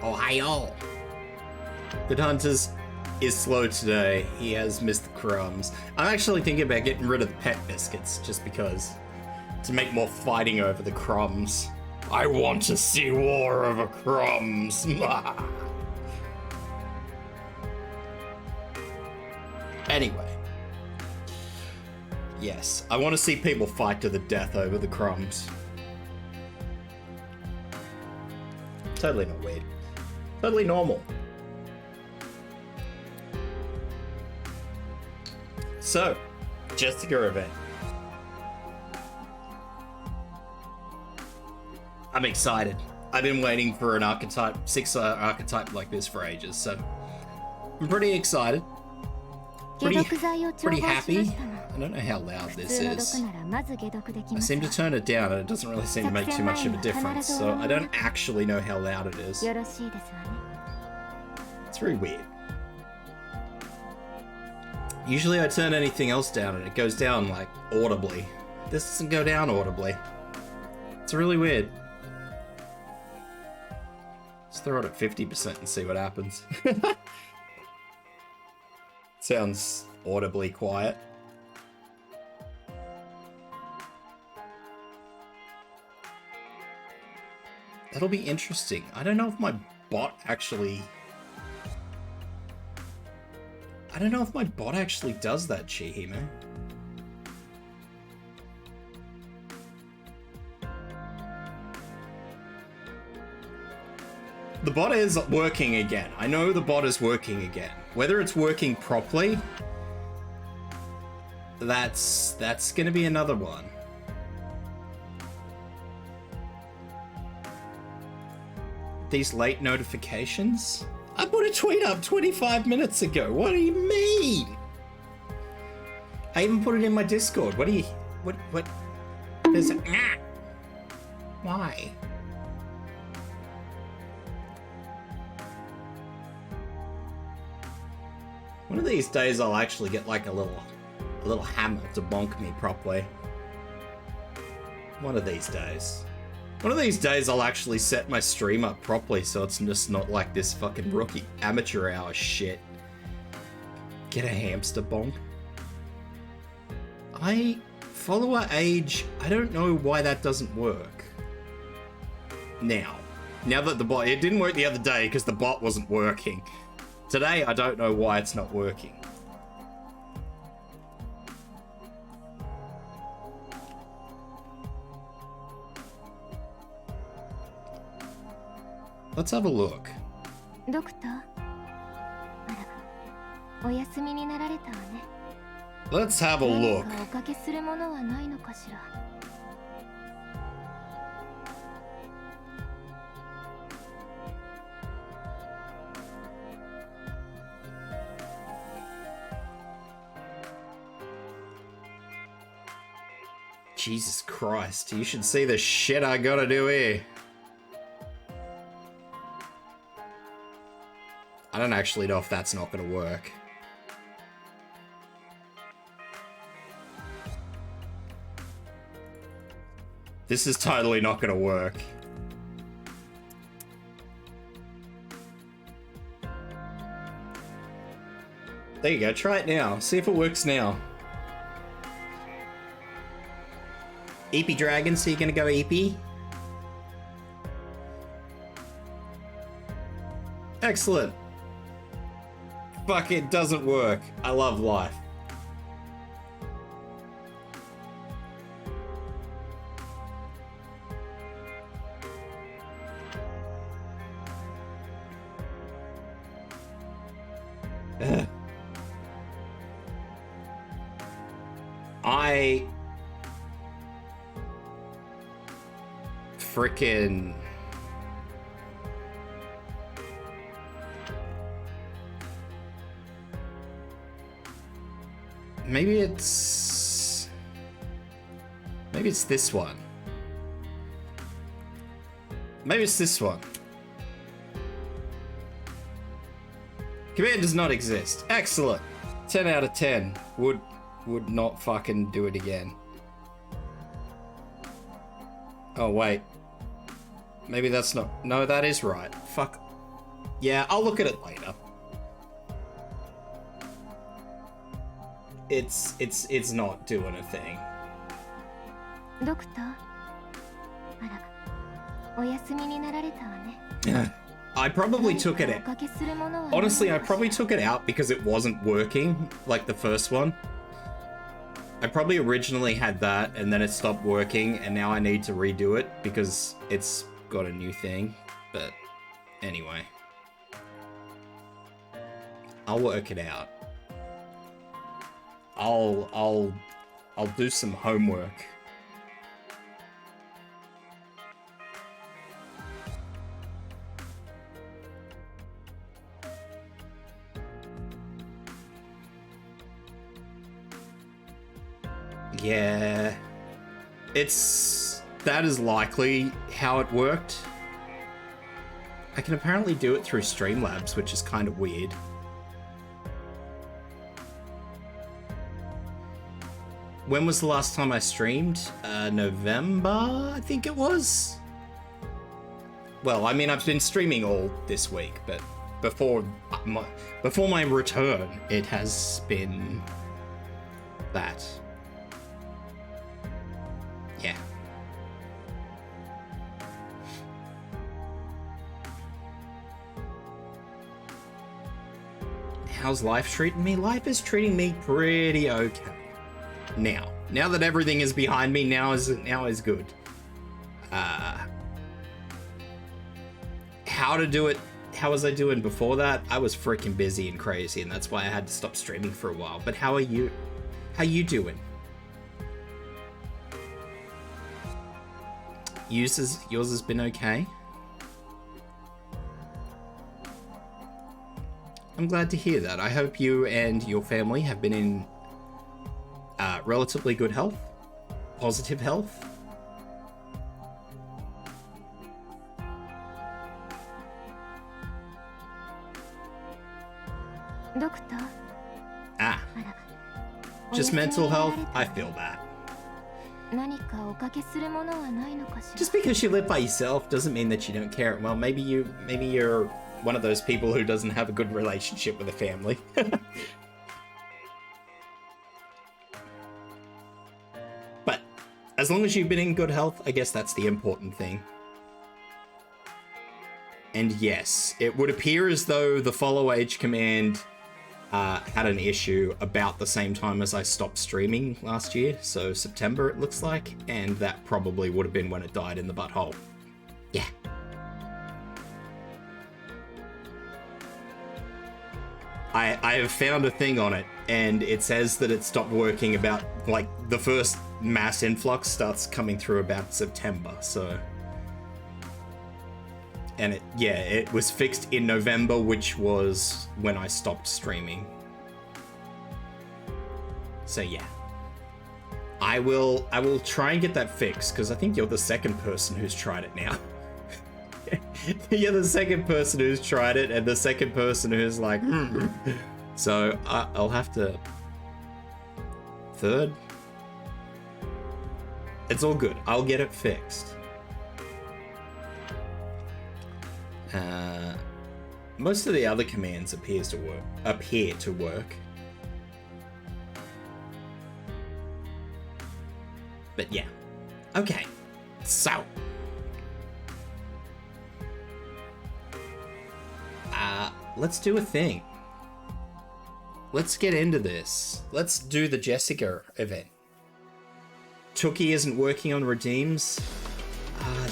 Ohio. Good Hunters is slow today. He has missed the crumbs. I'm actually thinking about getting rid of the pet biscuits just because, to make more fighting over the crumbs. I want to see war over crumbs. Anyway. Yes, I want to see people fight to the death over the crumbs. Totally not weird. Totally normal. So, Jessica event. I'm excited. I've been waiting for an archetype, 6 archetype like this for ages, so I'm pretty excited. Pretty happy. I don't know how loud this is. I seem to turn it down and it doesn't really seem to make too much of a difference, so I don't actually know how loud it is. It's very weird. Usually I turn anything else down and it goes down, like, audibly. This doesn't go down audibly. It's really weird. Let's throw it at 50% and see what happens. Sounds audibly quiet. That'll be interesting. I don't know if my bot actually... I don't know if my bot actually does that, Chihime. The bot is working again. I know the bot is working again. Whether it's working properly, that's gonna be another one. These late notifications? I put a tweet up 25 minutes ago. What do you mean? I even put it in my Discord. What do you... What? There's a... Why? One of these days I'll actually get like a little hammer to bonk me properly. One of these days. One of these days I'll actually set my stream up properly so it's just not like this fucking rookie amateur hour shit. Get a hamster bonk. Follower age, I don't know why that doesn't work. Now that the bot, it didn't work the other day because the bot wasn't working. Today, I don't know why it's not working. Let's have a look. Let's have a look. Jesus Christ, you should see the shit I gotta do here. I don't actually know if that's not gonna work. This is totally not gonna work. There you go, try it now. See if it works now. EP Dragon, so you're gonna go EP? Excellent. Fuck, it doesn't work. I love life. Ugh. Frickin' maybe it's this one. Maybe it's this one. Command does not exist. Excellent. 10 out of 10. Would not fucking do it again. Oh wait. Maybe that's not... No, that is right. Fuck. Yeah, I'll look at it later. It's not doing a thing. Doctor? I probably took it out. Honestly, I probably took it out because it wasn't working, like the first one. I probably originally had that and then it stopped working and now I need to redo it because it's got a new thing. But anyway. I'll work it out. I'll do some homework. Yeah, that is likely how it worked. I can apparently do it through Streamlabs, which is kind of weird. When was the last time I streamed? November, I think it was. Well, I mean, I've been streaming all this week, but before my return, it has been that. Yeah. How's life treating me? Life is treating me pretty okay. Now that everything is behind me, now is good. How to do it? How was I doing before that? I was freaking busy and crazy, and that's why I had to stop streaming for a while. But how are you? How you doing? Yours has been okay. I'm glad to hear that. I hope you and your family have been in relatively good health, positive health. Doctor. Just mental health? I feel that. Just because you live by yourself doesn't mean that you don't care. Well, maybe you're one of those people who doesn't have a good relationship with a family. But as long as you've been in good health, I guess that's the important thing. And yes, it would appear as though the follow age command had an issue about the same time as I stopped streaming last year, so September it looks like, and that probably would have been when it died in the butthole. Yeah. I have found a thing on it, and it says that it stopped working about, like, the first mass influx starts coming through about September, so... And it was fixed in November, which was when I stopped streaming. So yeah. I will try and get that fixed, because I think you're the second person who's tried it now. You're the second person who's tried it, and the second person who's like, So I'll have to... Third? It's all good. I'll get it fixed. Most of the other commands appear to work. But yeah. Okay. So. Let's do a thing. Let's get into this. Let's do the Jessica event. Tookie isn't working on redeems.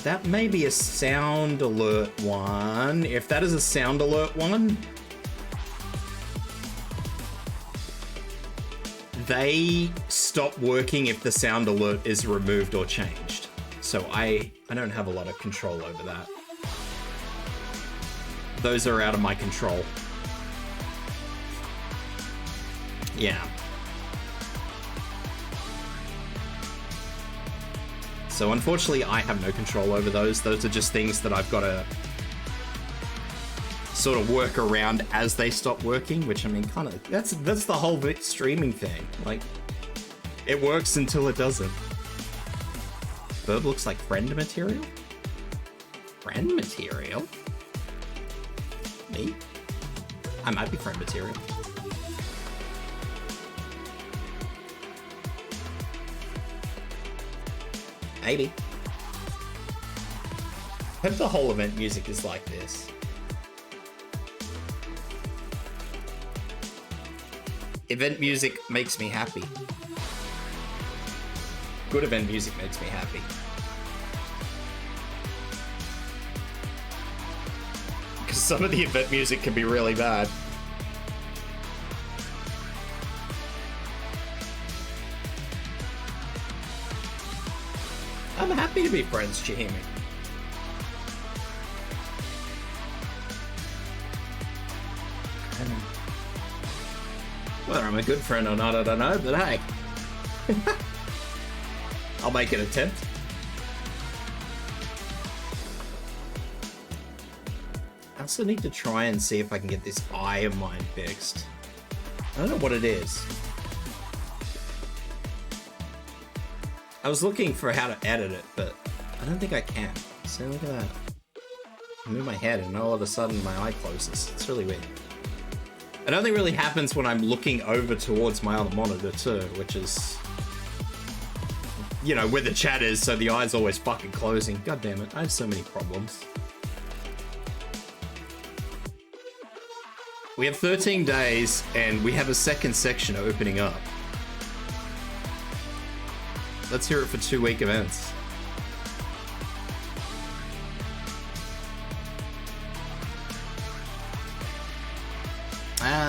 That may be a sound alert one. If that is a sound alert one, they stop working if the sound alert is removed or changed. So I don't have a lot of control over that. Those are out of my control. Yeah. So unfortunately, I have no control over those. Those are just things that I've got to sort of work around as they stop working, which I mean, kind of, that's the whole streaming thing. Like, it works until it doesn't. Verb looks like friend material? Friend material? Me? I might be friend material. Maybe. I hope the whole event music is like this. Event music makes me happy. Good event music makes me happy. Because some of the event music can be really bad. I'm happy to be friends, Chihimi. Whether I'm a good friend or not, I don't know, but hey. I'll make an attempt. I also need to try and see if I can get this eye of mine fixed. I don't know what it is. I was looking for how to edit it, but I don't think I can. So look at that. I move my head and all of a sudden my eye closes. It's really weird. It only really happens when I'm looking over towards my other monitor too, which is, you know, where the chat is, so the eye's always fucking closing. God damn it, I have so many problems. We have 13 days and we have a second section opening up. Let's hear it for 2-week events.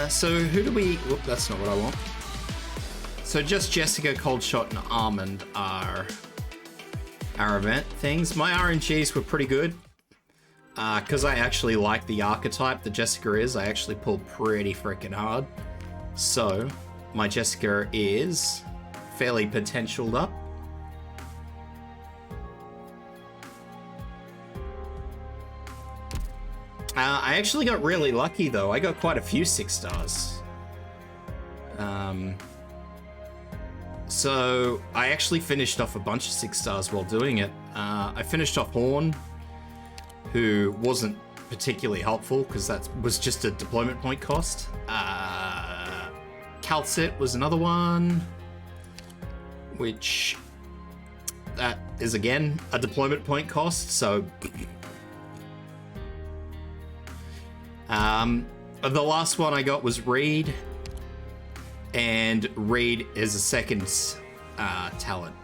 So who do we... Whoop, that's not what I want. So just Jessica, Cold Shot, and Almond are our event things. My RNGs were pretty good. Because I actually like the archetype that Jessica is, I actually pulled pretty freaking hard. So my Jessica is fairly potentialed up. I actually got really lucky though. I got quite a few 6 stars. So I actually finished off a bunch of 6 stars while doing it. I finished off Horn, who wasn't particularly helpful because that was just a deployment point cost. Calcit was another one, which that is again a deployment point cost. So the last one I got was Reed, and Reed is a second talent,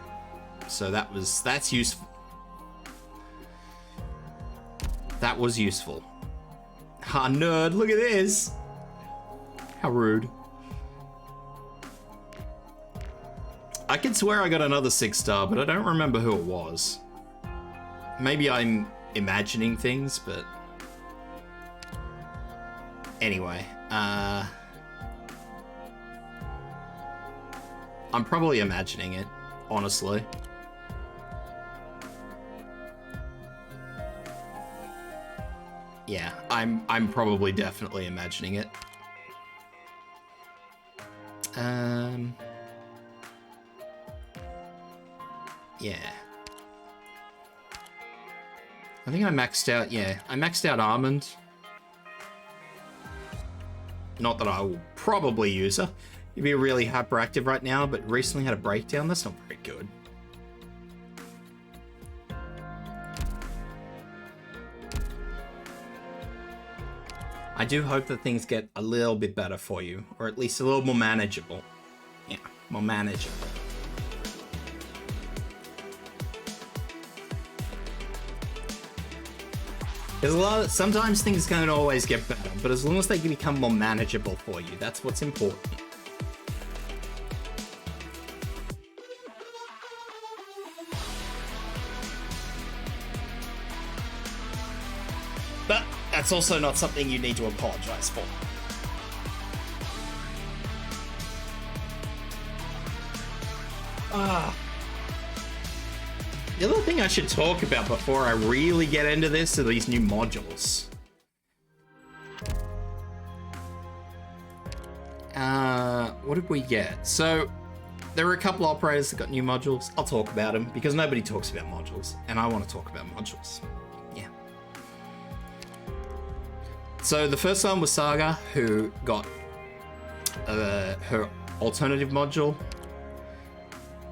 so that's useful. That was useful. Ha, nerd, look at this. How rude. I can swear I got another 6 star, but I don't remember who it was. Maybe I'm imagining things, but anyway, I'm probably imagining it, honestly. Yeah, I'm probably definitely imagining it. Yeah. I think I maxed out, yeah, I maxed out Almond. Not that I will probably use her. You'd be really hyperactive right now, but recently had a breakdown. That's not very good. I do hope that things get a little bit better for you, or at least a little more manageable. Yeah, more manageable. There's sometimes things don't always get better, but as long as they can become more manageable for you, that's what's important. But that's also not something you need to apologize for. The other thing I should talk about before I really get into this are these new modules. What did we get? So, there were a couple operators that got new modules. I'll talk about them because nobody talks about modules, and I want to talk about modules. Yeah. So the first one was Saga, who got her alternative module.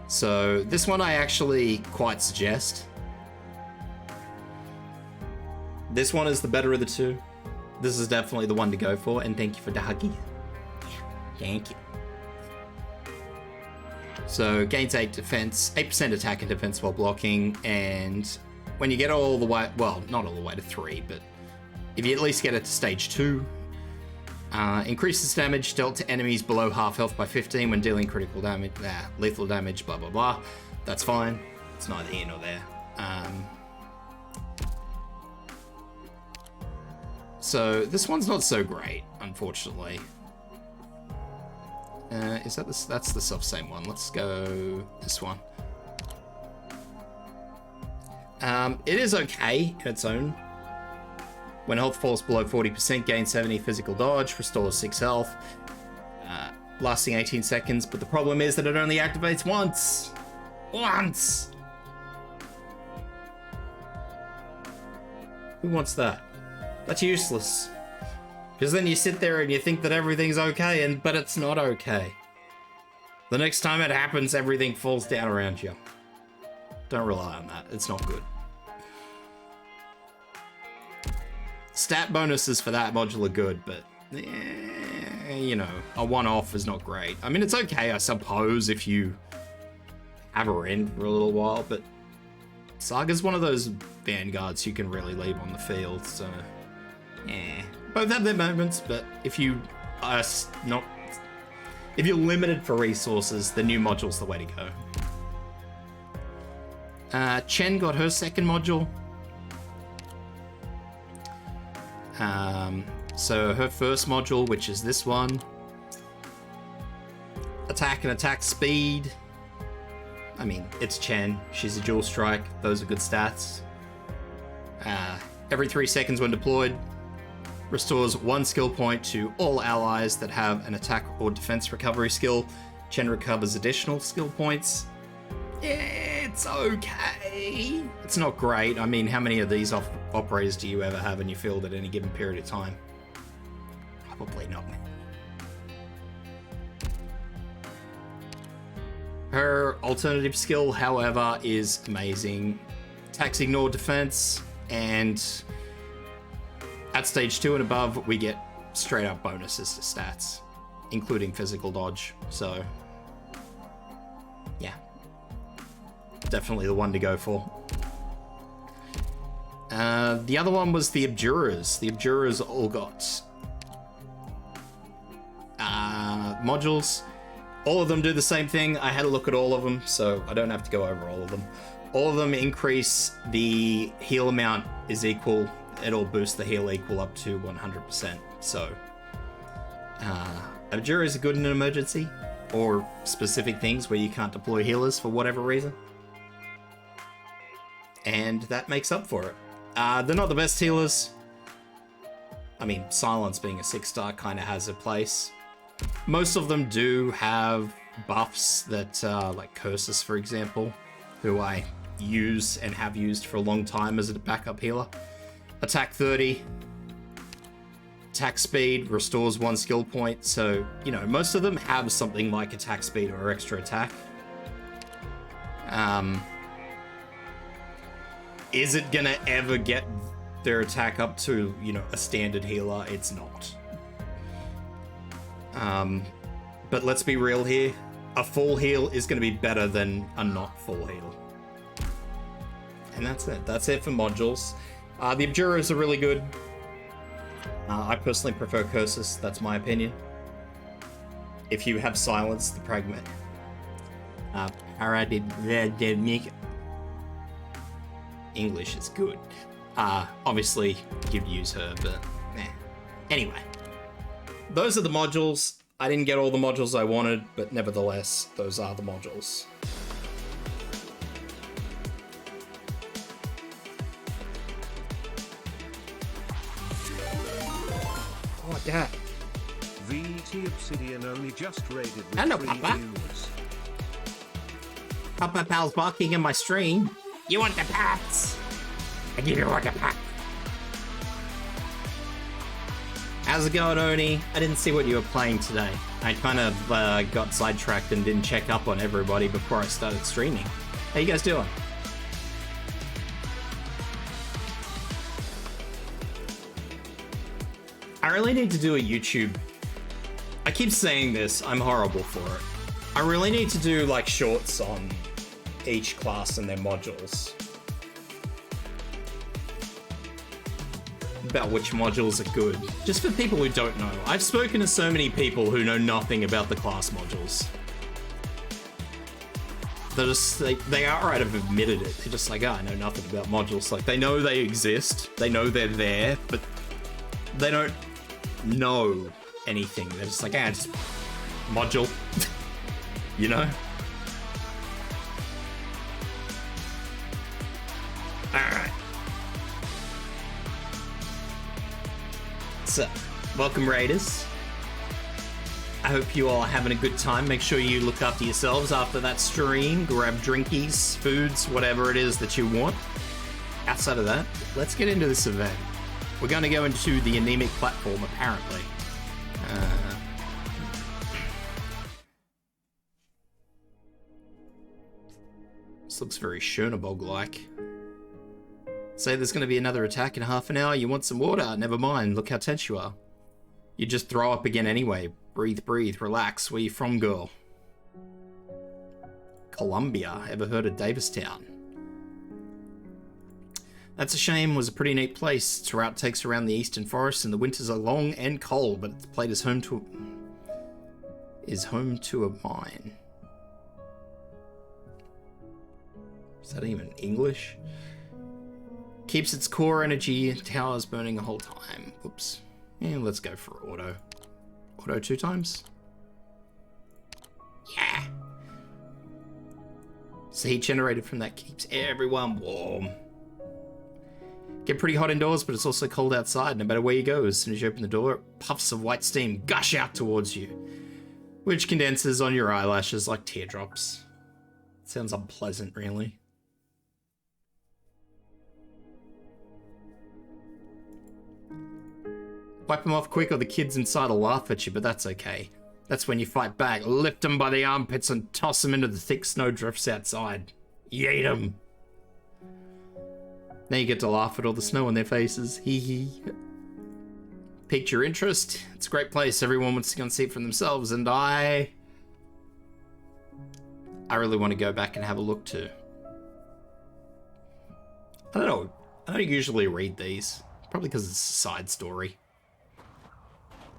So this one I actually quite suggest. This one is the better of the two. This is definitely the one to go for, and thank you for the huggy. Thank you. So gains 8% attack and defense while blocking, and when you get all the way, well, not all the way to 3, but if you at least get it to stage 2, increases damage dealt to enemies below half health by 15 when dealing critical damage, lethal damage, blah blah blah. That's fine. It's neither here nor there. So this one's not so great, unfortunately. Is that this? That's the self-same one. Let's go this one. It is okay in its own. When health falls below 40%, gain 70 physical dodge, restores 6 health, lasting 18 seconds. But the problem is that it only activates once. Once. Who wants that? That's useless. Because then you sit there and you think that everything's okay, but it's not okay. The next time it happens, everything falls down around you. Don't rely on that. It's not good. Stat bonuses for that module are good, but you know, a one-off is not great. I mean, it's okay, I suppose, if you have her in for a little while, but Saga's one of those vanguards you can really leave on the field, so both have their moments, but if you're limited for resources, the new module's the way to go. Chen got her second module. So her first module, which is this one, attack and attack speed. I mean, it's Chen. She's a dual strike. Those are good stats. Every 3 seconds when deployed, restores 1 skill point to all allies that have an attack or defense recovery skill. Chen recovers additional skill points. It's okay. It's not great. I mean, how many of these operators do you ever have in your field at any given period of time? Probably not many. Her alternative skill, however, is amazing. Attacks ignore defense, and at stage 2 and above, we get straight up bonuses to stats, including physical dodge. So, yeah. Definitely the one to go for. The other one was the Abjurers. The Abjurers all got modules. All of them do the same thing. I had a look at all of them, so I don't have to go over all of them. All of them increase the heal amount is equal. It'll boost the heal equal up to 100%. So, Abjurers are good in an emergency, or specific things where you can't deploy healers for whatever reason. And that makes up for it. They're not the best healers. I mean, Silence being a 6-star kind of has a place. Most of them do have buffs that, like Cursus, for example, who I use and have used for a long time as a backup healer. Attack 30. Attack speed restores 1 skill point. So, you know, most of them have something like attack speed or extra attack. Is it gonna ever get their attack up to, you know, a standard healer? It's not. But let's be real here. A full heal is gonna be better than a not full heal. And that's it. That's it for modules. The Abjurers are really good. I personally prefer Cursus. That's my opinion. If you have Silence, the Pragmat. English is good. Obviously, you'd use her, but anyway. Those are the modules. I didn't get all the modules I wanted, but nevertheless, those are the modules. Oh, Dad. VT Obsidian only just raided with Hello, 3 Papa. views. Papa Pal's barking in my stream. You want the pats? I give you all the pats. How's it going, Oni? I didn't see what you were playing today. I kind of got sidetracked and didn't check up on everybody before I started streaming. How you guys doing? I really need to do a YouTube. I keep saying this, I'm horrible for it. I really need to do like shorts on each class and their modules. About which modules are good. Just for people who don't know. I've spoken to so many people who know nothing about the class modules. They're just, they outright have admitted it. They're just like, oh, I know nothing about modules. Like, they know they exist. They know they're there, but they don't know anything. They're just like, just module. You know? Alright. So, welcome Raiders. I hope you all are having a good time. Make sure you look after yourselves after that stream. Grab drinkies, foods, whatever it is that you want. Outside of that, let's get into this event. We're going to go into the anemic platform, apparently. This looks very Chernobog-like. Say there's going to be another attack in half an hour. You want some water? Never mind. Look how tense you are. You just throw up again anyway. Breathe, breathe, relax. Where you from, girl? Columbia. Ever heard of Davistown? That's a shame. It was a pretty neat place. Its route takes around the eastern forest, and the winters are long and cold, but the place is home to a mine. Is that even English? Keeps its core energy towers burning the whole time. Oops. Yeah, let's go for auto. Auto 2 times. Yeah. So heat generated from that keeps everyone warm. Get pretty hot indoors, but it's also cold outside. No matter where you go, as soon as you open the door, puffs of white steam gush out towards you, which condenses on your eyelashes like teardrops. Sounds unpleasant, really. Wipe them off quick or the kids inside will laugh at you, but that's okay. That's when you fight back. Lift them by the armpits and toss them into the thick snowdrifts outside. Yeet them. Now you get to laugh at all the snow on their faces. Hee hee. Piqued your interest? It's a great place. Everyone wants to go and see it for themselves, and I really want to go back and have a look too. I don't know. I don't usually read these. Probably because it's a side story.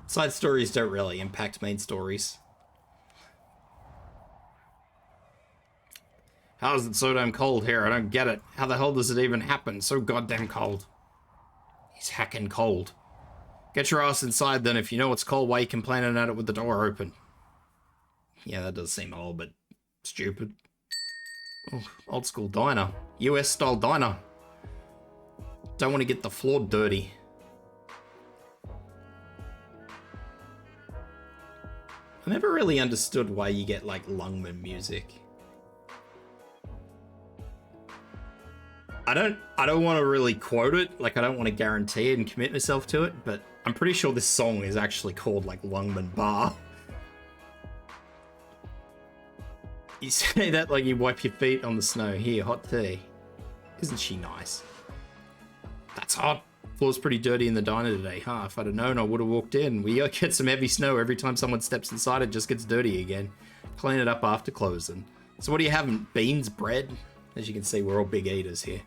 Side stories don't really impact main stories. How is it so damn cold here? I don't get it. How the hell does it even happen? So goddamn cold. He's hacking cold. Get your ass inside then. If you know it's cold, why are you complaining at it with the door open? Yeah, that does seem a little bit stupid. Oh, old school diner. US style diner. Don't want to get the floor dirty. I never really understood why you get like Lungman music. I don't want to really quote it, like I don't want to guarantee it and commit myself to it, but I'm pretty sure this song is actually called like Lungman Bar. You say that like you wipe your feet on the snow. Here, hot tea. Isn't she nice? That's hot. Floor's pretty dirty in the diner today, huh? If I'd have known, I would have walked in. We get some heavy snow every time someone steps inside, it just gets dirty again. Clean it up after closing. So what are you having? Beans, bread? As you can see, we're all big eaters here.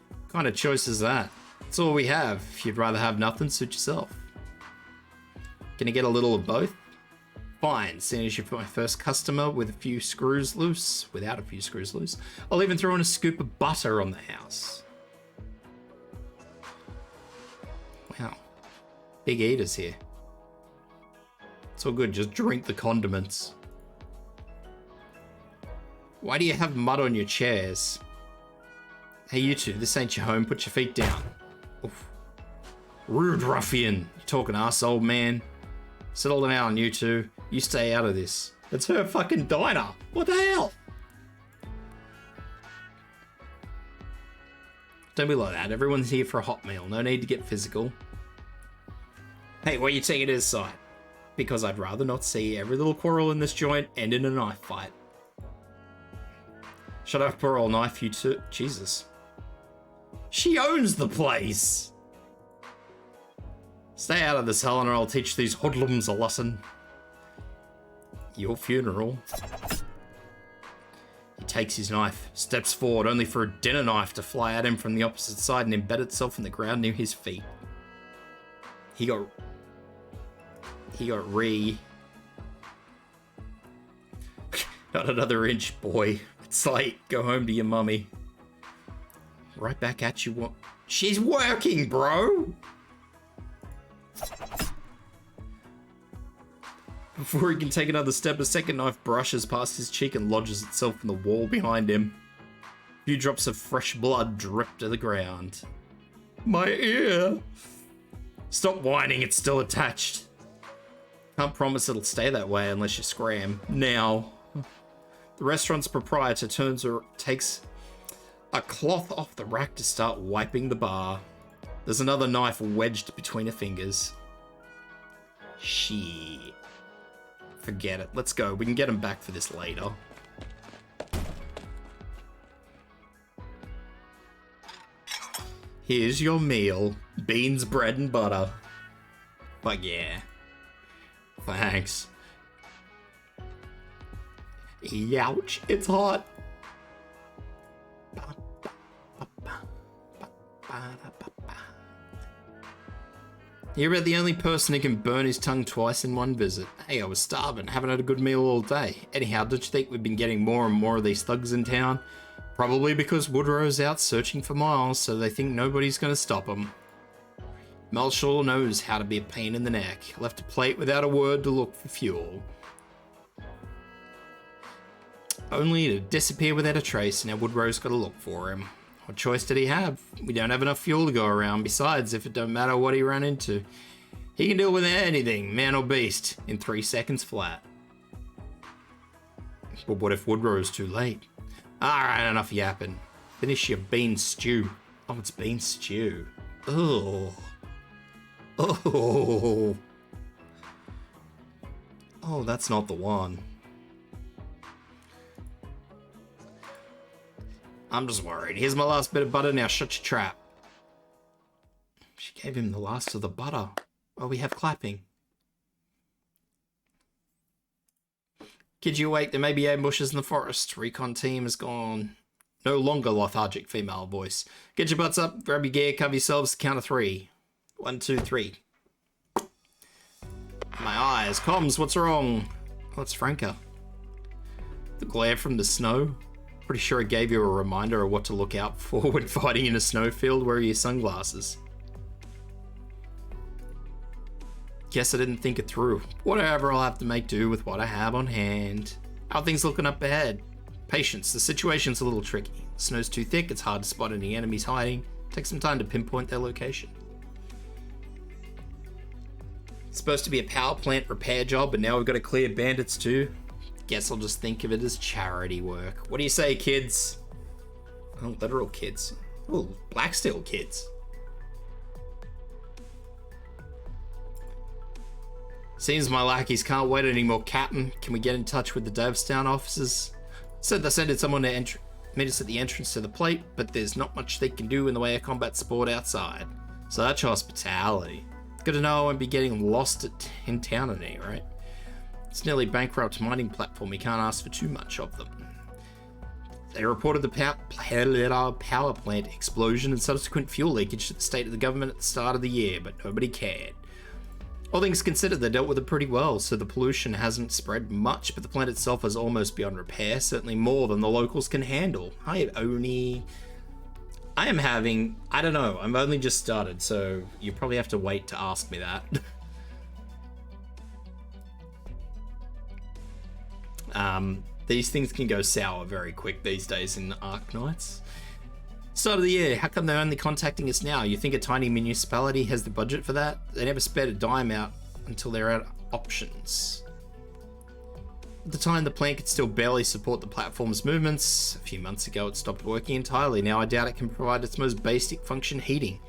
What kind of choice is that? That's all we have. If you'd rather have nothing, suit yourself. Gonna get a little of both? Fine, seeing as you're my first customer with a few screws loose, without a few screws loose, I'll even throw in a scoop of butter on the house. Wow. Big eaters here. It's all good, just drink the condiments. Why do you have mud on your chairs? Hey you two, this ain't your home, put your feet down. Oof. Rude ruffian. You talking ass, old man. Settle down, you two. You stay out of this. It's her fucking diner. What the hell? Don't be like that. Everyone's here for a hot meal. No need to get physical. Hey, what are you taking to the side? Because I'd rather not see every little quarrel in this joint end in a knife fight. Shut up, poor old knife, you two. Jesus. She owns the place! Stay out of this, Helen, or I'll teach these hoodlums a lesson. Your funeral. He takes his knife, steps forward, only for a dinner knife to fly at him from the opposite side and embed itself in the ground near his feet. He got Not another inch, boy. It's late. Go home to your mummy. Right back at you. What? She's working, bro! Before he can take another step, a second knife brushes past his cheek and lodges itself in the wall behind him. A few drops of fresh blood drip to the ground. My ear! Stop whining, it's still attached. Can't promise it'll stay that way unless you scram. Now. The restaurant's proprietor takes a cloth off the rack to start wiping the bar. There's another knife wedged between her fingers. Shit. Forget it. Let's go. We can get him back for this later. Here's your meal. Beans, bread, and butter. But yeah. Thanks. Youch, it's hot. You're about the only person who can burn his tongue twice in one visit. Hey, I was starving, haven't had a good meal all day. Anyhow, don't you think we've been getting more and more of these thugs in town? Probably because Woodrow's out searching for Miles, so they think nobody's gonna stop him. Mel sure knows how to be a pain in the neck. Left a plate without a word to look for fuel. Only to disappear without a trace, now Woodrow's gotta look for him. What choice did he have? We don't have enough fuel to go around. Besides, if it don't matter what he ran into, he can deal with anything, man or beast, in 3 seconds flat. But what if Woodrow's too late? Alright, enough yapping. Finish your bean stew. Oh, it's bean stew. Oh. Oh. Oh, that's not the one. I'm just worried. Here's my last bit of butter, now shut your trap. She gave him the last of the butter. Oh, we have clapping. Kids, you awake? There may be ambushes in the forest. Recon team is gone. No longer lethargic female voice. Get your butts up, grab your gear, cover yourselves, count of 3. 1, 2, 3. My eyes. Comms, what's wrong? Oh, it's Franca. The glare from the snow. Pretty sure it gave you a reminder of what to look out for when fighting in a snowfield. Where are your sunglasses? Guess I didn't think it through. Whatever, I'll have to make do with what I have on hand. How are things looking up ahead? Patience, the situation's a little tricky. The snow's too thick, it's hard to spot any enemies hiding. Takes some time to pinpoint their location. It's supposed to be a power plant repair job, but now we've got to clear bandits too. Guess I'll just think of it as charity work. What do you say, kids? Oh, literal kids. Oh, Blacksteel kids. Seems my lackeys can't wait anymore, Captain. Can we get in touch with the Davestown officers? Said they sent someone to meet us at the entrance to the plate, but there's not much they can do in the way of combat sport outside. Such hospitality. Good to know I won't be getting lost in town today, right? It's nearly bankrupt mining platform. We can't ask for too much of them. They reported the power plant explosion and subsequent fuel leakage to the state of the government at the start of the year, but nobody cared. All things considered, they dealt with it pretty well, so the pollution hasn't spread much, but the plant itself is almost beyond repair, certainly more than the locals can handle. I am having, I don't know, I've only just started, so you probably have to wait to ask me that. These things can go sour very quick these days in Arknights. Start of the year, how come they're only contacting us now? You think a tiny municipality has the budget for that? They never spared a dime out until they're out of options. At the time, the plant could still barely support the platform's movements. A few months ago, it stopped working entirely. Now I doubt it can provide its most basic function, heating.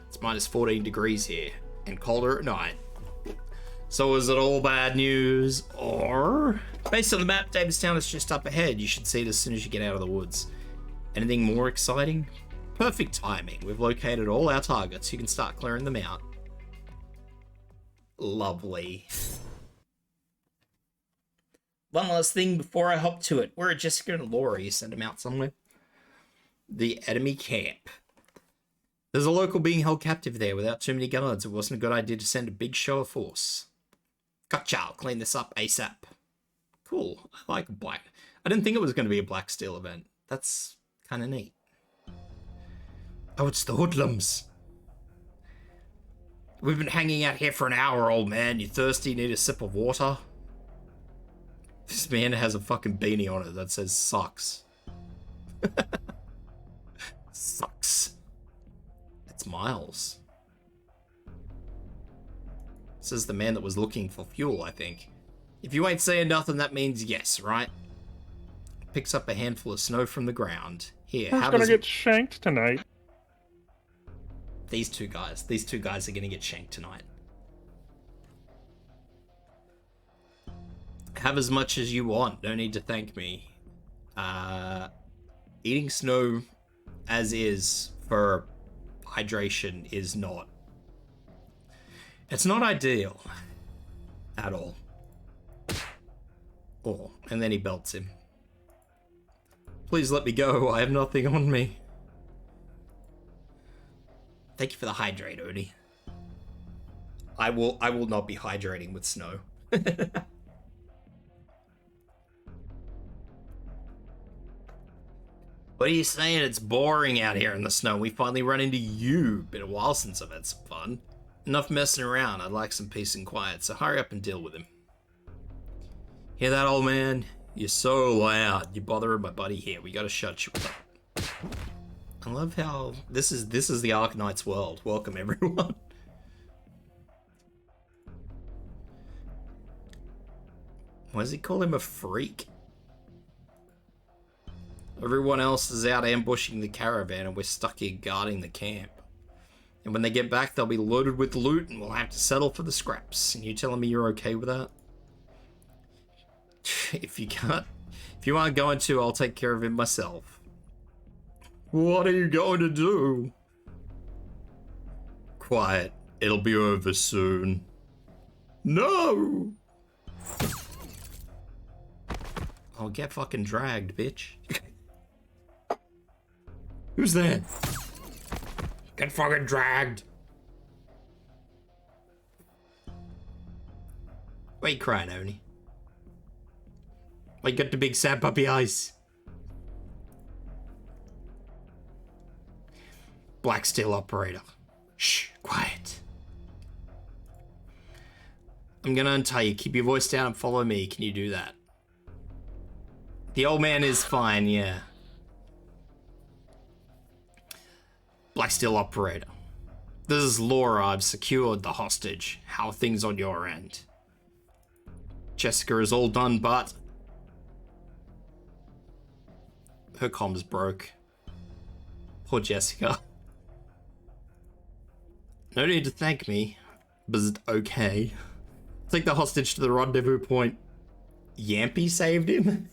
It's minus 14 degrees here, and colder at night. So is it all bad news, or? Based on the map, Davidstown is just up ahead. You should see it as soon as you get out of the woods. Anything more exciting? Perfect timing. We've located all our targets. You can start clearing them out. Lovely. One last thing before I hop to it. Where are Jessica and Laura? You send them out somewhere? The enemy camp. There's a local being held captive there without too many guards. It wasn't a good idea to send a big show of force. Gotcha, I'll clean this up ASAP. Cool, I like black. I didn't think it was going to be a Black Steel event. That's kind of neat. Oh, it's the hoodlums. We've been hanging out here for an hour, old man. You thirsty? Need a sip of water? This man has a fucking beanie on it that says sucks. Sucks. It's Miles. This is the man that was looking for fuel, I think. If you ain't saying nothing, that means yes, right? Picks up a handful of snow from the ground. Here, Who's gonna get shanked tonight? These two guys are gonna get shanked tonight. Have as much as you want. No need to thank me. Eating snow as is for hydration is not. It's not ideal at all. Oh, and then he belts him. Please let me go. I have nothing on me. Thank you for the hydrate, Odie. I will not be hydrating with snow. What are you saying? It's boring out here in the snow. We finally run into you. Been a while since I've had some fun. Enough messing around. I'd like some peace and quiet, so hurry up and deal with him. Hear that, old man? You're so loud. You're bothering my buddy here. We gotta shut you up. I love how this is the Arknight's world. Welcome, everyone. Why does he call him a freak? Everyone else is out ambushing the caravan and we're stuck here guarding the camp. And when they get back, they'll be loaded with loot and we'll have to settle for the scraps. And you telling me you're okay with that? If you aren't going to, I'll take care of him myself. What are you going to do? Quiet. It'll be over soon. No! I'll get fucking dragged, bitch. Who's there? Get fucking dragged. Why you crying, Oni? Why you got the big sad puppy eyes? Black Steel operator. Shh, quiet. I'm gonna untie you. Keep your voice down and follow me. Can you do that? The old man is fine, yeah. Black Steel operator. This is Laura. I've secured the hostage. How are things on your end? Jessica is all done, but her comms broke. Poor Jessica. No need to thank me, but it's okay. Take the hostage to the rendezvous point. Yampy saved him?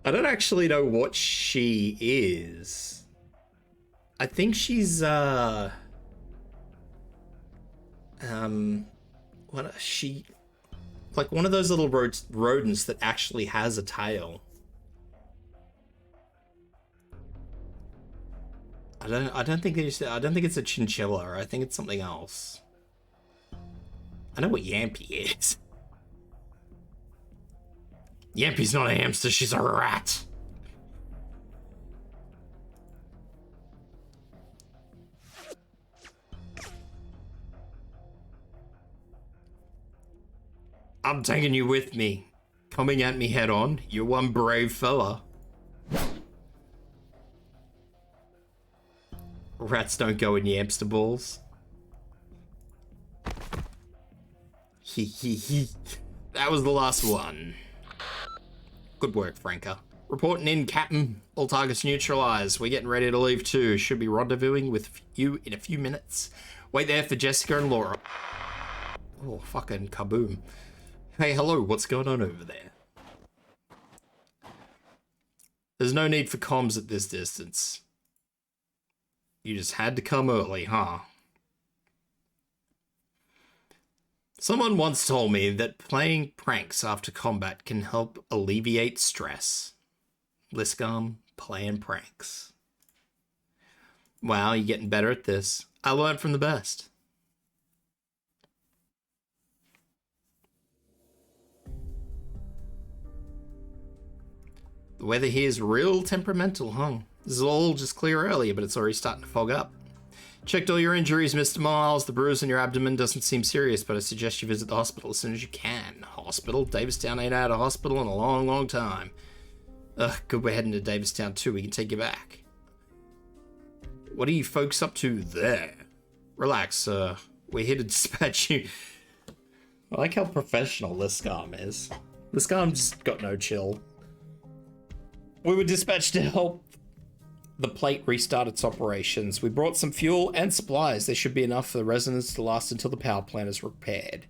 I don't actually know what she is. I think she's, what is she? Like one of those little rodents that actually has a tail. I don't think it's a chinchilla. I think it's something else. I know what Yampy is. Yampy's not a hamster, she's a rat. I'm taking you with me. Coming at me head on. You're one brave fella. Rats don't go in Yamster balls. He. That was the last one. Good work, Franca. Reporting in, Captain. All targets neutralized. We're getting ready to leave too. Should be rendezvousing with you in a few minutes. Wait there for Jessica and Laura. Oh, fucking kaboom. Hey, hello, what's going on over there? There's no need for comms at this distance. You just had to come early, huh? Someone once told me that playing pranks after combat can help alleviate stress. Liscom, playing pranks. Wow, you're getting better at this. I learned from the best. The weather here is real temperamental, huh? This is all just clear earlier, but it's already starting to fog up. Checked all your injuries, Mr. Miles. The bruise on your abdomen doesn't seem serious, but I suggest you visit the hospital as soon as you can. Hospital? Davistown ain't out of hospital in a long, long time. Ugh, good, we're heading to Davistown too. We can take you back. What are you folks up to there? Relax, sir. We're here to dispatch you. I like how professional Liscom is. Liscom's got no chill. We were dispatched to help the plate restart its operations. We brought some fuel and supplies. There should be enough for the residents to last until the power plant is repaired.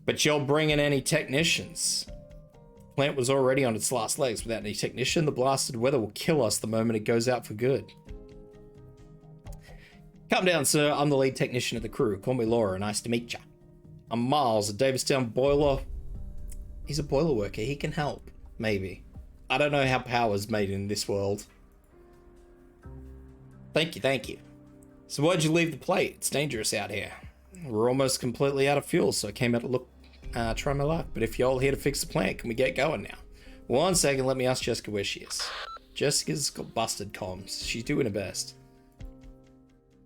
But you'll bring in any technicians. The plant was already on its last legs. Without any technician, the blasted weather will kill us the moment it goes out for good. Calm down, sir. I'm the lead technician of the crew. Call me Laura. Nice to meet ya. I'm Miles, a Davistown boiler. He's a boiler worker. He can help. Maybe. I don't know how power's made in this world. Thank you. So why'd you leave the plate? It's dangerous out here. We're almost completely out of fuel, so I came out to try my luck. But if you're all here to fix the plant, can we get going now? 1 second, let me ask Jessica where she is. Jessica's got busted comms. She's doing her best.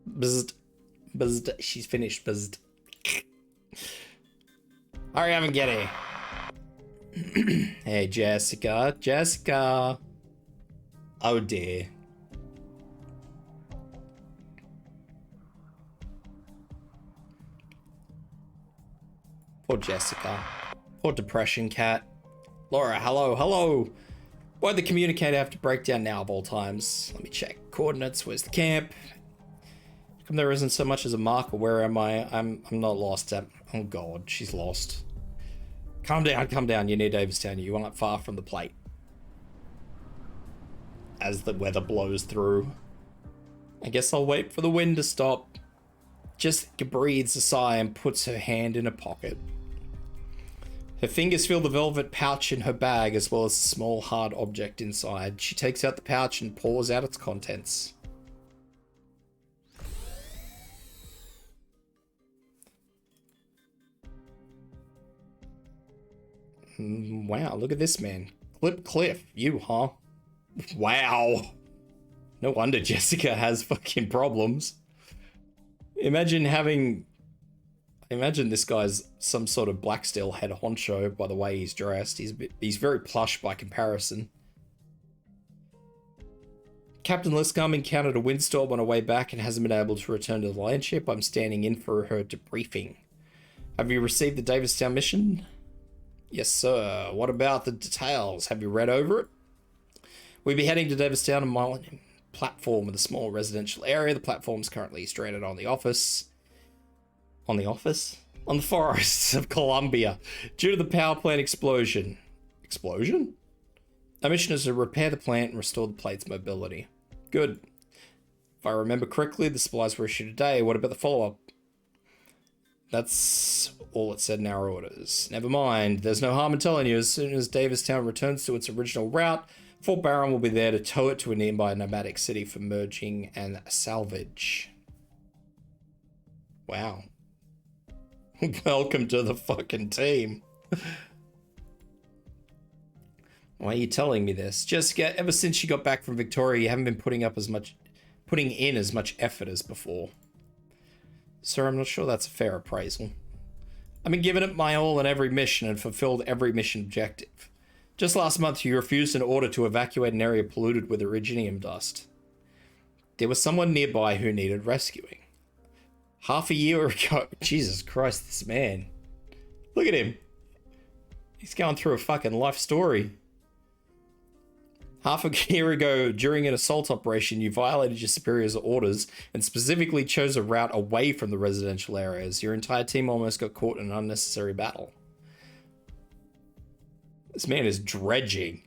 Buzzed. She's finished. Buzzed. Hurry up and get her. Hey, Jessica. Jessica. Oh, dear. Poor Jessica. Poor depression cat. Laura, hello. Why'd the communicator have to break down now of all times? Let me check. Coordinates, where's the camp? How come there isn't so much as a marker? Where am I? I'm not lost. Oh god, she's lost. Calm down. You're near Davistown. You aren't far from the plate. As the weather blows through. I guess I'll wait for the wind to stop. Jessica breathes a sigh and puts her hand in her pocket. Her fingers feel the velvet pouch in her bag as well as a small hard object inside. She takes out the pouch and pours out its contents. Wow, look at this man. Cliff, you, huh? Wow. No wonder Jessica has fucking problems. Imagine this guy's some sort of Black Steel head honcho by the way he's dressed. He's very plush by comparison. Captain Liscom encountered a windstorm on her way back and hasn't been able to return to the land ship. I'm standing in for her debriefing. Have you received the Davistown mission? Yes, sir. What about the details? Have you read over it? We'll be heading to Davistown and Mining platform with a small residential area. The platform is currently stranded on the forests of Columbia due to the power plant explosion. Explosion? Our mission is to repair the plant and restore the plate's mobility. Good. If I remember correctly, the supplies were issued today. What about the follow-up? That's all it said in our orders. Never mind. There's no harm in telling you. As soon as Davistown returns to its original route, Fort Barron will be there to tow it to a nearby nomadic city for merging and salvage. Wow. Welcome to the fucking team. Why are you telling me this? Jessica, ever since you got back from Victoria, you haven't been putting in as much effort as before. Sir, I'm not sure that's a fair appraisal. I've been giving it my all in every mission and fulfilled every mission objective. Just last month, you refused an order to evacuate an area polluted with originium dust. There was someone nearby who needed rescuing. Half a year ago... Jesus Christ, this man. Look at him. He's going through a fucking life story. Half a year ago, during an assault operation, you violated your superior's orders and specifically chose a route away from the residential areas. Your entire team almost got caught in an unnecessary battle. This man is dredging.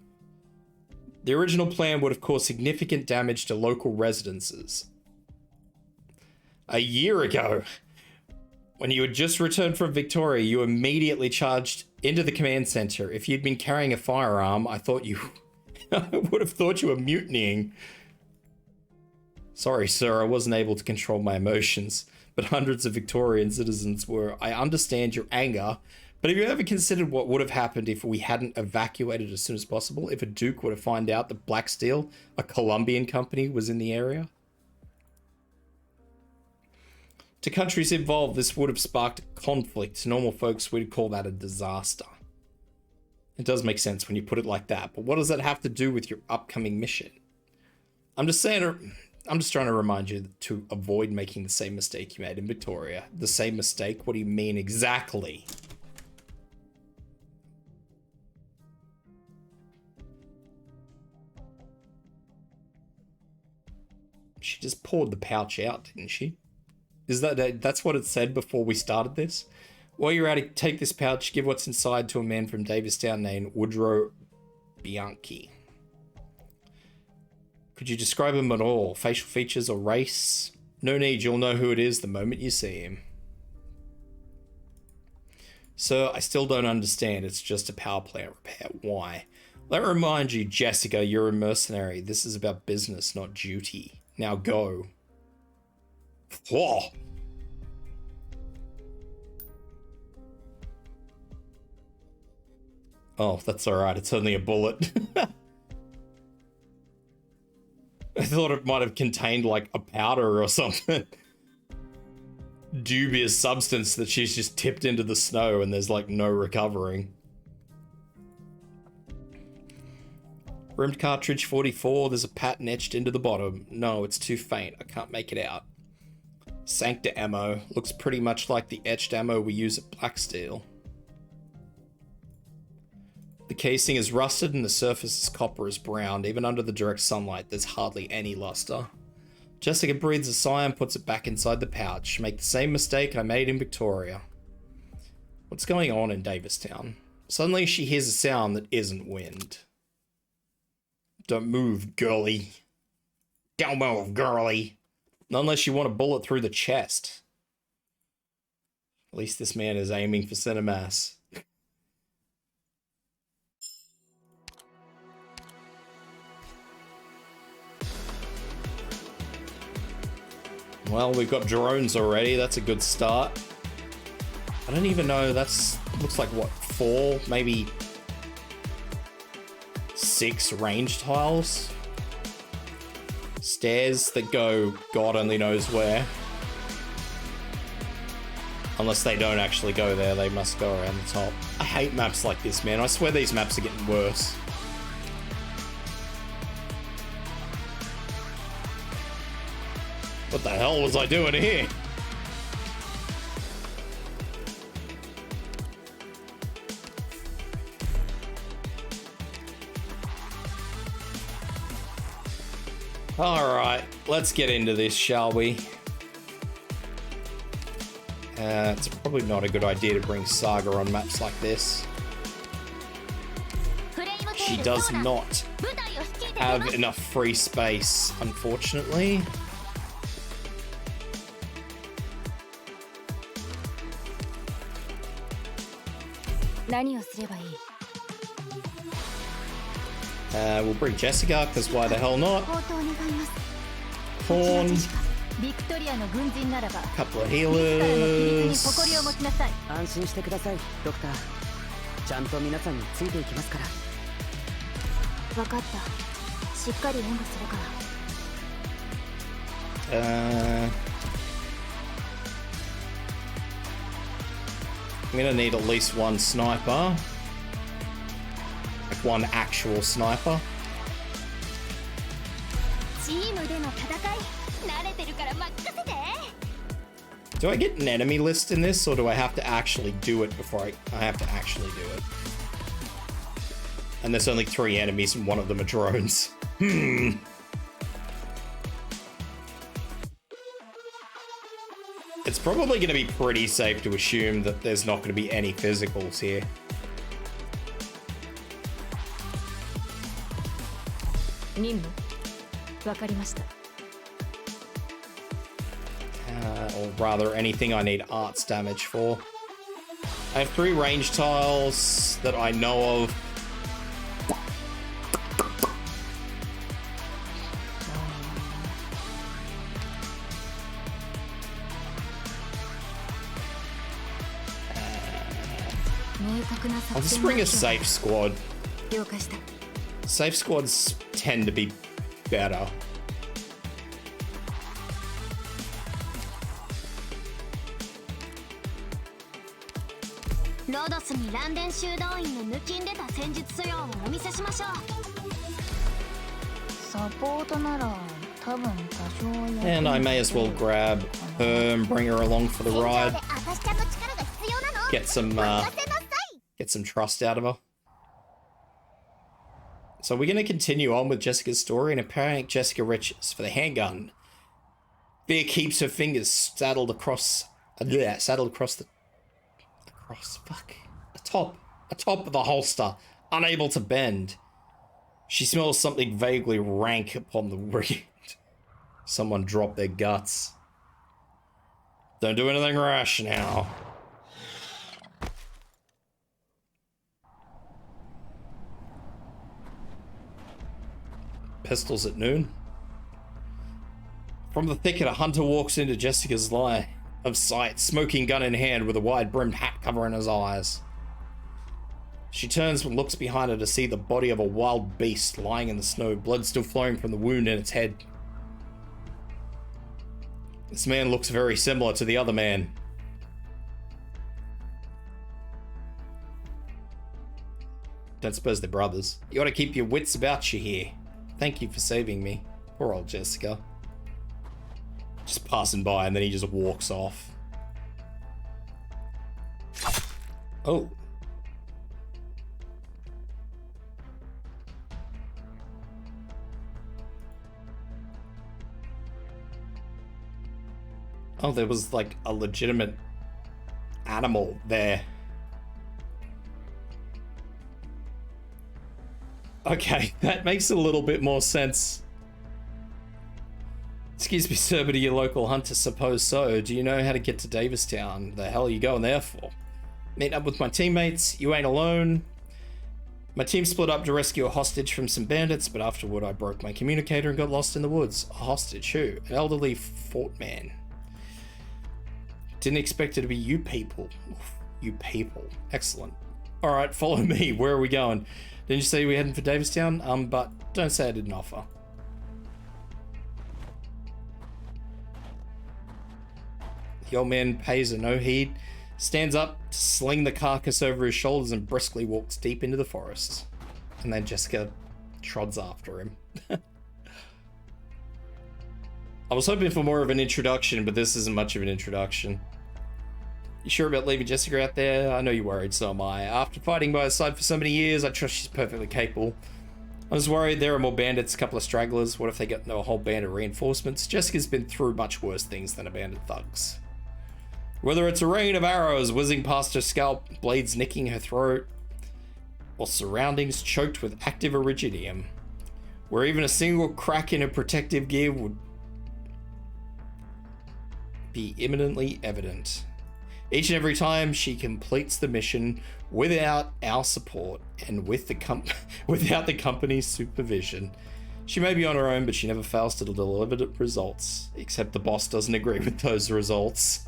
The original plan would have caused significant damage to local residences. A year ago, when you had just returned from Victoria, you immediately charged into the command center. If you'd been carrying a firearm, I would have thought you were mutinying. Sorry, sir, I wasn't able to control my emotions, but hundreds of Victorian citizens were. I understand your anger, but have you ever considered what would have happened if we hadn't evacuated as soon as possible? If a Duke were to find out that Black Steel, a Colombian company, was in the area? To countries involved, this would have sparked conflict. To normal folks, we'd call that a disaster. It does make sense when you put it like that, but what does that have to do with your upcoming mission? I'm just trying to remind you to avoid making the same mistake you made in Victoria. The same mistake? What do you mean exactly? She just poured the pouch out, didn't she? That's what it said before we started this? While you're at it, take this pouch, give what's inside to a man from Davistown named Woodrow Bianchi. Could you describe him at all? Facial features or race? No need, you'll know who it is the moment you see him. Sir, I still don't understand. It's just a power plant repair. Why? Let me remind you, Jessica, you're a mercenary. This is about business, not duty. Now go. Whoa! Oh, that's alright. It's only a bullet. I thought it might have contained like a powder or something. Dubious substance that she's just tipped into the snow and there's like no recovering. Rimmed cartridge 44, there's a pattern etched into the bottom. No, it's too faint. I can't make it out. Sancta ammo. Looks pretty much like the etched ammo we use at Black Steel. The casing is rusted and the surface's copper is browned. Even under the direct sunlight, there's hardly any luster. Jessica breathes a sigh and puts it back inside the pouch. Make the same mistake I made in Victoria. What's going on in Davistown? Suddenly she hears a sound that isn't wind. Don't move, girly. Don't move, girly. Not unless you want a bullet through the chest. At least this man is aiming for center mass. Well, we've got drones already. That's a good start. I don't even know. That's looks like what, 4, maybe 6 range tiles. Stairs that go God only knows where. Unless they don't actually go there, they must go around the top. I hate maps like this, man. I swear these maps are getting worse. What the hell was I doing here? Alright, let's get into this, shall we? It's probably not a good idea to bring Saga on maps like this. She does not have enough free space, unfortunately. We'll bring Jessica, because why the hell not? Corn. Couple of healers. I'm gonna need at least one sniper. Like one actual sniper. Do I get an enemy list in this, or do I have to actually do it before I have to actually do it? And there's only 3 enemies and one of them are drones. It's probably going to be pretty safe to assume that there's not going to be any physicals here. Or rather, anything I need arts damage for. I have 3 range tiles that I know of. I'll just bring a safe squad. Safe squads tend to be better. And I may as well grab her and bring her along for the ride. Get some trust out of her. So we're going to continue on with Jessica's story, and apparently Jessica reaches for the handgun. Fear keeps her fingers saddled across the top of the holster, unable to bend. She smells something vaguely rank upon the wind. Someone dropped their guts. Don't do anything rash now. Pistols at noon. From the thicket, a hunter walks into Jessica's line of sight, smoking gun in hand with a wide-brimmed hat covering his eyes. She turns and looks behind her to see the body of a wild beast lying in the snow, blood still flowing from the wound in its head. This man looks very similar to the other man. Don't suppose they're brothers. You ought to keep your wits about you here. Thank you for saving me. Poor old Jessica. Just passing by, and then he just walks off. Oh. Oh, there was like a legitimate animal there. Okay, that makes a little bit more sense. Excuse me, sir, but are you a local hunter? Suppose so. Do you know how to get to Davistown? The hell are you going there for? Meet up with my teammates. You ain't alone. My team split up to rescue a hostage from some bandits, but afterward I broke my communicator and got lost in the woods. A hostage? Who? An elderly fort man. Didn't expect it to be you people. You people. Excellent. Alright, follow me. Where are we going? Didn't you say we're heading for Davistown? But don't say I didn't offer. The old man pays her no heed, stands up to sling the carcass over his shoulders and briskly walks deep into the forest. And then Jessica trods after him. I was hoping for more of an introduction, but this isn't much of an introduction. You sure about leaving Jessica out there? I know you're worried, so am I. After fighting by her side for so many years, I trust she's perfectly capable. I was worried there are more bandits, a couple of stragglers. What if they get a whole band of reinforcements? Jessica's been through much worse things than abandoned thugs. Whether it's a rain of arrows whizzing past her scalp, blades nicking her throat, or surroundings choked with active iridium, where even a single crack in her protective gear would be imminently evident. Each and every time she completes the mission without our support and without the company's supervision. She may be on her own, but she never fails to deliver the results, except the boss doesn't agree with those results.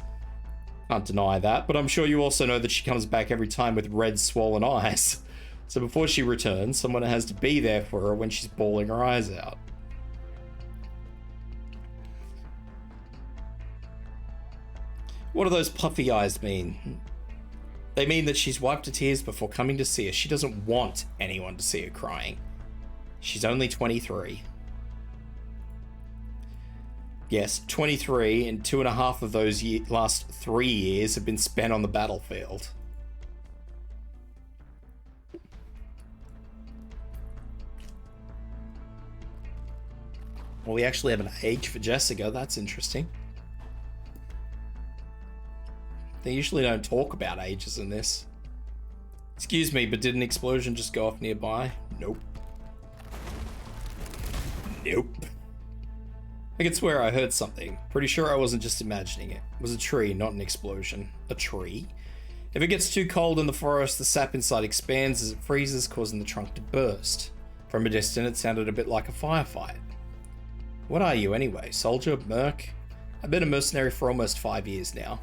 Can't deny that, but I'm sure you also know that she comes back every time with red swollen eyes. So before she returns, someone has to be there for her when she's bawling her eyes out. What do those puffy eyes mean? They mean that she's wiped her tears before coming to see us. She doesn't want anyone to see her crying. She's only 23. Yes, 23, and 2.5 of those last 3 years have been spent on the battlefield. Well, we actually have an age for Jessica. That's interesting. They usually don't talk about ages in this. Excuse me, but did an explosion just go off nearby? Nope. Nope. I could swear I heard something. Pretty sure I wasn't just imagining it. It was a tree, not an explosion. A tree? If it gets too cold in the forest, the sap inside expands as it freezes, causing the trunk to burst. From a distance, it sounded a bit like a firefight. What are you anyway? Soldier? Merc? I've been a mercenary for almost 5 years now.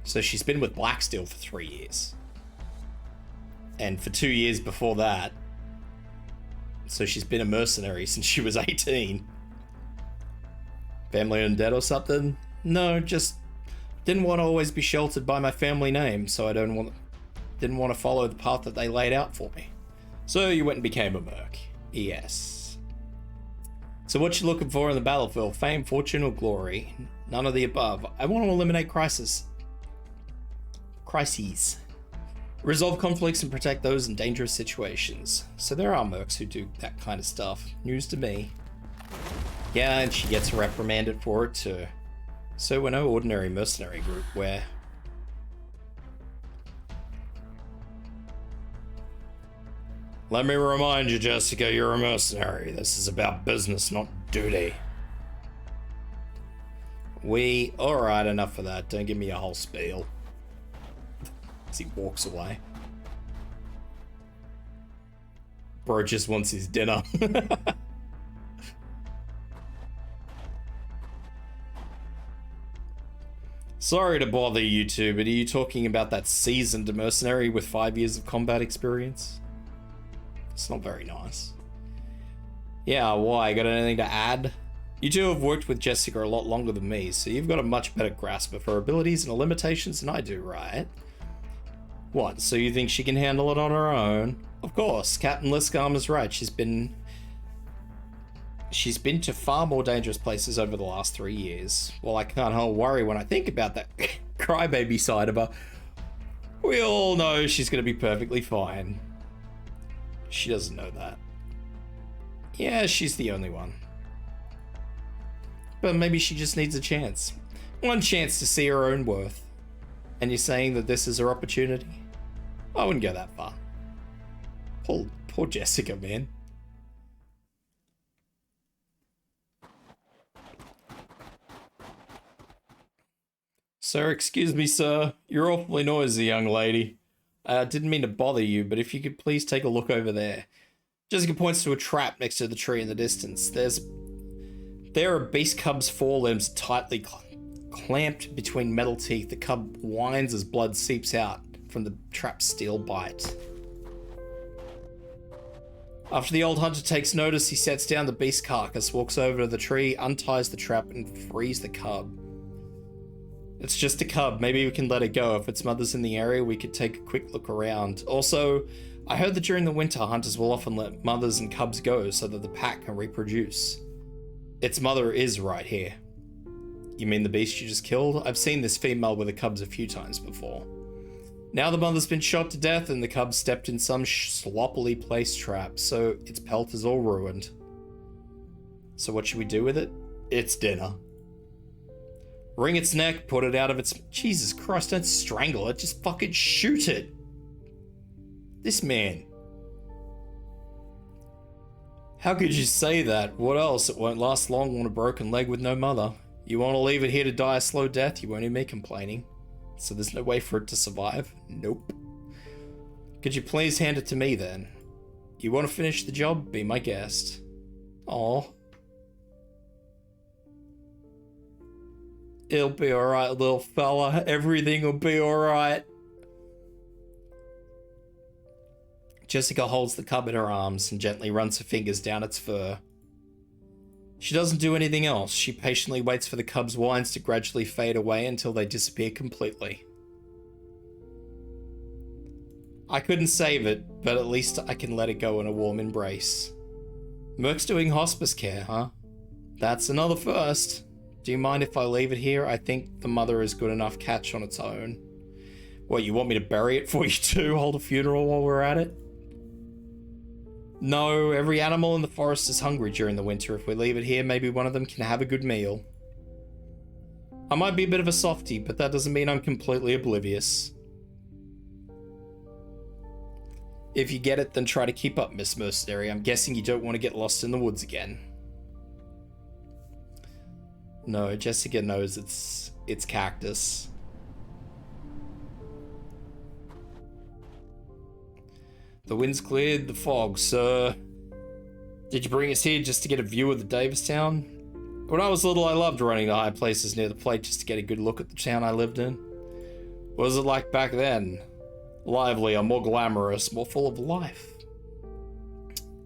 So she's been with Blacksteel for 3 years. And for 2 years before that. So she's been a mercenary since she was 18. Family undead or something? No, just didn't want to always be sheltered by my family name, so I didn't want to follow the path that they laid out for me. So you went and became a merc. Yes. So what you looking for in the battlefield? Fame, fortune, or glory? None of the above. I want to eliminate crises. Resolve conflicts and protect those in dangerous situations. So there are mercs who do that kind of stuff. News to me. Yeah, and she gets reprimanded for it too. So we're no ordinary mercenary group where... Let me remind you, Jessica, you're a mercenary. This is about business, not duty. Alright, enough of that. Don't give me a whole spiel. As he walks away. Bro just wants his dinner. Sorry to bother you two, but are you talking about that seasoned mercenary with 5 years of combat experience? It's not very nice. Yeah, why? Got anything to add? You two have worked with Jessica a lot longer than me, so you've got a much better grasp of her abilities and her limitations than I do, right? What, so you think she can handle it on her own? Of course, Captain Liscam is right. She's been to far more dangerous places over the last 3 years. Well, I can't help worry when I think about that crybaby side of her. We all know she's going to be perfectly fine. She doesn't know that. Yeah, she's the only one. But maybe she just needs a chance. One chance to see her own worth. And you're saying that this is her opportunity? I wouldn't go that far. Poor Jessica, man. Sir, excuse me, sir. You're awfully noisy, young lady. I didn't mean to bother you, but if you could please take a look over there. Jessica points to a trap next to the tree in the distance. There are beast cub's forelimbs tightly clamped between metal teeth. The cub whines as blood seeps out from the trap's steel bite. After the old hunter takes notice, he sets down the beast carcass, walks over to the tree, unties the trap, and frees the cub. It's just a cub. Maybe we can let it go. If its mother's in the area, we could take a quick look around. Also, I heard that during the winter, hunters will often let mothers and cubs go so that the pack can reproduce. Its mother is right here. You mean the beast you just killed? I've seen this female with the cubs a few times before. Now the mother's been shot to death and the cub stepped in some sloppily placed trap, so its pelt is all ruined. So what should we do with it? It's dinner. Wring its neck, put it out of its... Jesus Christ, don't strangle it, just fucking shoot it. This man. How could you say that? What else? It won't last long on a broken leg with no mother. You want to leave it here to die a slow death? You won't hear me complaining. So there's no way for it to survive? Nope. Could you please hand it to me then? You want to finish the job? Be my guest. Aw. It'll be alright, little fella. Everything will be alright. Jessica holds the cub in her arms and gently runs her fingers down its fur. She doesn't do anything else. She patiently waits for the cub's whines to gradually fade away until they disappear completely. I couldn't save it, but at least I can let it go in a warm embrace. Merc's doing hospice care, huh? That's another first. Do you mind if I leave it here? I think the mother is good enough catch on its own. What, you want me to bury it for you too? Hold a funeral while we're at it? No, every animal in the forest is hungry during the winter. If we leave it here, maybe one of them can have a good meal. I might be a bit of a softie, but that doesn't mean I'm completely oblivious. If you get it, then try to keep up, Miss Mercenary. I'm guessing you don't want to get lost in the woods again. No, Jessica knows it's cactus. The wind's cleared the fog, sir. Did you bring us here just to get a view of the Davistown? When I was little, I loved running to high places near the plate just to get a good look at the town I lived in. What was it like back then? Livelier, more glamorous, more full of life.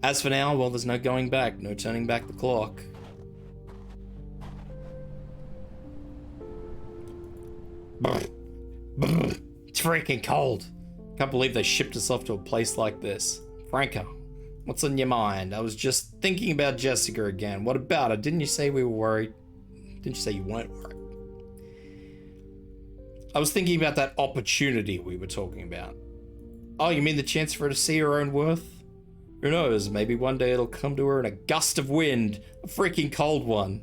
As for now, well, there's no going back, no turning back the clock. It's freaking cold. Can't believe they shipped us off to a place like this. Franco, what's on your mind? I was just thinking about Jessica again. What about her? Didn't you say we were worried? Didn't you say you weren't worried? I was thinking about that opportunity we were talking about. Oh, you mean the chance for her to see her own worth? Who knows, maybe one day it'll come to her in a gust of wind, a freaking cold one.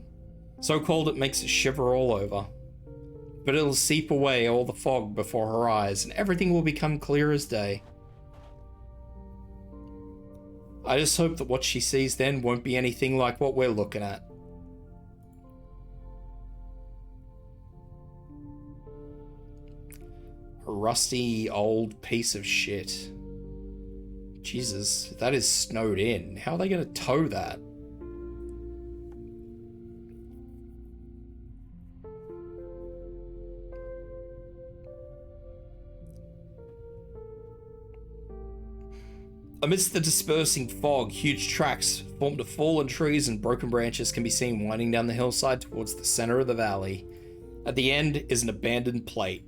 So cold it makes it shiver all over. But it'll seep away all the fog before her eyes, and everything will become clear as day. I just hope that what she sees then won't be anything like what we're looking at. A rusty old piece of shit. Jesus, that is snowed in. How are they going to tow that? Amidst the dispersing fog, huge tracks formed of fallen trees and broken branches can be seen winding down the hillside towards the center of the valley. At the end is an abandoned plate.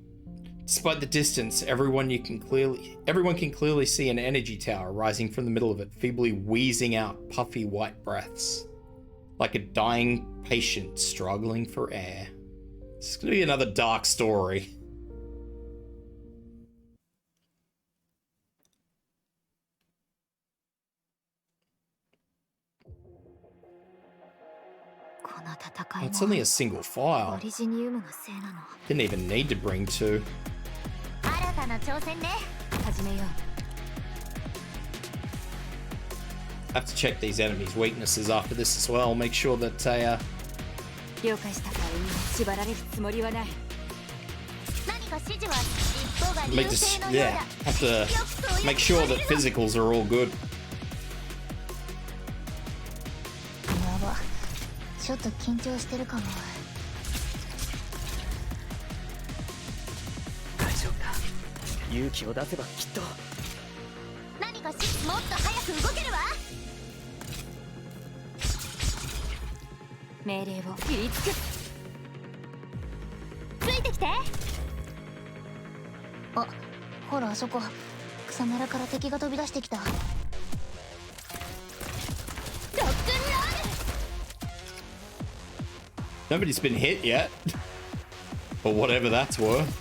Despite the distance, everyone can clearly see an energy tower rising from the middle of it, feebly wheezing out puffy white breaths, like a dying patient struggling for air. It's gonna be another dark story. It's only a single file. Didn't even need to bring two. Have to check these enemies' weaknesses after this as well. Make sure that have to make sure that physicals are all good. ちょっと緊張してるかも。大丈夫だ。勇気を出せばきっと。何かもっと早く動けるわ。命令を言いつく。ついてきて。あ、ほらあそこ。草むらから敵が飛び出してきた。 Nobody's been hit yet. Or whatever that's worth.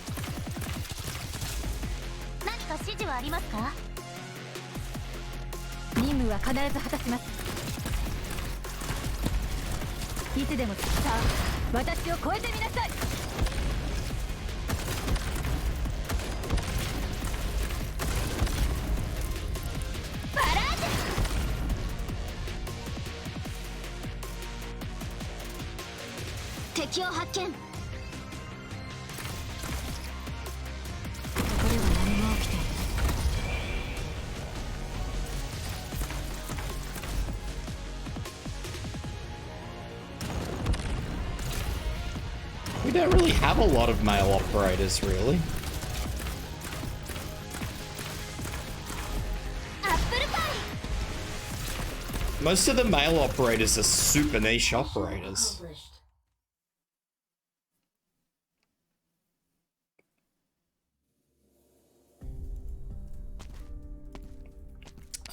We don't really have a lot of male operators, really. Most of the male operators are super niche operators.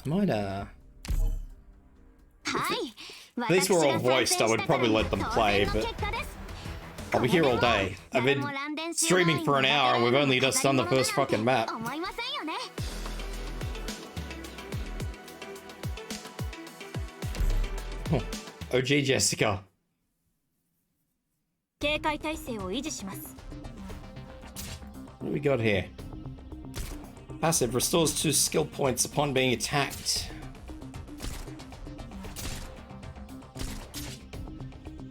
I might, if these were all voiced, I would probably let them play, but I'll be here all day. I've been streaming for an hour and we've only just done the first fucking map. OG Jessica. 警戒態勢を維持します。 What do we got here? Passive restores 2 skill points upon being attacked.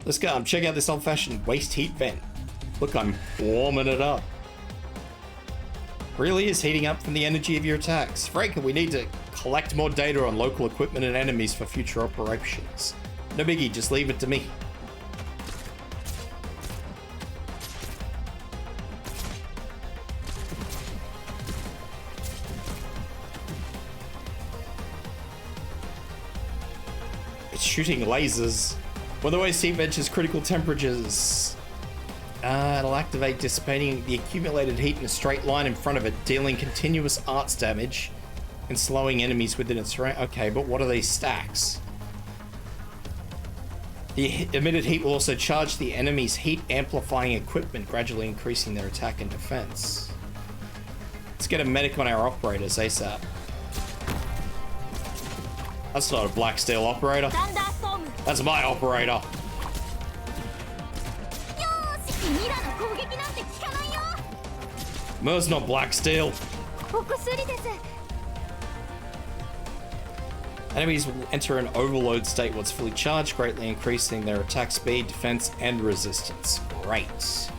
Let's go. Check out this old-fashioned waste heat vent. Look, I'm warming it up. Really is heating up from the energy of your attacks. Frank, we need to collect more data on local equipment and enemies for future operations. No biggie, just leave it to me. It's shooting lasers. When the waste heat reaches critical temperatures, it'll activate, dissipating the accumulated heat in a straight line in front of it, dealing continuous arts damage and slowing enemies within its range. Okay, but what are these stacks? The emitted heat will also charge the enemy's heat amplifying equipment, gradually increasing their attack and defense. Let's get a medic on our operators ASAP. That's not a black steel operator. That's my operator. Mer's not black steel. Enemies will enter an overload state once fully charged, greatly increasing their attack speed, defense, and resistance. Great.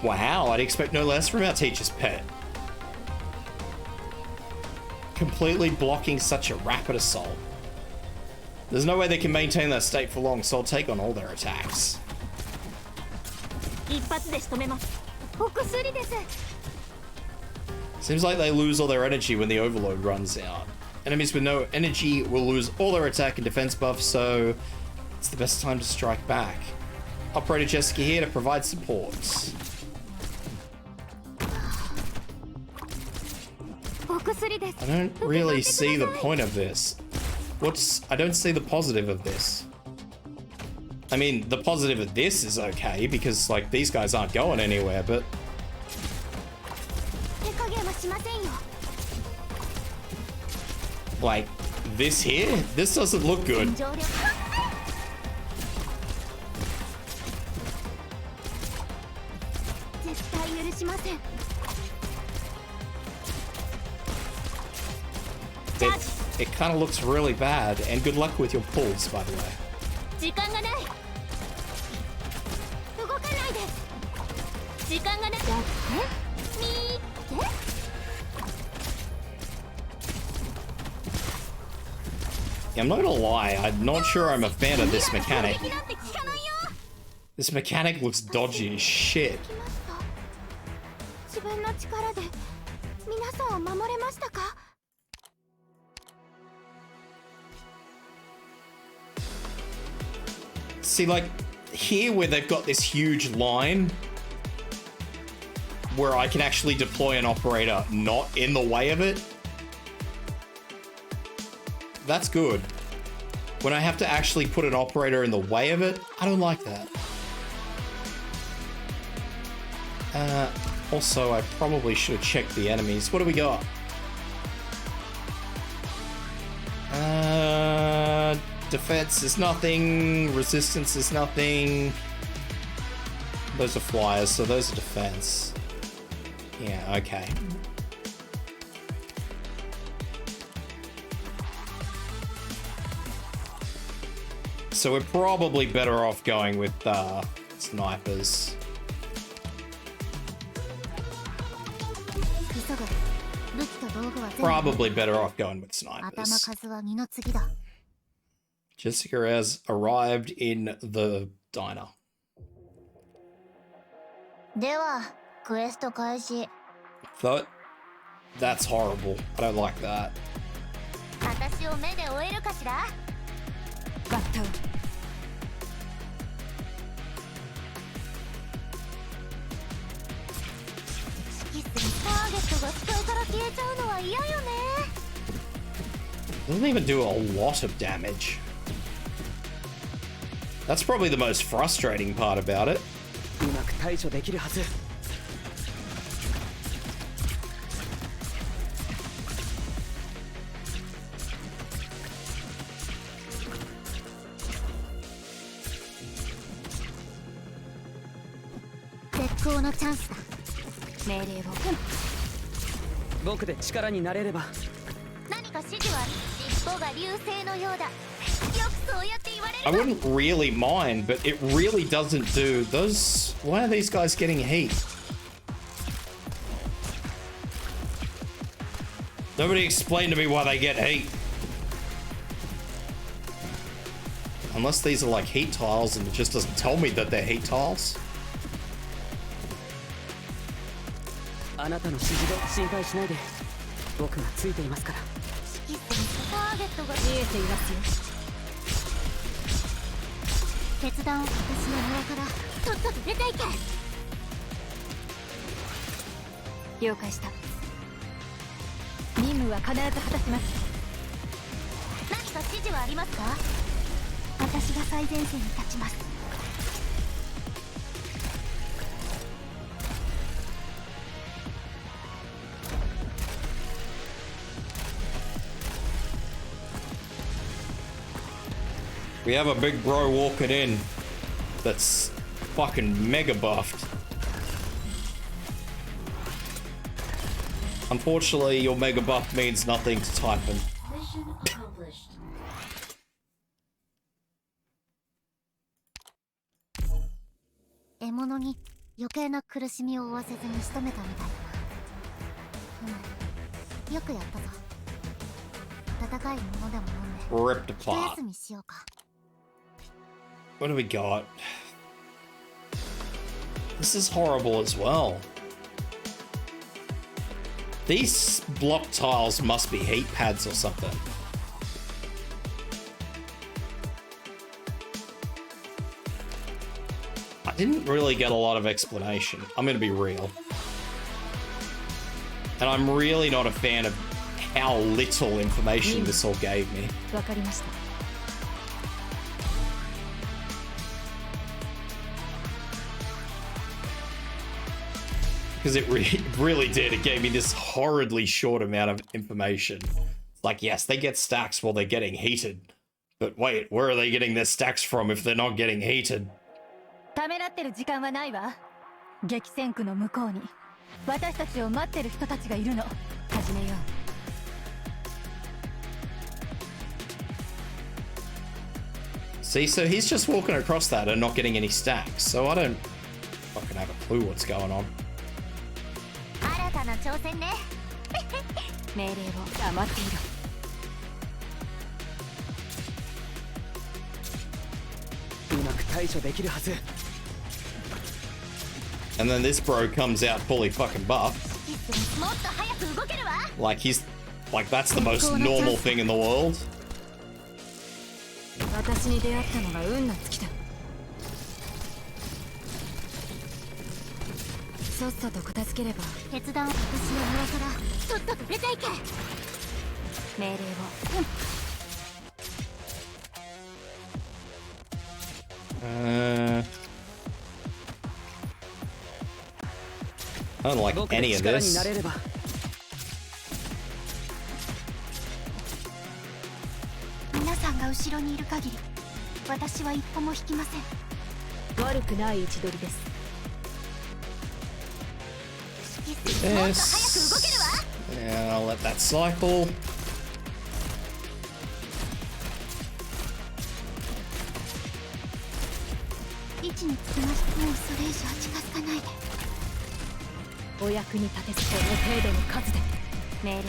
Wow, I'd expect no less from our teacher's pet. Completely blocking such a rapid assault. There's no way they can maintain that state for long, so I'll take on all their attacks. Seems like they lose all their energy when the overload runs out. Enemies with no energy will lose all their attack and defense buffs, so it's the best time to strike back. Operator Jessica here to provide support. I don't really see the point of this. I don't see the positive of this. I mean, the positive of this is okay, because, like, these guys aren't going anywhere, but... Like, this here? This doesn't look good. It kind of looks really bad, and good luck with your pulls, by the way. Yeah, I'm not gonna lie, I'm not sure I'm a fan of this mechanic. This mechanic looks dodgy as shit. See, like, here where they've got this huge line where I can actually deploy an operator not in the way of it, that's good. When I have to actually put an operator in the way of it, I don't like that. Also, I probably should have checked the enemies. What do we got? Defense is nothing. Resistance is nothing. Those are flyers, so those are defense. Yeah, okay. So we're probably better off going with snipers. Probably better off going with snipers. Jessica has arrived in the diner. Thought that's horrible. I don't like that. Doesn't even do a lot of damage. That's probably the most frustrating part about it. 復興のチャンスだ。命令を。僕で力になれれば。何か指示は？尻尾が流星のようだ。よくそうやって言われる。 I wouldn't really mind, but it really doesn't do those. Why are these guys getting heat? Nobody explained to me why they get heat. Unless these are like heat tiles and it just doesn't tell me that they're heat tiles. あなたの指示で心配しないで。僕がついていますから。ターゲットが見えていますよ。決断を私の庭からとっとと出ていけ。了解した。任務は必ず果たします。何か指示はありますか？私が最前線に立ちます。We have a big bro walking in that's fucking mega buffed. Unfortunately, your mega buff means nothing to type in. Mission accomplished. 獲物に余計な苦しみを負わせずに仕留めたみたいだな。よくやったぞ。温かいものでも飲んで Ripped 一休 apart. みしようか。 What do we got? This is horrible as well. These block tiles must be heat pads or something. I didn't really get a lot of explanation. I'm gonna be real. And I'm really not a fan of how little information this all gave me. わかりました。Because it really did. It gave me this horridly short amount of information. Like, yes, they get stacks while they're getting heated. But wait, where are they getting their stacks from if they're not getting heated? ためらってる時間はないわ。激戦区の向こうに私たちを待ってる人たちがいるの。始めよう。 See, so he's just walking across that and not getting any stacks. So I don't fucking have a clue what's going on. 新たな挑戦ね。命令を黙っていろ。うまく対処できるはず。 And then this bro comes out fully fucking buff. もっと早く動けるわ。 Like that's the most normal thing in the world. 私に出会ったのが運の尽きだ。さっさと片付ければ。決断を私の庭からとっとと出ていけ。命令を。I don't like any of this. 皆さんが後ろにいる限り、私は一歩も引きません。悪くない位置取りです。Yes. Yeah, I'll let that cycle. 位置につきまして、もうそれ以上近づかないで。お役に立てずこの程度の数で。命令を。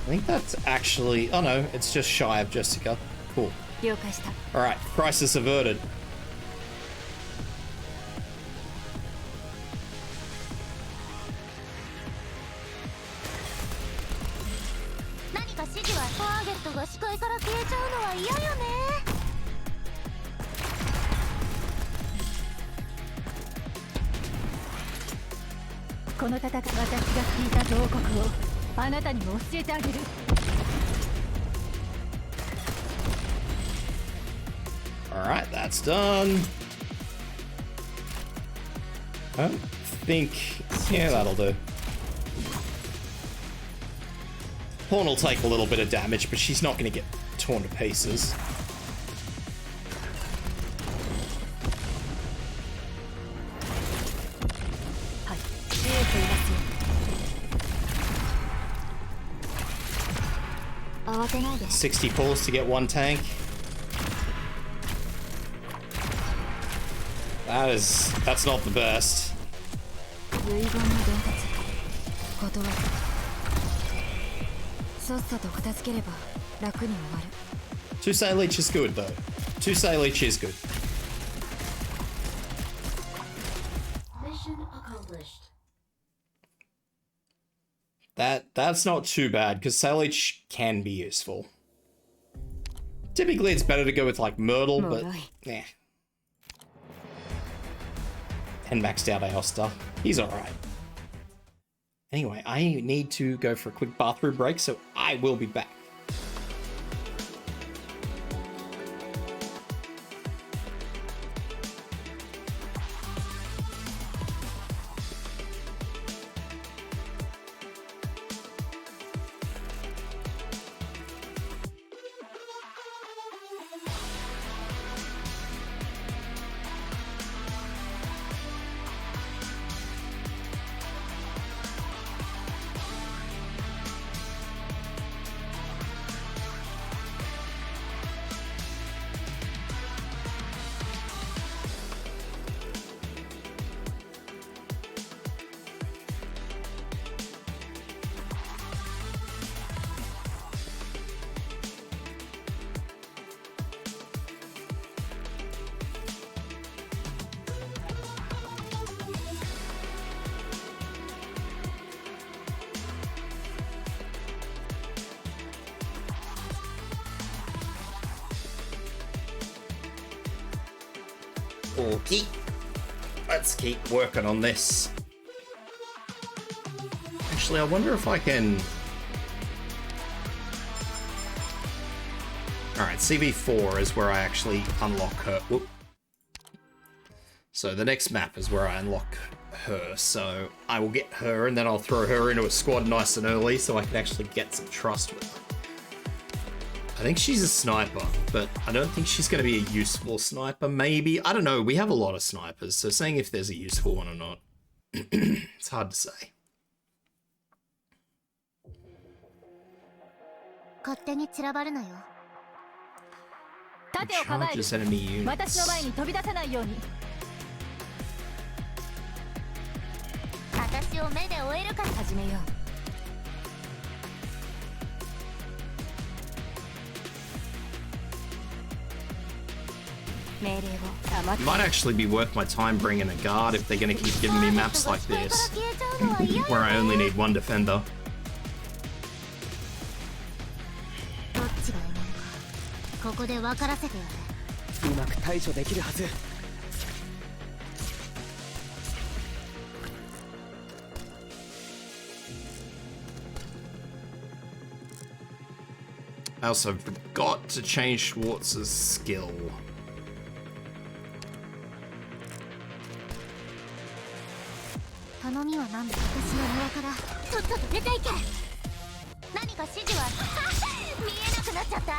I think that's actually... Oh no, it's just shy of Jessica. Cool. 了解した。 Alright, crisis averted. 何か指示はターゲットが視界から消えちゃうのは嫌よね。この戦い、私が聞いた報告をあなたにも教えてあげる。Alright, that's done. I don't think... Yeah, that'll do. Horn will take a little bit of damage, but she's not going to get torn to pieces. 慌てないで。 60 pulls to get one tank. That's not the best. 遺言の伝達断る。さっさと片付ければ楽に終わる。 Tusei Leech is good though. Tusei Leech is good. Mission accomplished. That's not too bad because Leech can be useful. Typically it's better to go with like Myrtle, but yeah. And maxed out Aosta. He's alright. Anyway, I need to go for a quick bathroom break, so I will be back. Okay, let's keep working on this. Actually, I wonder if I can... Alright, CV4 is where I actually unlock her. Whoop. So the next map is where I unlock her, so I will get her and then I'll throw her into a squad nice and early so I can actually get some trust with her. I think she's a sniper, but I don't think she's going to be a useful sniper, maybe. I don't know, we have a lot of snipers, so saying if there's a useful one or not, it's hard to say. 勝手に散らばるなよ。 It charges enemy units. 私の前に飛び出さないように。私を目で追えるか始めよう。 Might actually be worth my time bringing a guard if they're going to keep giving me maps like this, where I only need one defender. どっちが獲物かここで分からせてやる。うまく対処できるはず。 I also forgot to change Schwartz's skill. 頼みは何だ。私の庭からとっとと出ていけ。何か指示は見えなくなっちゃった。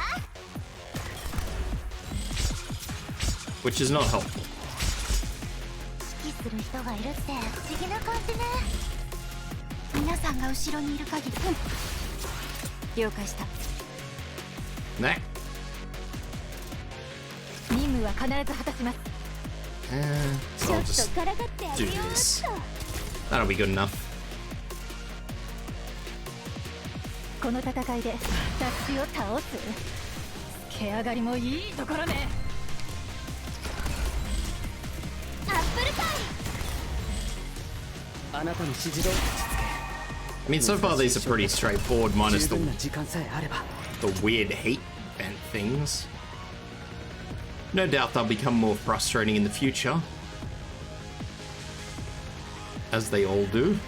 Which is not helpful. 指揮する人がいるって不思議な感じね。皆さんが後ろにいる限り。了解した。 Nah. 任務は必ず果たします。 So I'll just do this. That'll be good enough. この戦いで雑誌を倒す。毛上がりもいいところね。アップルパイ。あなたの指示通り落ち着け。 I mean, so far these are pretty straightforward, minus 十分な時間さえあれば。 the weird hate vent things. No doubt they'll become more frustrating in the future. As they all do.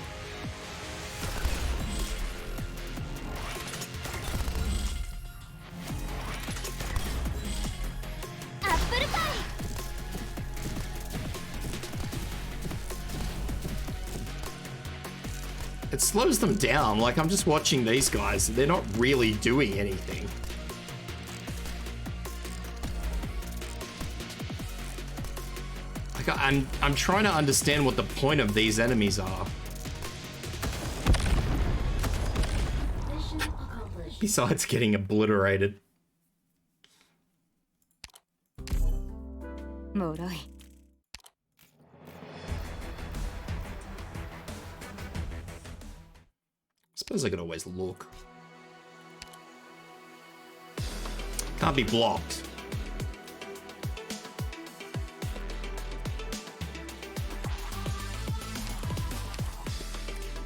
It slows them down, like I'm just watching these guys, they're not really doing anything. Like I'm trying to understand what the point of these enemies are. besides getting obliterated. もろい Suppose I could always look. Can't be blocked.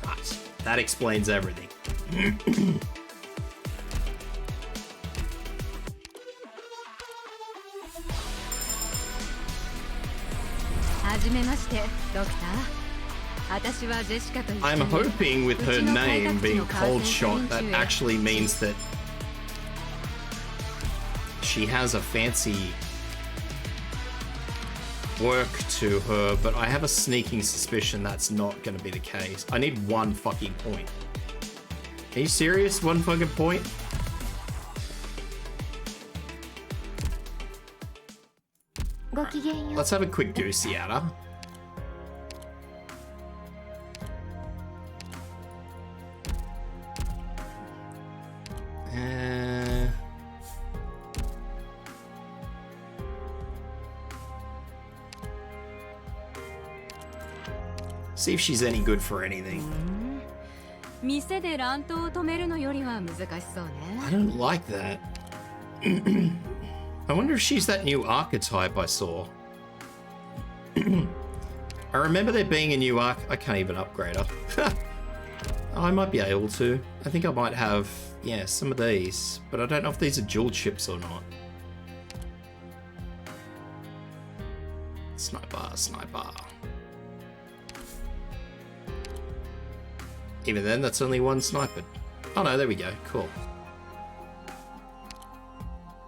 Right. That explains everything. はじめましてドクター私はジェシカと一緒に I'm hoping with her name being cold shot, that actually means that she has a fancy work to her, but I have a sneaking suspicion that's not going to be the case. I need 1 fucking point. Are you serious? 1 fucking point? Let's have a quick goosey at her. See if she's any good for anything. 店で乱闘を止めるのよりは難しそうね I don't like that. I wonder if she's that new archetype I saw. I remember there being a new arc. I can't even upgrade her. I might be able to. I think I might have, yeah, some of these, but I don't know if these are dual chips or not. Sniper, sniper. Even then, that's only 1 sniper. Oh no, there we go. Cool.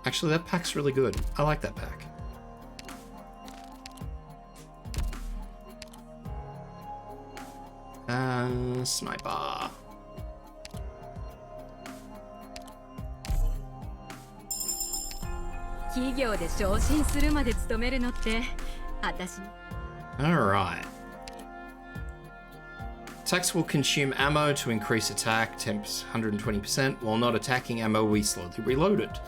Actually, that pack's really good. I like that pack. Sniper. Alright. Attacks will consume ammo to increase attack, temps 120%. While not attacking ammo, we slowly reload it.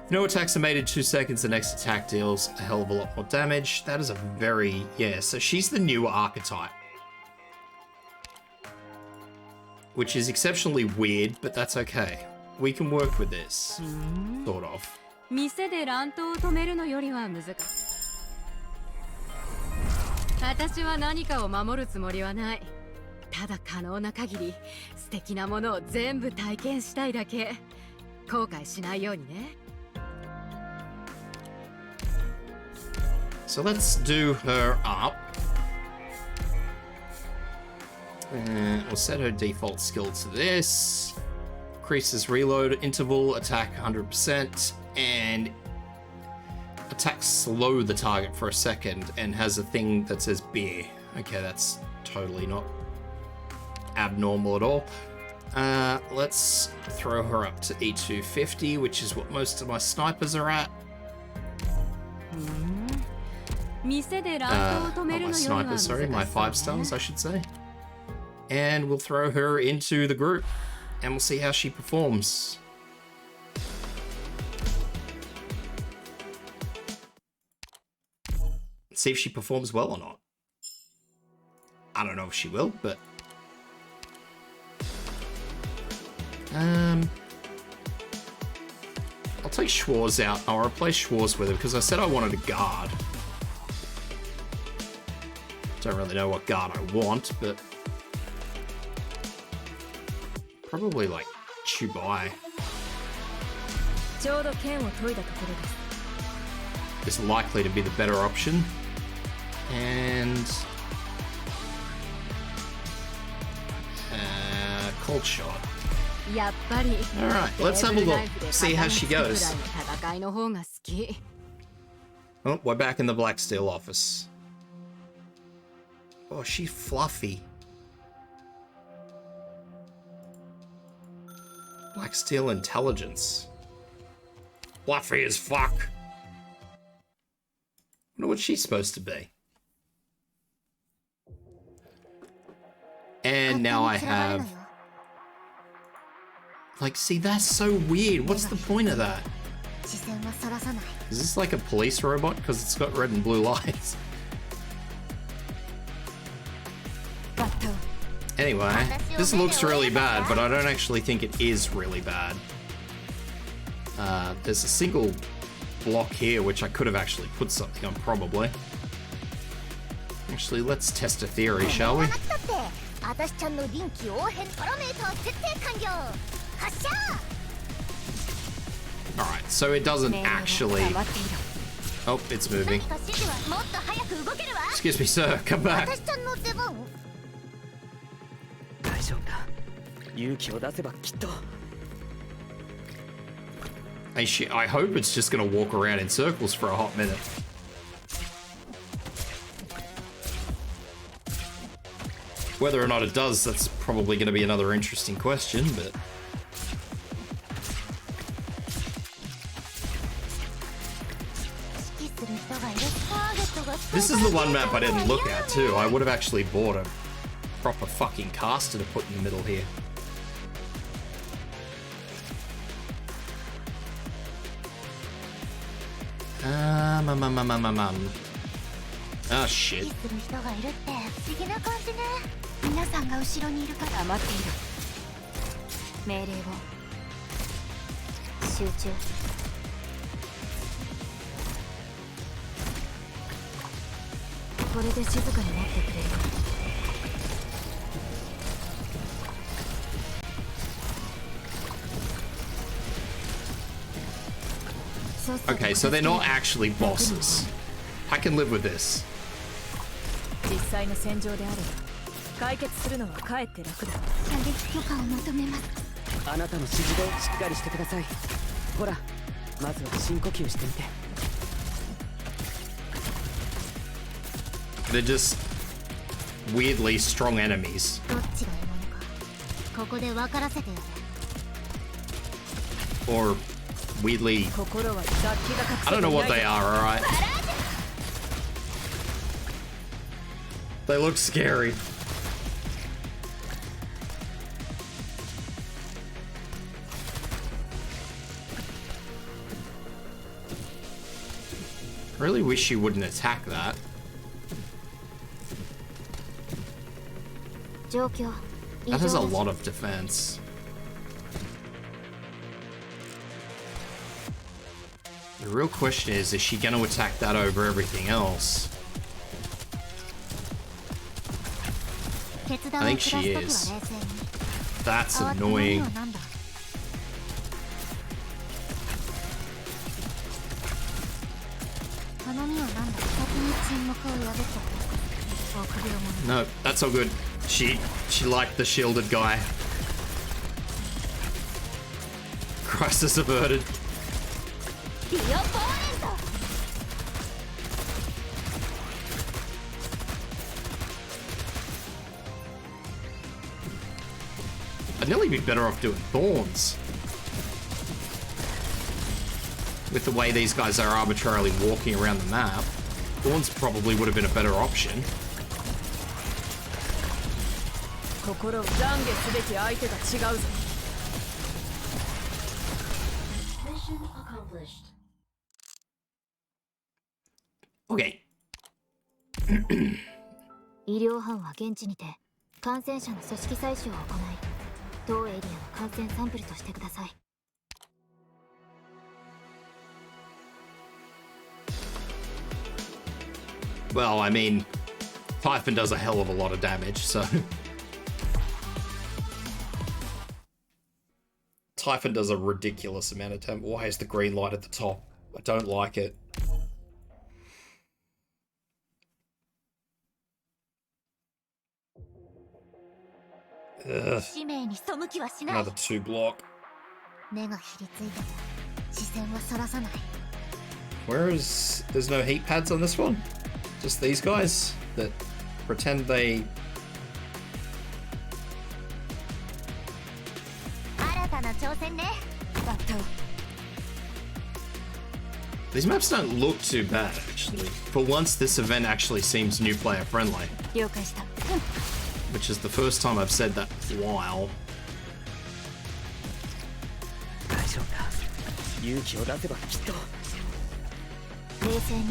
If no attacks are made in 2 seconds, the next attack deals a hell of a lot more damage. That is a very... yeah, so she's the new archetype. Which is exceptionally weird, but that's okay. We can work with this. Sort of. 店で乱闘を止めるのよりは難しい私は何かを守るつもりはないただ可能な限り素敵なものを全部体験したいだけ後悔しないようにね So let's do her up. We'll set her default skill to this. Increases reload interval, attack 100%, and attacks slow the target for a second, and has a thing that says beer. Okay, that's totally not abnormal at all. Let's throw her up to E250, which is what most of my snipers are at. Not my snipers, sorry, my 5 stars, I should say. And we'll throw her into the group, and we'll see how she performs. See if she performs well or not. I don't know if she will, but... I'll take Schwarz out. I'll replace Schwarz with her because I said I wanted a guard. Don't really know what guard I want, but... probably like Chubai. Is likely to be the better option. And... cold shot. Alright, let's have a look. See how she goes. Oh, we're back in the Black Steel office. Oh, she's fluffy. Black Steel intelligence. Fluffy as fuck. I wonder what she's supposed to be. And now I have Like, see, that's so weird. What's the point of that? 視線はそらさない Is this like a police robot? Because it's got red and blue lights. バット Anyway, this looks really bad, but I don't actually think it is really bad. There's a single block here, which I could have actually put something on, probably. Actually, let's test a theory, shall we? 私ちゃんの臨機応変パラメータ設定完了発射 Alright, so it doesn't actually... Oh, it's moving. 何か指示はもっと早く動けるわ Excuse me, sir, come back. 私ちゃんの出番大丈夫だ。勇気を出せばきっと。Hey, shit, I hope it's just gonna walk around in circles for a hot minute. Whether or not it does, that's probably gonna be another interesting question, but... This is the one map I didn't look at, too. I would have actually bought a proper fucking caster to put in the middle here. Oh, shit. する人がいるって不思議な感じね皆さんが後ろにいるから待っている命令を集中これで静かになってくれる Okay, so they're not actually bosses. I can live with this. 実際の戦場であれば解決するのはかえって楽だ射撃許可を求めますあなたの指示でしっかりしてください。ほら、まずは深呼吸してみて。 They're just weirdly strong enemies. どっちが獲物かここで分からせてやれ Or weirdly... 心は殺気が隠 I せ don't て know い what ない they are, alright? They look scary. I really wish you wouldn't attack that. 状況 That has a lot of defense. The real question is she going to attack that over everything else? I think she is. That's annoying. No, that's all good. She liked the shielded guy. Crisis averted. I'd nearly be better off doing thorns. With the way these guys are arbitrarily walking around the map, thorns probably would have been a better option. 心を懺悔すべき相手が違うぞ Mission accomplished. Okay. 医療班は現地にて感染者の組織採取を行い当エリアの感染サンプルとしてください Well, I mean, Typhon does a hell of a lot of damage, so... Typhon does a ridiculous amount of damage. Why is the green light at the top? I don't like it. Ugh. 使命に背きはしない Another 2 block. 目がひりついても視線はそらさない Where is... There's no heat pads on this one? Just these guys that pretend they... 新たな挑戦ねバット These maps don't look too bad, actually. For once, this event actually seems new player friendly. 了解した Which is the first time I've said that in a while. 勇気を出せばきっと。冷静に。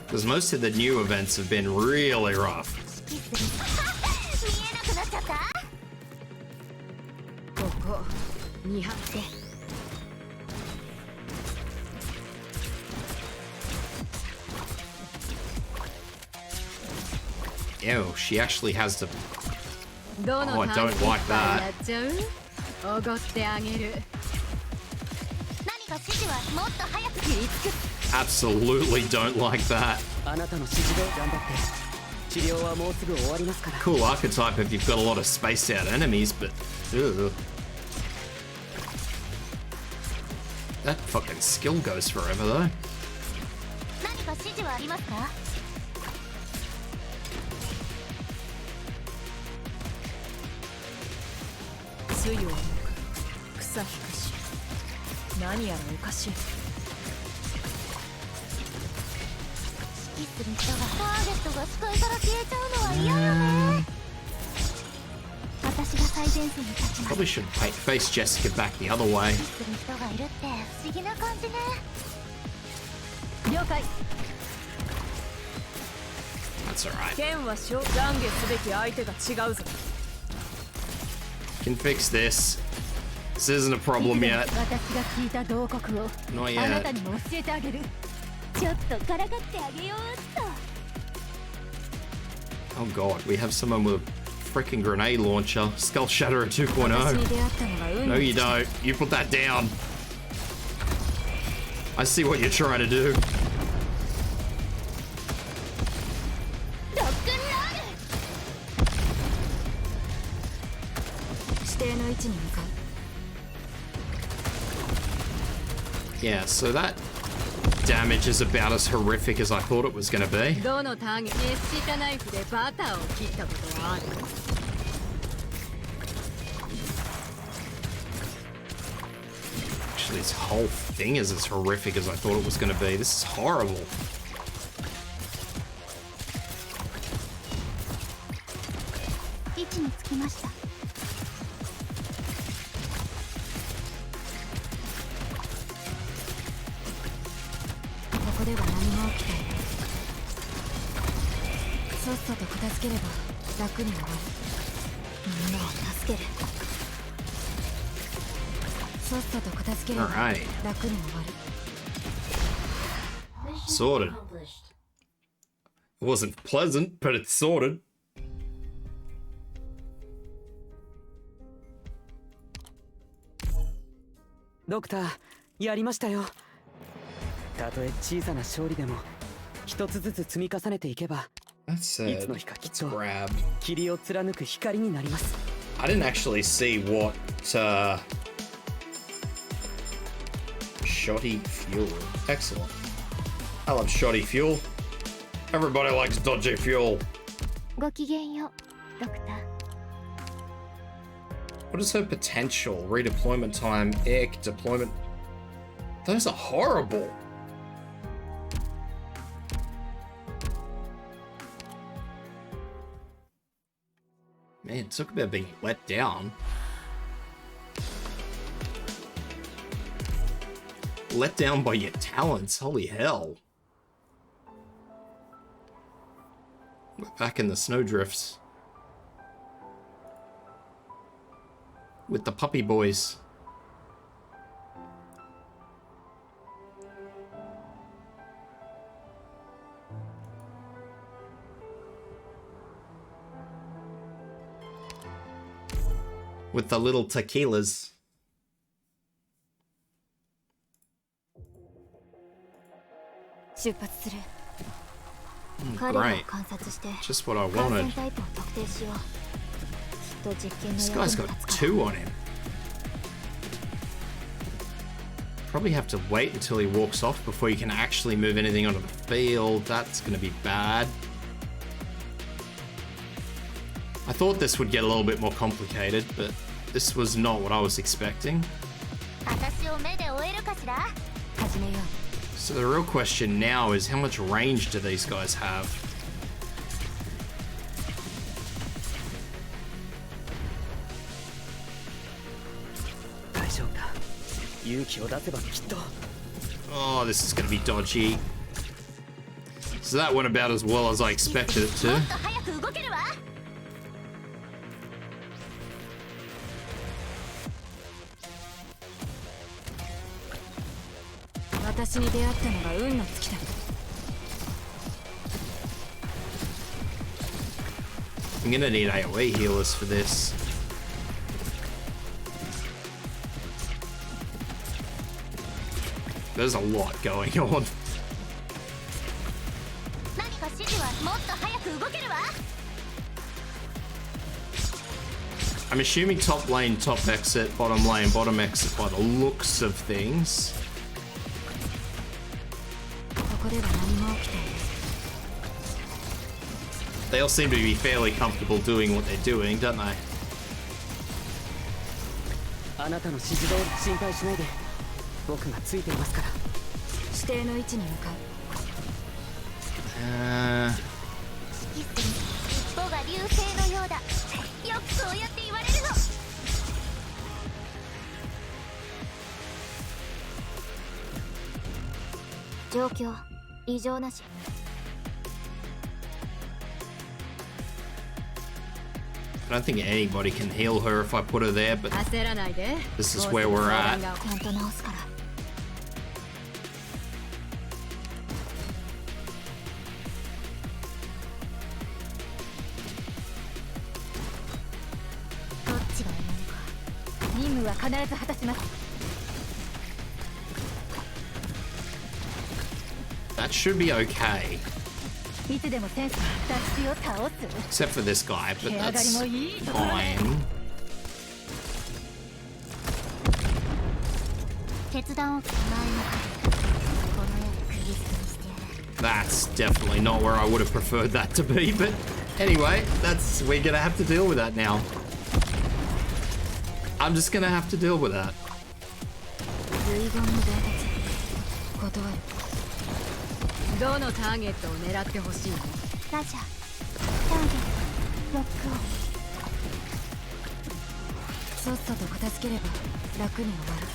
Because most of the new events have been really rough. 見えなくなっちゃった。ここ見張って。 Ew, she actually has to. どの Oh, I don't like that. やっちゃう？おごってあげる。何か指示はもっと早く切りつく。 Absolutely don't like that. あなたの指示で頑張って。治療はもうすぐ終わりますから。 Cool archetype if you've got a lot of spaced out enemies, but ugh. That fucking skill goes forever though. 何か指示はありますか？ 水を抜く草引くし何やらおかしい。指揮する人がターゲットが視界から消えちゃうのは嫌よね。私が最前線に立ちます。 Probably should face Jessica back the other way. 指揮する人がいるって不思議な感じね。了解。 That's alright. 剣は懺悔すべき相手が違うぞ。 Can fix this. This isn't a problem yet. 私が聞いた慟哭を Not あな yet. たにも教えてあげる。ちょっとからかってあげようっと。 Oh god, we have someone with a freaking grenade launcher. Skull Shatterer 私に 2.0. 出会ったのが運 No, の you don't. You put that down. I see what you're trying to do. ロックンロール。指定の位置に向かう。 Yeah, so that damage is about as horrific as I thought it was going to be. どのターゲット熱したナイフでバターを切ったことはある？ Actually, this whole thing is as horrific as I thought it was going to be. This is horrible. 位置につきました。 ここでは何も起きていない。さっさと片付ければ楽に終わる。みんなを助ける。さっさと片付ければ Alright. 楽に終わる。 Mission Sorted. accomplished. It wasn't pleasant, but it's sorted. ドクター、やりましたよ。たとえ小さな勝利でも一つずつ積み重ねていけば That い said, つの日かきっ let's と grab. 霧を貫く光になります。 I didn't actually see what shoddy fuel. Excellent. I love shoddy fuel. Everybody likes dodgy fuel. ごきげんよう、ドクター。 What is her potential? Redeployment time, ick, deployment. Those are horrible. Man, talk about being let down. Let down by your talents, holy hell. We're back in the snowdrifts. With the puppy boys. With the little tequilas. 出発する。 Mm, 彼らを great. 観察して Just what I 感染 wanted. タイプを特定しよう。きっと実験の This 役 guy's に got 立つから。 two on him. Probably have to wait until he walks off before you can actually move anything onto the field. That's going to be bad. I thought this would get a little bit more complicated, but this was not what I was expecting. 私を目で追えるかしら？始めよう。 So the real question now is how much range do these guys have? 大丈夫だ。勇気を出せばきっと。 Oh, this is gonna be dodgy. So that went about as well as I expected it も to. っと早く動けるわ。私に出会ったのが運の尽きだ。 I'm gonna need AoE healers for this. There's a lot going on. 何か指示はもっと早く動けるわ。 I'm assuming top lane, top exit, bottom lane, bottom exit by the looks of things. ここでは何も起きていない。 They all seem to be fairly comfortable doing what they're doing, don't they? あなたの指示通り心配しないで。僕がついていますから。指定の位置に向かう。指揮する尻尾が流星のようだ。よくそうやって言われるの。状況異常なし。 I don't think anybody can heal her if I put her there, but 焦らないで。 this is where we're at. ちゃんと直すから。 どっちがいいのか。任務は必ず果たします。 That should be okay. いつでもセンスの脱出を倒す。 Except for this guy, but 手上がり that's もいいところね。 fine. 決断を前のこの世で釘付けにしてやる。 That's definitely not where I would have preferred that to be, but anyway, that's we're gonna have to deal with that now. I'm just gonna have to deal with that. 遺言の伝達断る。どのターゲットを狙ってほしいの？ラジャー、ターゲット、ロックオン。さっさと片付ければ楽に終わる。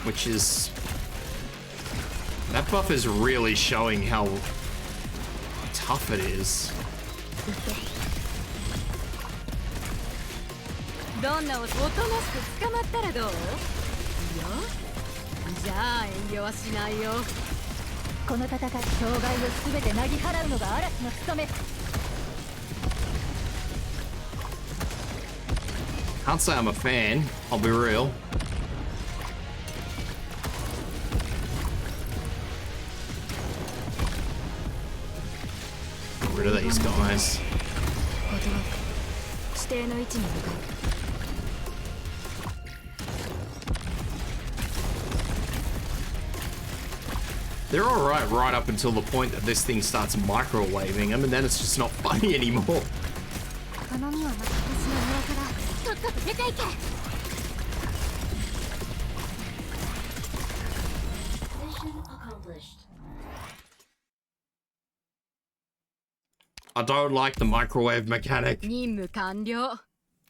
Which is that buff is really showing how tough it is. どんなおとなしく捕まったらどう？いや、じゃあ遠慮はしないよ。この戦い、障害を全てなぎ払うのが嵐の務め。 Can't say I'm a fan, I'll be real. Get rid of these guys. 断る。指定の位置に向かう。 They're alright right up until the point that this thing starts microwaving them, and then it's just not funny anymore. この身はまた私の上からとっとと出ていけ。 Mission accomplished. I don't like the microwave mechanic. 任務完了。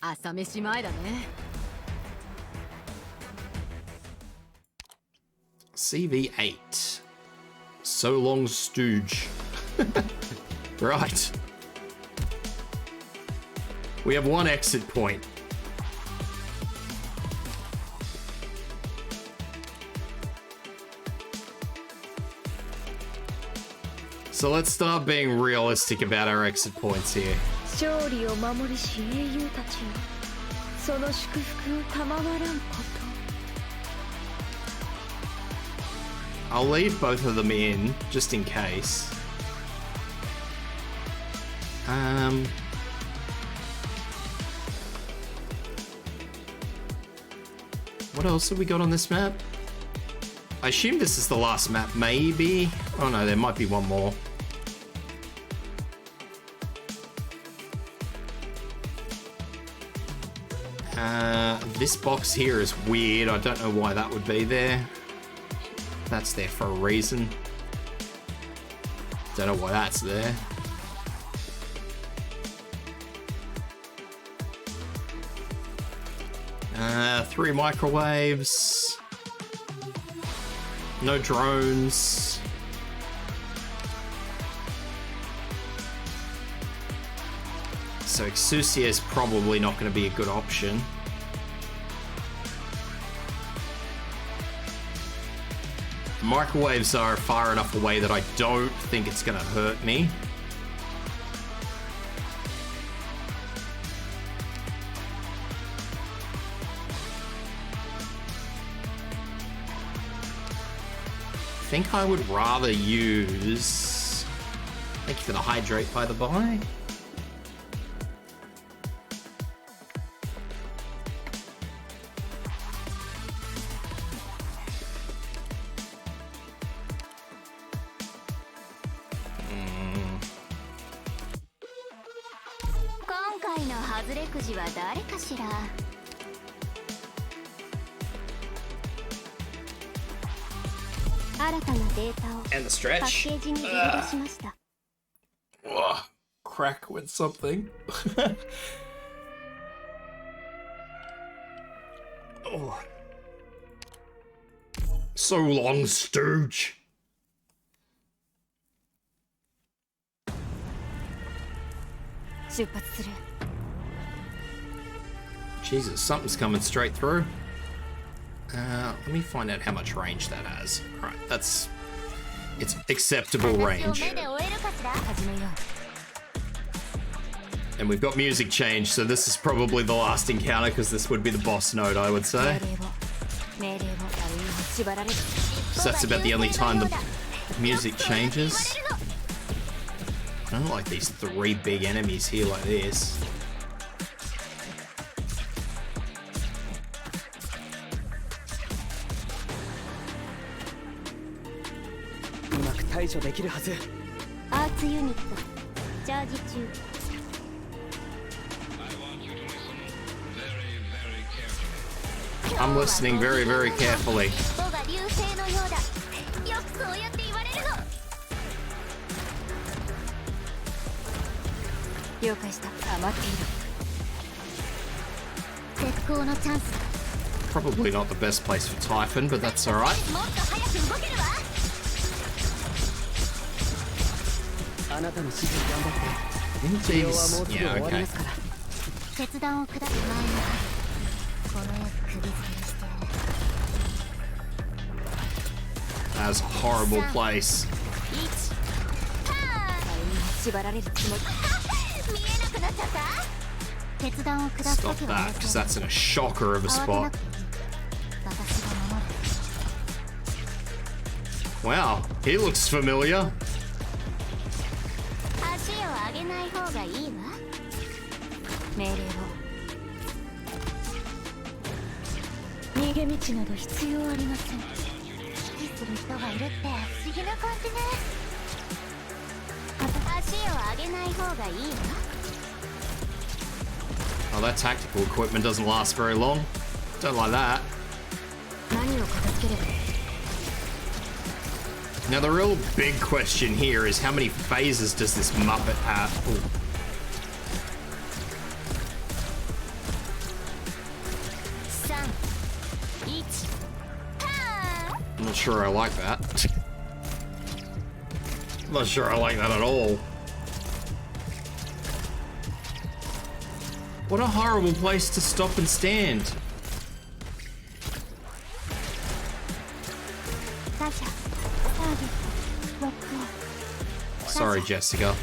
朝飯前だね。 CV8. So long, stooge. Right. We have one exit point. So let's start being realistic about our exit points here. 勝利を守りし英雄たちよ、その祝福を賜らんこと。 I'll leave both of them in, just in case. What else have we got on this map? I assume this is the last map, maybe? Oh no, there might be one more. This box here is weird. I don't know why that would be there. That's there for a reason. Don't know why that's there. 3 microwaves. No drones. So Exusia is probably not going to be a good option. Microwaves are far enough away that I don't think it's going to hurt me. I think I would rather use... Thank you for the hydrate, by the by. And the stretch. Crack with something. Oh. So long, Stooge. Jesus, something's coming straight through. Let me find out how much range that has. Alright, it's acceptable range. And we've got music change, so this is probably the last encounter because this would be the boss node, I would say. So that's about the only time the music changes. I don't like these 3 big enemies here like this. I'm listening very, very carefully. Probably not the best place for Typhon, but that's alright. These, yeah, okay. That's a horrible place. Stop that, because that's in a shocker of a spot. Wow, he looks familiar. Oh, that tactical equipment doesn't last very long. Don't like that. Now the real big question here is how many phases does this Muppet have? Ooh. I'm not sure I like that. I'm not sure I like that at all. What a horrible place to stop and stand. Sorry, Jessica.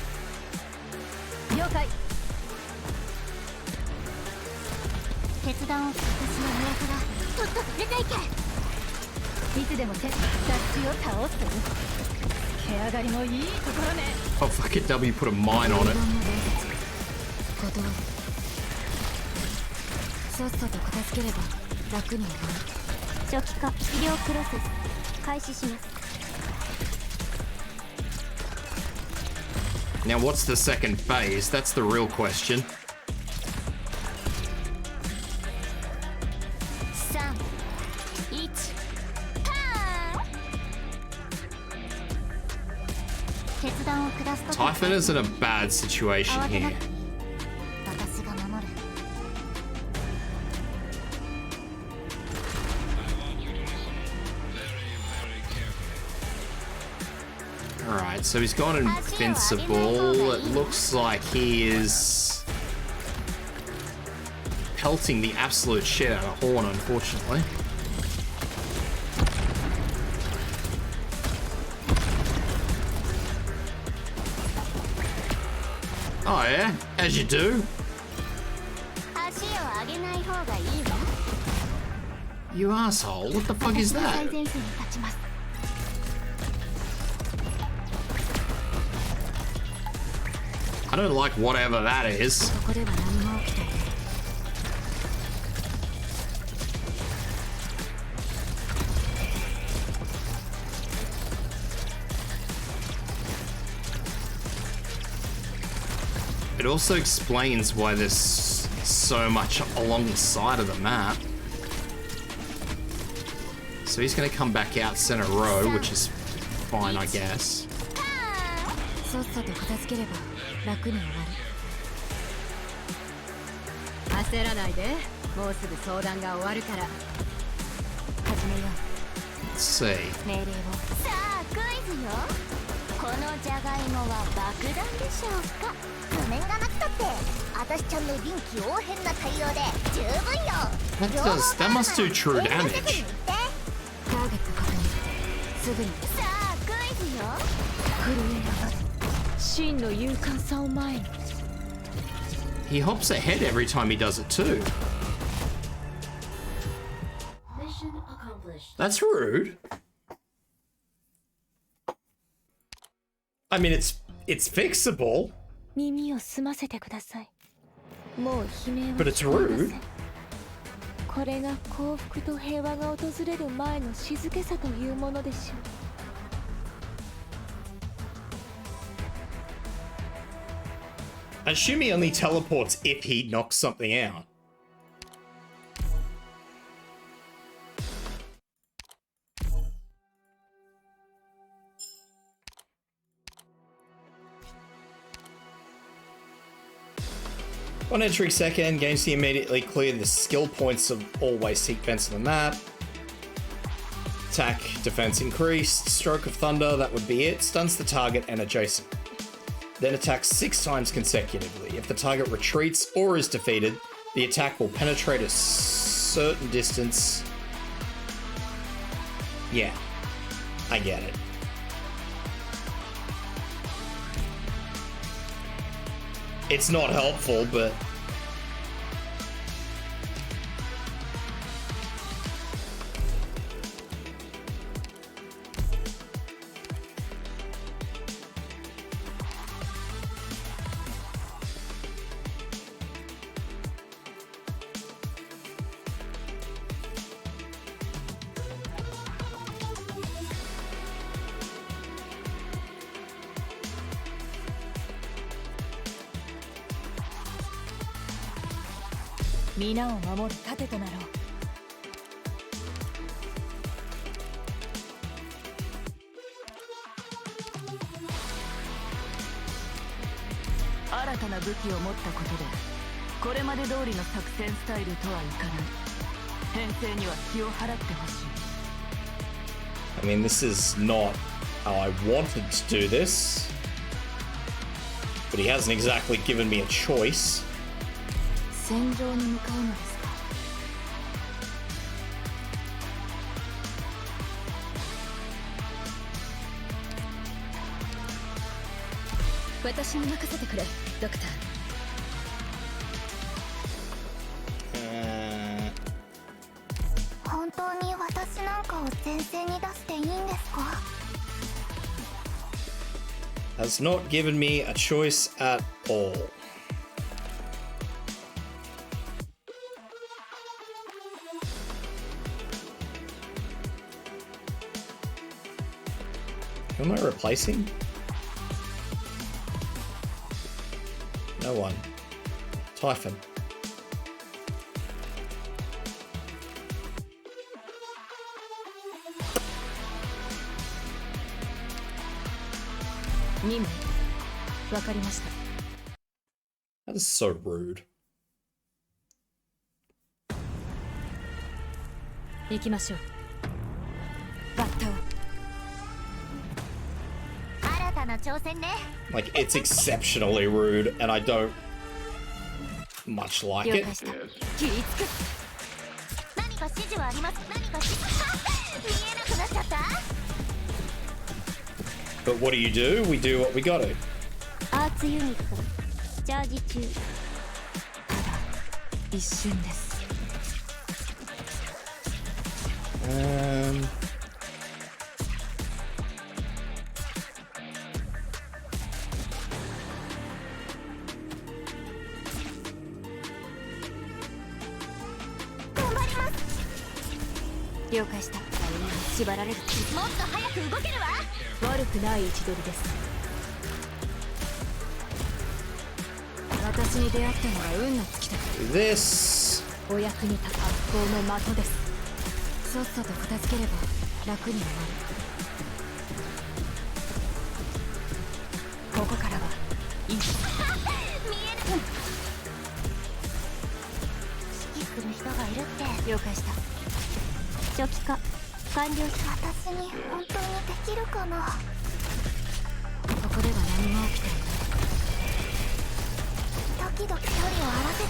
Oh, fuck it, W put a mine on it. Now what's the second phase? That's the real question. Typhon is in a bad situation here. Alright, so he's gone invincible. It looks like he is pelting the absolute shit out of Horn, unfortunately. Oh yeah, as you do. You asshole, what the fuck is that? I don't like whatever that is. It also explains why there's so much along the side of the map. So he's going to come back out center row, which is fine, I guess. Let's see. このじゃがいもは爆弾でしょうか。譜面がなくたって私ちゃんの臨機応変な対応で十分よ。That must do true damage. ターゲット確認。すぐに。さあクイズよ。震え上がる。真の勇敢さを前に。He hops ahead every time he does it too. Mission accomplished. That's rude. I mean, it's fixable. 耳を澄ませてください。もう悲鳴は But it's rude. これが幸福と平和が訪れる前の静けさというものでしょう。 I assume he only teleports if he knocks something out. On entering second, games to immediately clear the skill points of all waste heat vents on the map. Attack, defense increased, stroke of thunder, that would be it, stuns the target and adjacent. Then attacks 6 times consecutively. If the target retreats or is defeated, the attack will penetrate a certain distance. Yeah, I get it. It's not helpful, but...皆を守る盾となろう。新たな武器を持ったことで、これまで通りの作戦スタイルとはいかない。編成には気を払ってほしい。I mean, this is not how I wanted to do this, but he hasn't exactly given me a choice. 戦場に向かうのですか。私に任せてくれ、ドクター。本当に私なんかを前線に出していいんですか。Has not given me a choice at all. Who am I replacing? No one. Typhon. That is so rude. 行きましょう。バッタを。新な挑戦ね。 Like, it's exceptionally rude, and I don't much like 了 it. 解した。切りつく。何か指示はあります。何か指示。見えなくなっちゃった。 But what do? We do what we gotta. アーツユニットチャージ中。一瞬です。頑張ります。了解した。縛られる。もっと早く動けるわ。悪くない位置取りです。私に出会ったのは運の尽きた。 This. お役に立つ発光の的です。さっさと片付ければ楽になる。ここからはいい。見える。指揮する人がいるって。了解した。初期化完了した。私に本当にできるかな。ここでは何も起きていない。時々距離を合わせて。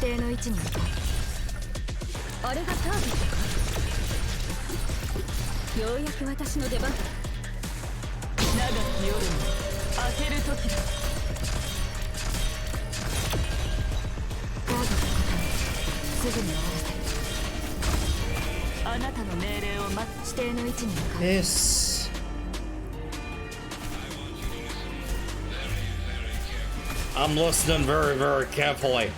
指定の位置に向かう。あれがターゲットか。ようやく私の出番。長き夜に当てる時だ。ガードの方にすぐに終わらせる。あなたの命令を待つ。指定の位置に向かう。 This. I'm listening very, very carefully.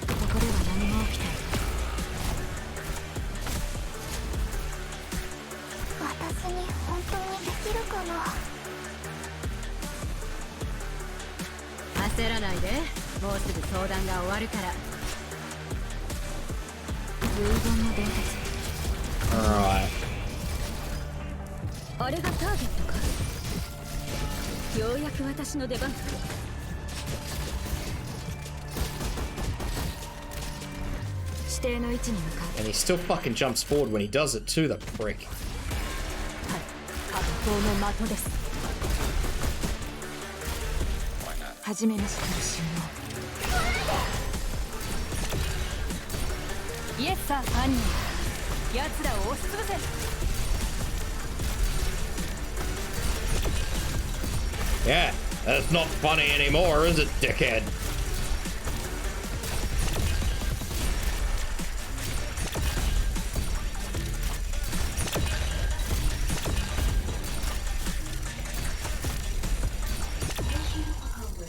ここでは何も起きていない。私に本当にできるかな。焦らないで。もうすぐ相談が終わるから。遺言の伝達。 Alright. あれがターゲットか。ようやく私の出番。指定の位置に向かう。 And he still fucking jumps forward when he does it too, the prick. はい、格好の的です。初めましての収納。イエスさあ犯人。奴らを押しつぶせ。 Yeah, that's not funny anymore, is it, dickhead?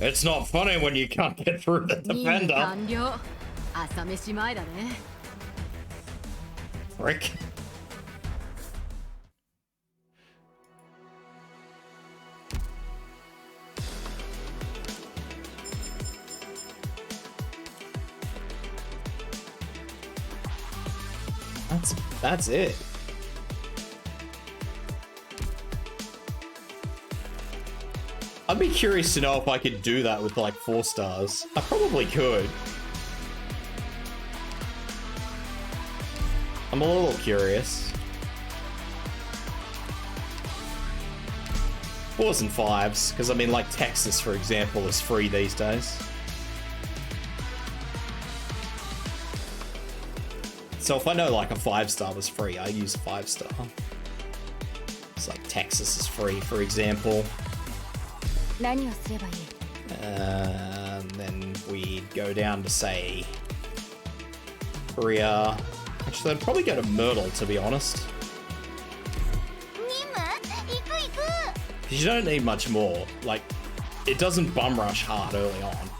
It's not funny when you can't get through the 任務 defender. 完了。朝飯前だね。 Frick. That's it. I'd be curious to know if I could do that with like 4 stars. I probably could. I'm a little curious. 4s and 5s, because I mean like Texas for example is free these days. So if I know like a 5-star was free, I use a 5-star. It's like Texas is free, for example. 何をすればいい？ Then we'd go down to say Korea. Actually, I'd probably go to Myrtle, to be honest. 任務？行く行く。 Because you don't need much more. Like, it doesn't bum rush hard early on.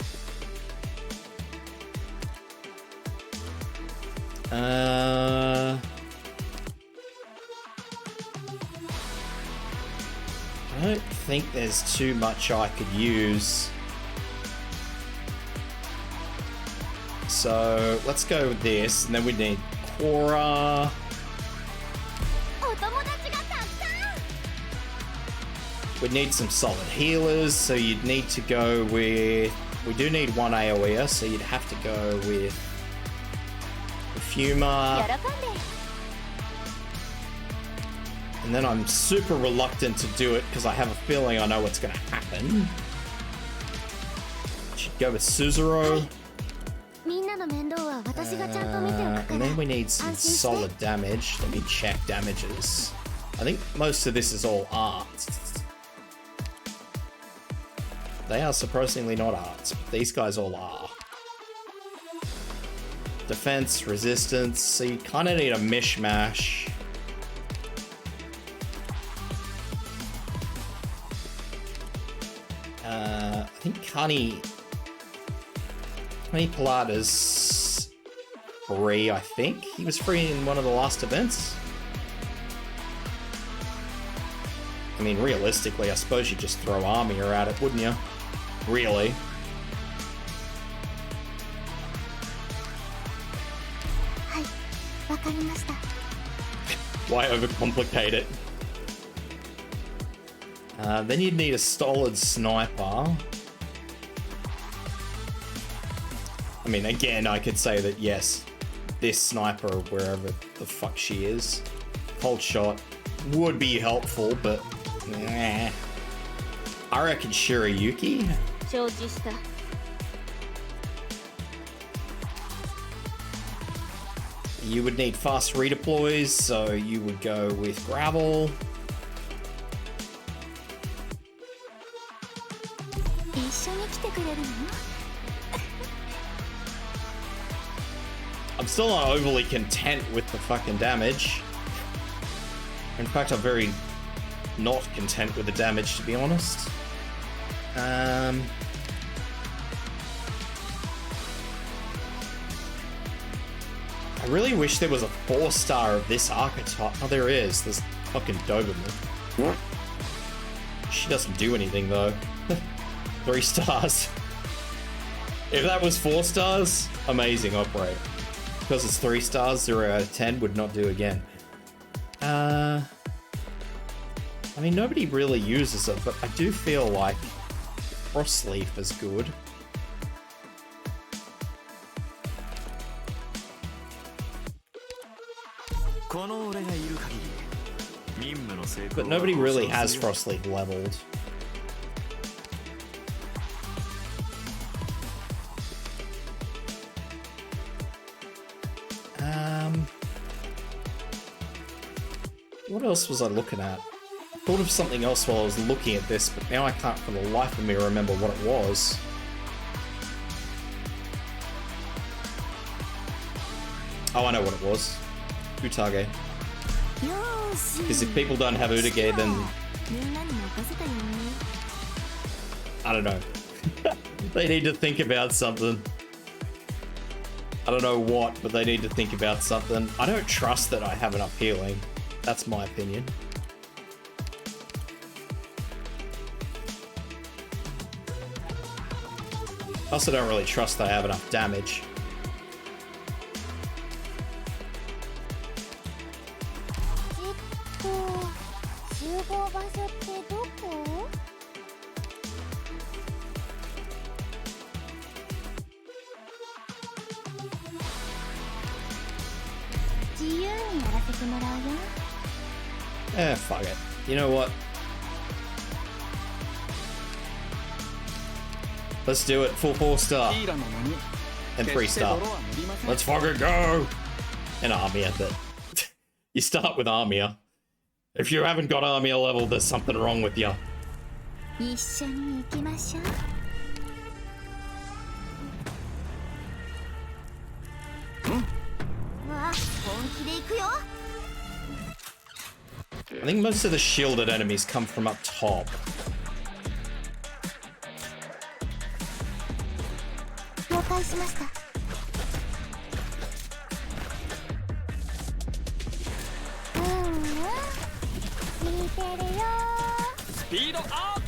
I don't think there's too much I could use. So let's go with this, and then we need Cora. お友達がたくさん。 We need some solid healers, so you'd need to go with... We do need 1 AoE, so you'd have to go with Fuma. 喜んで。And then I'm super reluctant to do it because I have a feeling I know what's going to happen. Should go with Suzuro. And then we need some solid damage. Let me check damages. I think most of this is all art. They are surprisingly not arts, but these guys all are. Defense, resistance, so you kind of need a mishmash. I think Honey Pilata's free, I think. He was free in one of the last events. I mean, realistically, I suppose you'd just throw Armia at it, wouldn't you? Really? Why overcomplicate it? Then you'd need a solid sniper. I mean, again, I could say that yes, this sniper, wherever the fuck she is, cold shot would be helpful, but nah. I reckon Shirayuki. You would need fast redeploys, so you would go with Gravel. I'm still not overly content with the fucking damage. In fact, I'm very not content with the damage, to be honest. I really wish there was a 4-star of this archetype. Oh, there is. There's fucking Doberman. She doesn't do anything, though. 3 stars. If that was 4 stars, amazing operator. Because it's 3 stars, 0 out of 10 would not do again. I mean, nobody really uses it, but I do feel like Frostleaf is good. But nobody really has Frostleaf leveled. What else was I looking at? I thought of something else while I was looking at this, but now I can't for the life of me remember what it was. Oh, I know what it was. Utage. Because if people don't have Utage, then I don't know. They need to think about something. I don't know what, but they need to think about something. I don't trust that I have enough healing. That's my opinion. I also don't really trust that I have enough damage. Eh, fuck it. You know what? Let's do it. Full 4-star. And 3-star. Let's fucking go! And Armia, but you start with Armia. If you haven't got Armia level, there's something wrong with you. I think most of the shielded enemies come from up top. Speed up!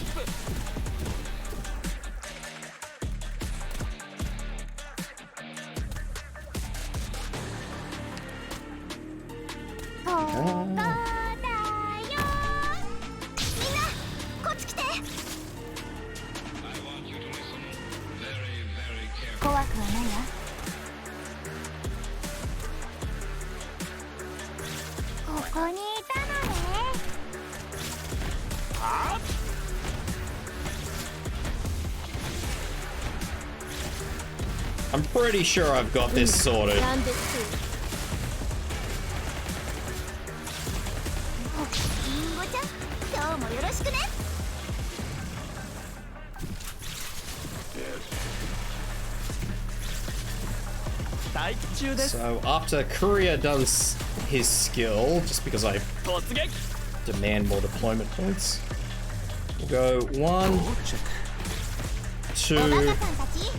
pretty sure I've got this sorted. なんですリンゴちゃん今日もよろしくね So after Courier does his skill, just because I demand more deployment points, we'll go 1, 2, おバカさんたち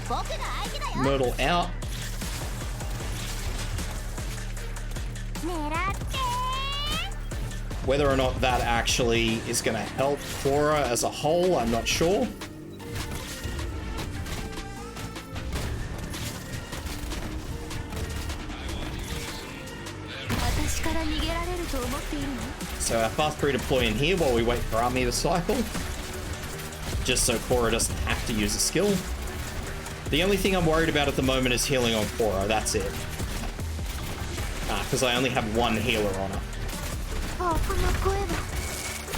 僕の相手だよ Myrtle out. 狙って Whether or not that actually is going to help Cora as a whole, I'm not sure. 私から逃げられると思っているの So our fast 3 deploy in here while we wait for Army to cycle. Just so Cora doesn't have to use a skill. The only thing I'm worried about at the moment is healing on Cora, that's it. Because I only have one healer on her. あこの声は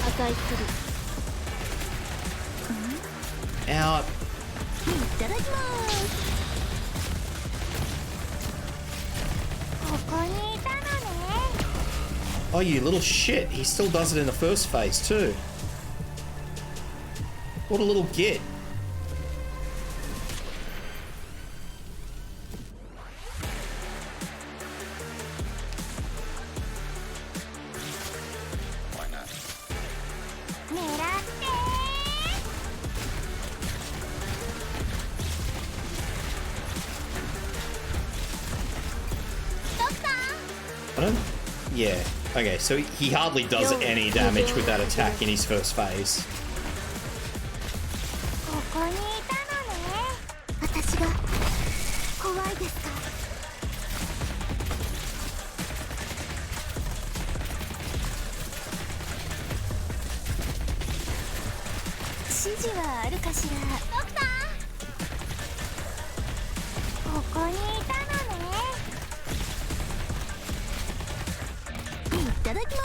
赤いする Out. いただきますここにいたのね Oh, you little shit. He still does it in the first phase, too. What a little git. Why not? 狙ってドクター I don't... Yeah. Okay, so he hardly does any damage with that attack in his first phase. ここにいたのね私が怖いですか指示はあるかしらドクターここにいたのねいただきます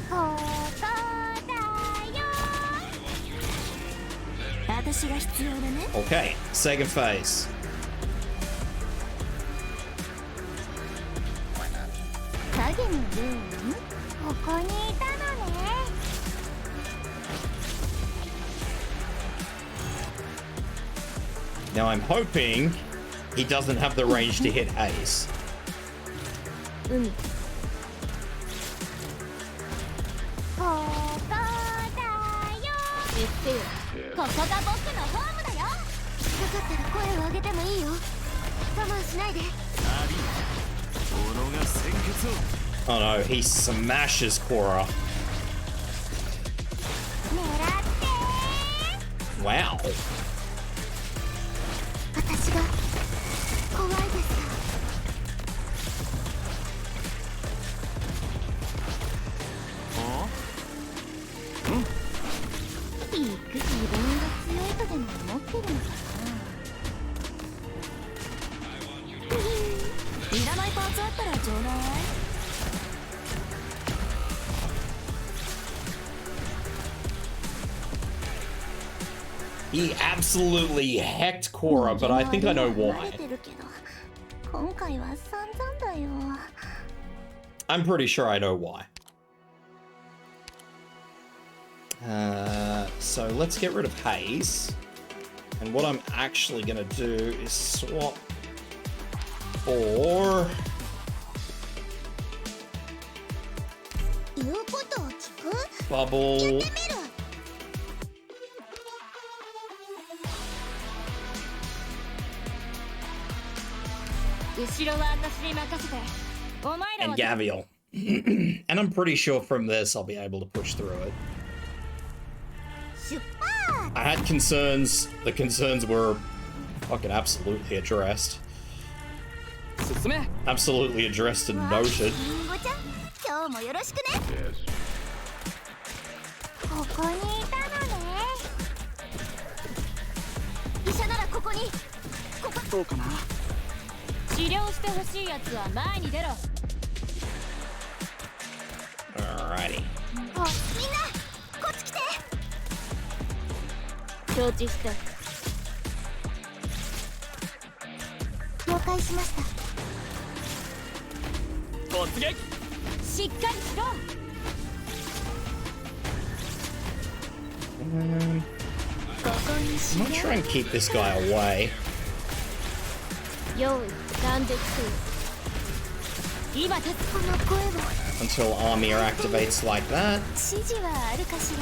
ここだよ私が必要だね Okay, second phase. Why not? 影のルーンここにいたのね Now I'm hoping he doesn't have the range to hit Ace. 海ここだよ言ってよここが僕のホームだよよかったら声を上げてもいいよ我慢しないで Oh no, he smashes Cora. 狙って Wow. 私が怖いですか 行く自分が強いとでも思ってるのかないらないパーツあったらちょうだい He absolutely hecked Cora, but I think I know why. 今回は散々だよ I'm pretty sure I know why. So let's get rid of Haze. And what I'm actually gonna do is swap for... 言うことを聞く Bubble. 見る 後ろは私に任せてお前ら And は Gavial. And I'm pretty sure from this I'll be able to push through it. 出発 I had concerns. The concerns were fucking absolutely addressed. 進め Absolutely addressed and noted. リンゴちゃん今日もよろしくね ここにいたのね医者ならここにここどうかな治療してほしいやつは前に出ろ Alrighty. おみんなこっち承知した。了解しました。突撃。しっかりしろ。ここにし I'm ろ。 gonna try and keep this guy away 用意断絶せよ。今立つこの声は until Armia activates like that. 指示はあるかしら。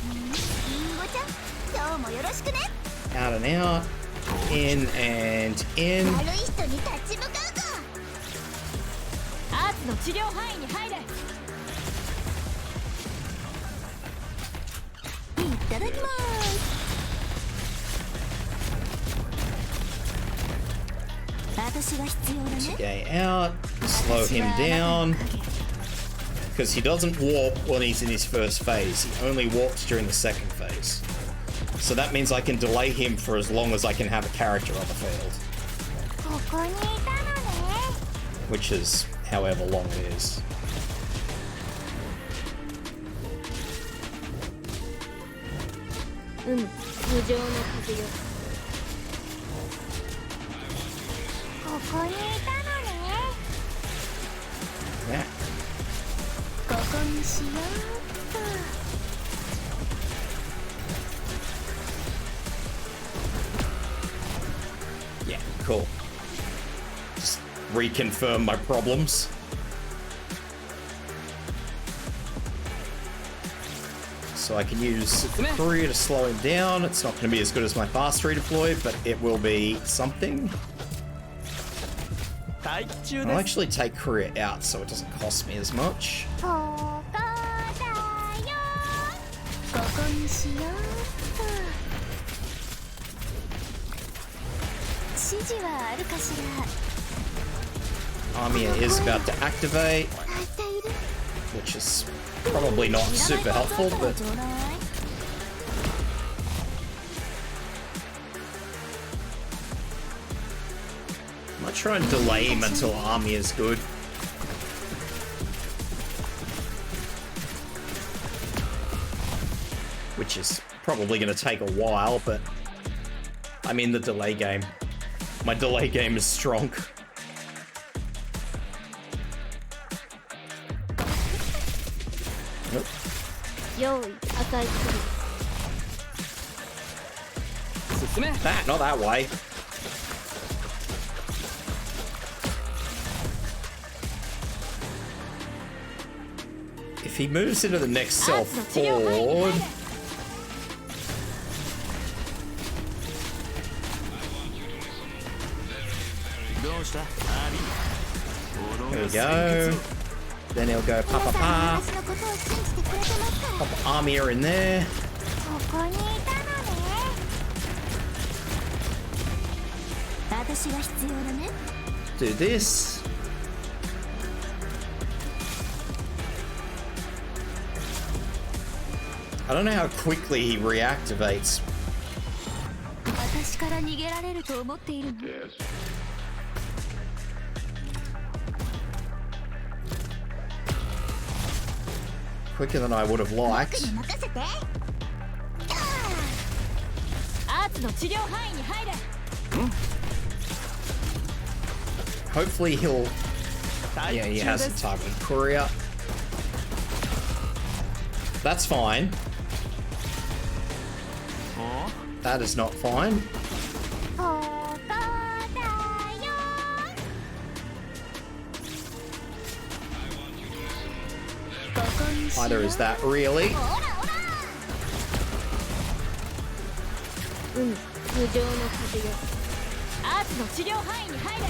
りんごちゃん、今日もよろしくね。 Out and out. In and in. 悪い人に立ち向かうか。アーツの治療範囲に入れ。いただきます。私が必要だね。 Gay out. Slow him down. Because he doesn't warp when he's in his first phase. He only warps during the second phase. So that means I can delay him for as long as I can have a character on the field. ここにいたのね。 Which is however long it is. 無情の風よ。ここにいたのね。 Yeah. ここにしようっと。 Yeah, cool. Just reconfirm my problems. So I can use Courier to slow him down. It's not going to be as good as my fast redeploy, but it will be something. 待機中 I'll です。 actually take Courier out so it doesn't cost me as much. ここだよ。ここにしようっと。指示はあるかしら。 Armia is about to activate, 泣いている。 which is probably not super helpful, but ちょうだい。 I might try and delay him until Armia is good. Which is probably going to take a while, but I'm in the delay game. My delay game is strong. 用意破壊する。進め。 That, not that way. If he moves into the next cell forward, どうした？アリ。 there we go. Then he'll go pa pa 皆さん pa. 私のことを信じてくれてますか。 Pop Armia in there. ここにいたのね。私が必要だね。 Do this. I don't know how quickly he reactivates. 私から逃げられると思っているの。 Quicker than I would have 僕 liked. に任せて。アーツの治療範囲に入れ。 Hopefully he'll... Yeah, he has some time with Courier. That's fine. That is not fine. ここだよ。 ここにしよう。 Either is that really. ほらほら。無情の風よ。アーツの治療範囲に入れ。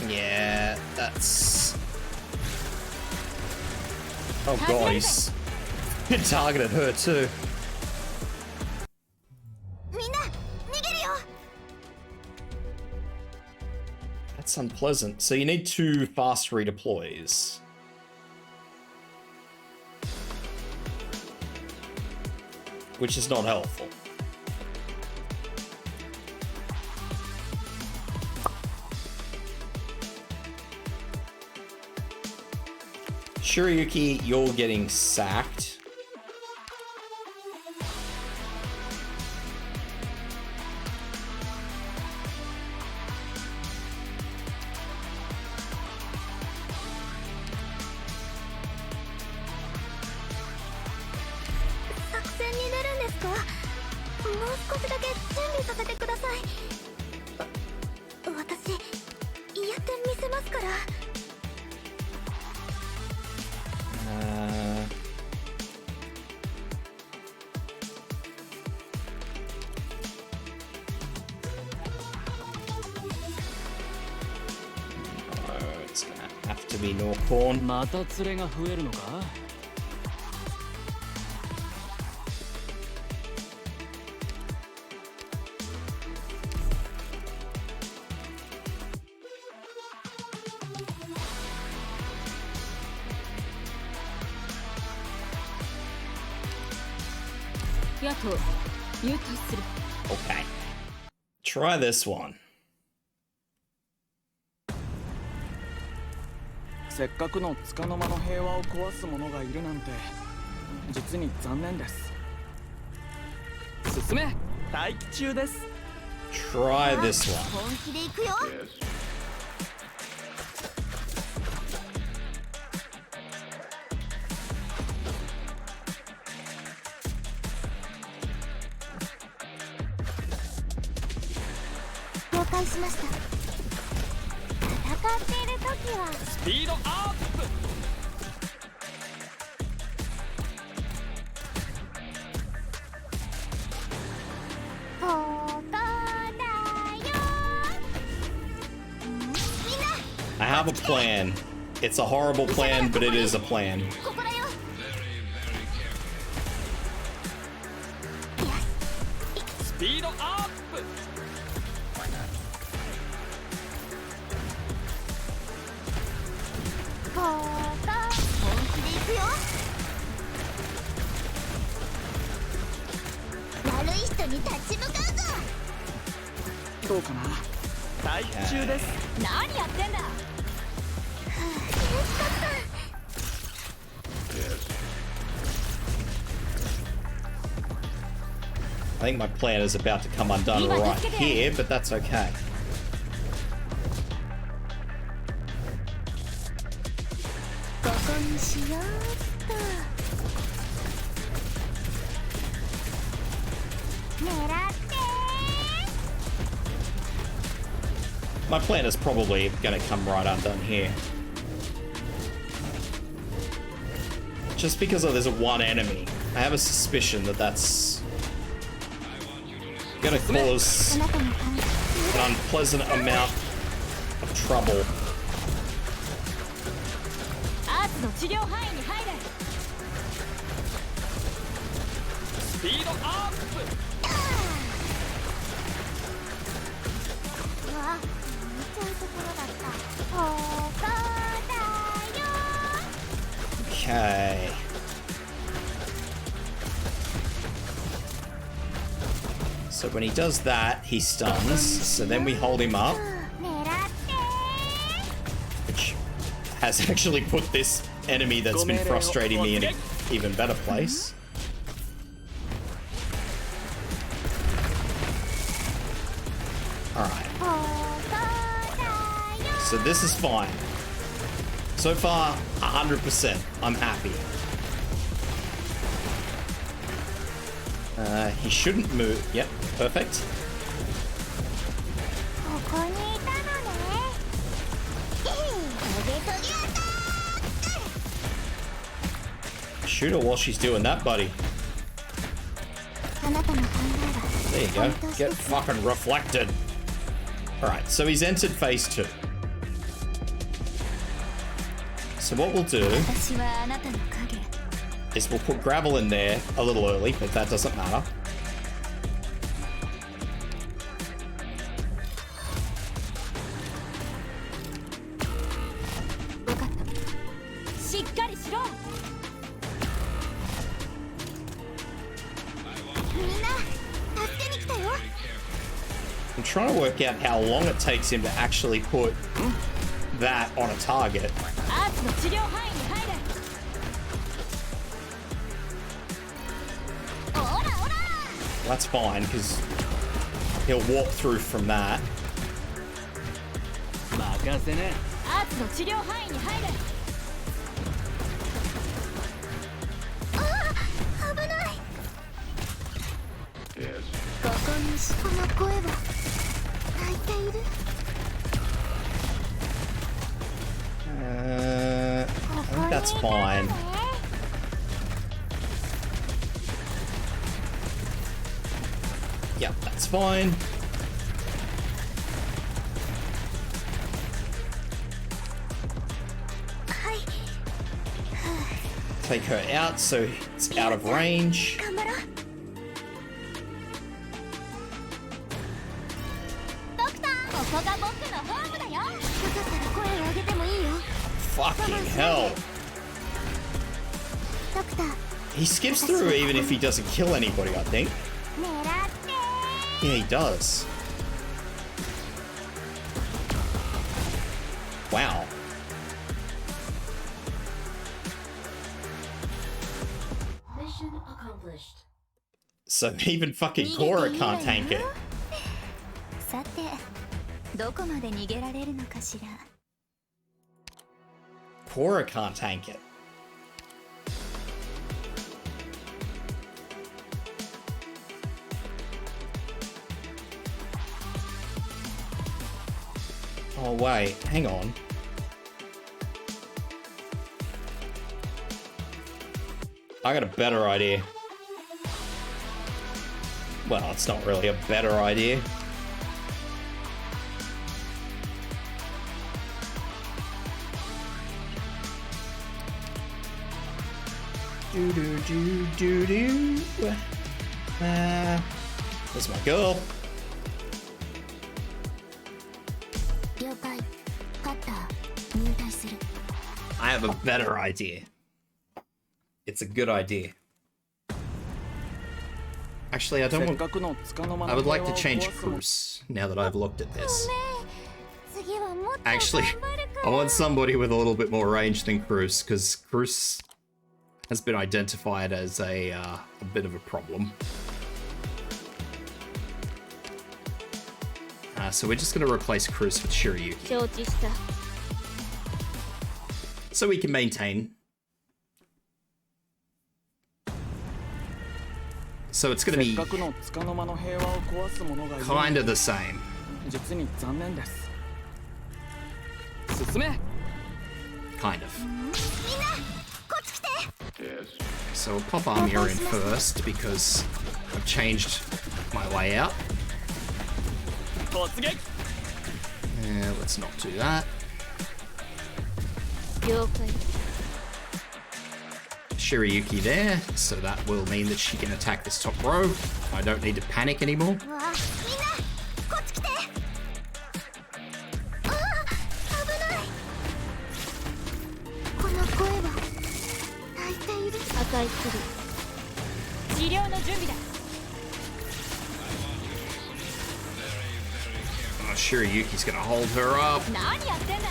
Yeah, that's... Oh god, he's... He targeted her too. みんな逃げるよ。 That's unpleasant. So you need 2 fast redeploys. Which is not helpful. Shiryuki, you're getting sacked. It's gonna have to be Norcorn. また連れが増えるのか。ヤト優待する。 Okay. Try this one. せっかくの束の間の平和を壊す者がいるなんて実に残念です。進め、待機中です。 Try this one. 本気で行くよ。了解しました。戦っている時はスピードアップ。ここだよ。みんな I have a plan. It's a horrible plan, but it is a plan. ここだよ。スピードアップ。ここ本気で行くよ。悪い人に立ち向かうぞ。どうかな。待機中です。何やってんだ。I think my plan is about to come undone right here, but that's okay. ここにしようっと。狙って。 My plan is probably going to come right undone here. Just because there's a one enemy, I have a suspicion that that's going to cause あなたの感じ。 an unpleasant amount of trouble. アーツの治療範囲に入れ。スピードアップ。うわ、見ちゃうところだった。ここだよ。 Okay. So when he does that, he stuns. So then we hold him up, 狙って。 which has actually put this enemy that's been frustrating me in an even better place. Alright. ここだよ。 So this is fine. So far, 100%. I'm happy. He shouldn't move. Yep, perfect. ここにいたのね。トゲトゲアタック。 Shoot her while she's doing that, buddy. あなたの考え There you go. Get fucking reflected. Alright, so he's entered phase 2. So what we'll do 私はあなたの影。 is we'll put gravel in there a little early, but that doesn't matter. 分かった。しっかりしろ。みんな助けに来たよ。 I'm trying to work out how long it takes him to actually put that on a target. アーツの治療範囲に入れ。That's fine, because he'll walk through from that. 任せね。アーツの治療範囲に入れ。危ない。ここにこの声は泣いている。I think that's fine. Yep, that's fine. Take her out so it's out of range. 頑張ろう。ドクター、ここが僕のホームだよ。よかったら声を上げてもいいよ。 Fucking hell. ドクター、 He skips through even if he doesn't kill anybody, I think. 狙って。 Yeah, he does. Wow. Mission accomplished. So even fucking Cora can't tank it. さて、どこまで逃げられるのかしら。 Cora can't tank it. Oh wait, hang on. I got a better idea. Well, it's not really a better idea. Do do do do do. There's my girl. 了解。カッター、入隊する。 I have a better idea. It's a good idea. Actually, I don't せっ want. かくの束の間 I の would 平 like 和 to を change 壊すも Cruz now that I've looked at this. 次はもっと Actually, 頑張るか I ら。 want somebody with a little bit more range than Cruz, because Cruz has been identified as a bit of a problem. So we're just going to replace Cruz with Shiryuki, 承知した。 so we can maintain. So it's going to せっ be かくの束の間の平和を壊す者がいる kind of the same. 実に残念です。進め。 Kind of. みんな、こっち来て。 So we'll pop Amir in first because I've changed my layout. 突撃。 Let's not do that. 了解。 Shiryuki there, so that will mean that she can attack this top row. I don't need to panic anymore. うわ、みんな、こっち来て。ああ、危ない。この声は泣いている。破壊する。治療の準備だ。 Shiryuki's gonna hold her up. 何やってんだ。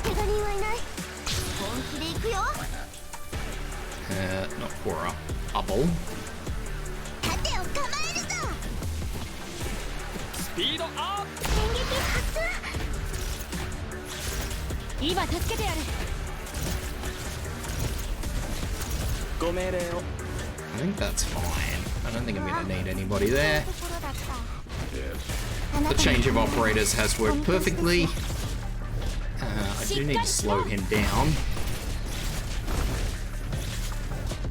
怪我人はいない。本気で行くよ。 Not Cora. Bubble. 盾を構えるぞ。スピードアップ。電撃発。今助けてやる。ご命令を。 I think that's fine. I don't think I'm gonna need anybody there. ところだった。 The change of operators has worked perfectly. I do need to slow him down.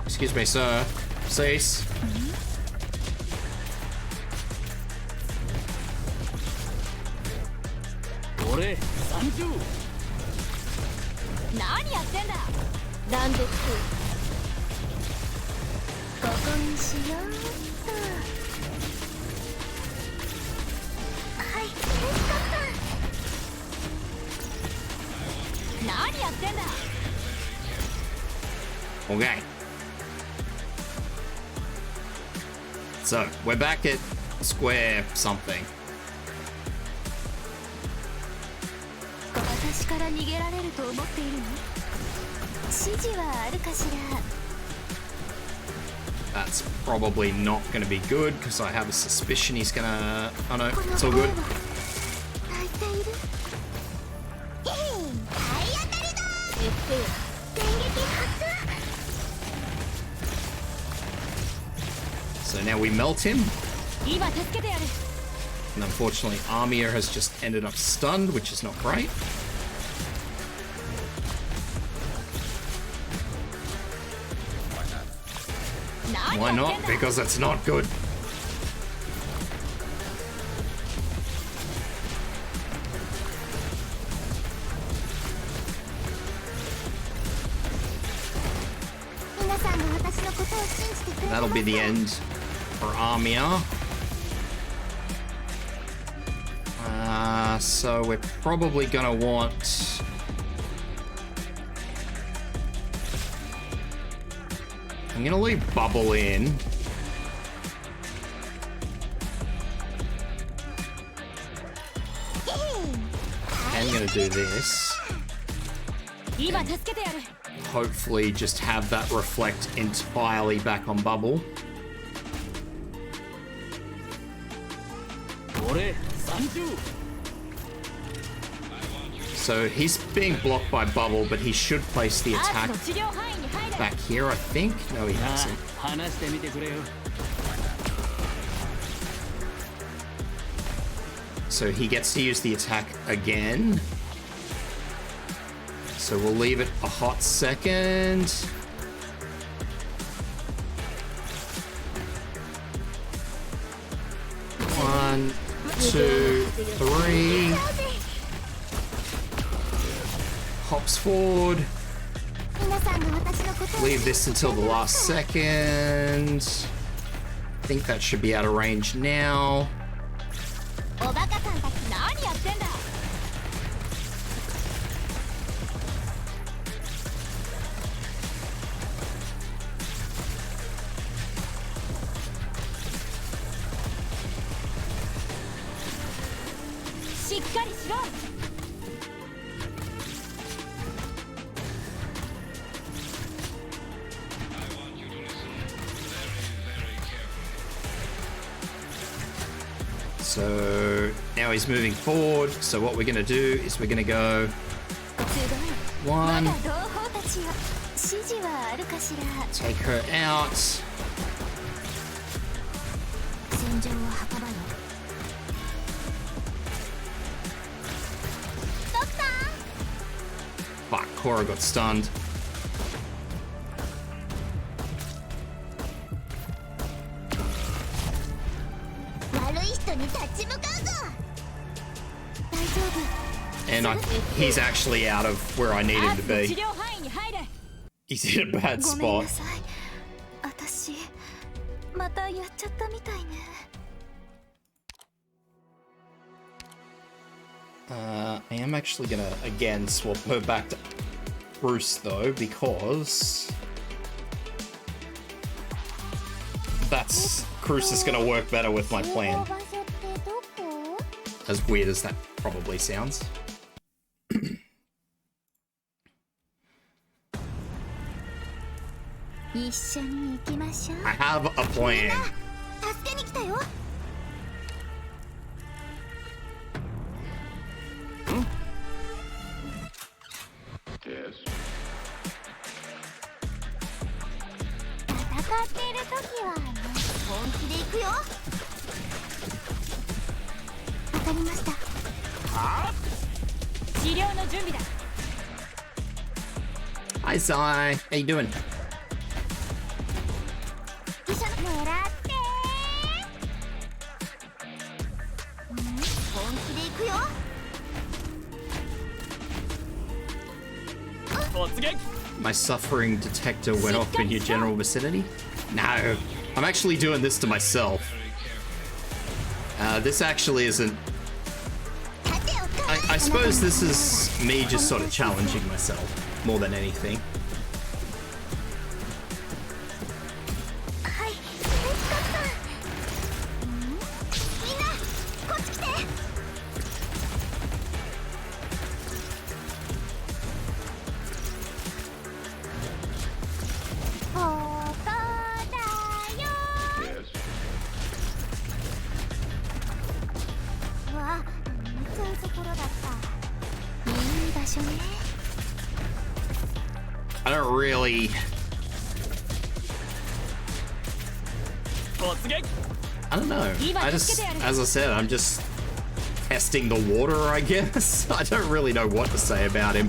Excuse me, sir. Cease. 俺30。何やってんだ。断絶。ここにしようっと。はい、助かった。何やってんだ。 Okay. So, we're back at square something. 私から逃げられると思っているの？指示はあるかしら。That's probably not going to be good because I have a suspicion he's going to... Oh no, it's all good. So now we melt him. And unfortunately, Amir has just ended up stunned, which is not great. Why not? Because that's not good. That'll be the end for Amir. So we're probably gonna want... I'm gonna leave Bubble in. I'm gonna do this. Hopefully just have that reflect entirely back on Bubble. So he's being blocked by Bubble, but he should place the attack back here, I think. No, he hasn't. So he gets to use the attack again. So we'll leave it a hot second. One, two, three. Hops forward. Leave this until the last second. I think that should be out of range now. So now he's moving forward. So what we're going to do is we're going to go 1. Take her out. Fuck, Korra got stunned. And he's actually out of where I need him to be. He's in a bad spot. I am actually gonna again swap her back to Bruce though, because Cruz is gonna work better with my plan. As weird as that probably sounds. I have a plan. Yes. Hi, Sai. How you doing? My suffering detector went off in your general vicinity? No, I'm actually doing this to myself. This actually isn't... I suppose this is me just sort of challenging myself more than anything. I don't really... I don't know. As I said, I'm just testing the water, I guess. I don't really know what to say about him.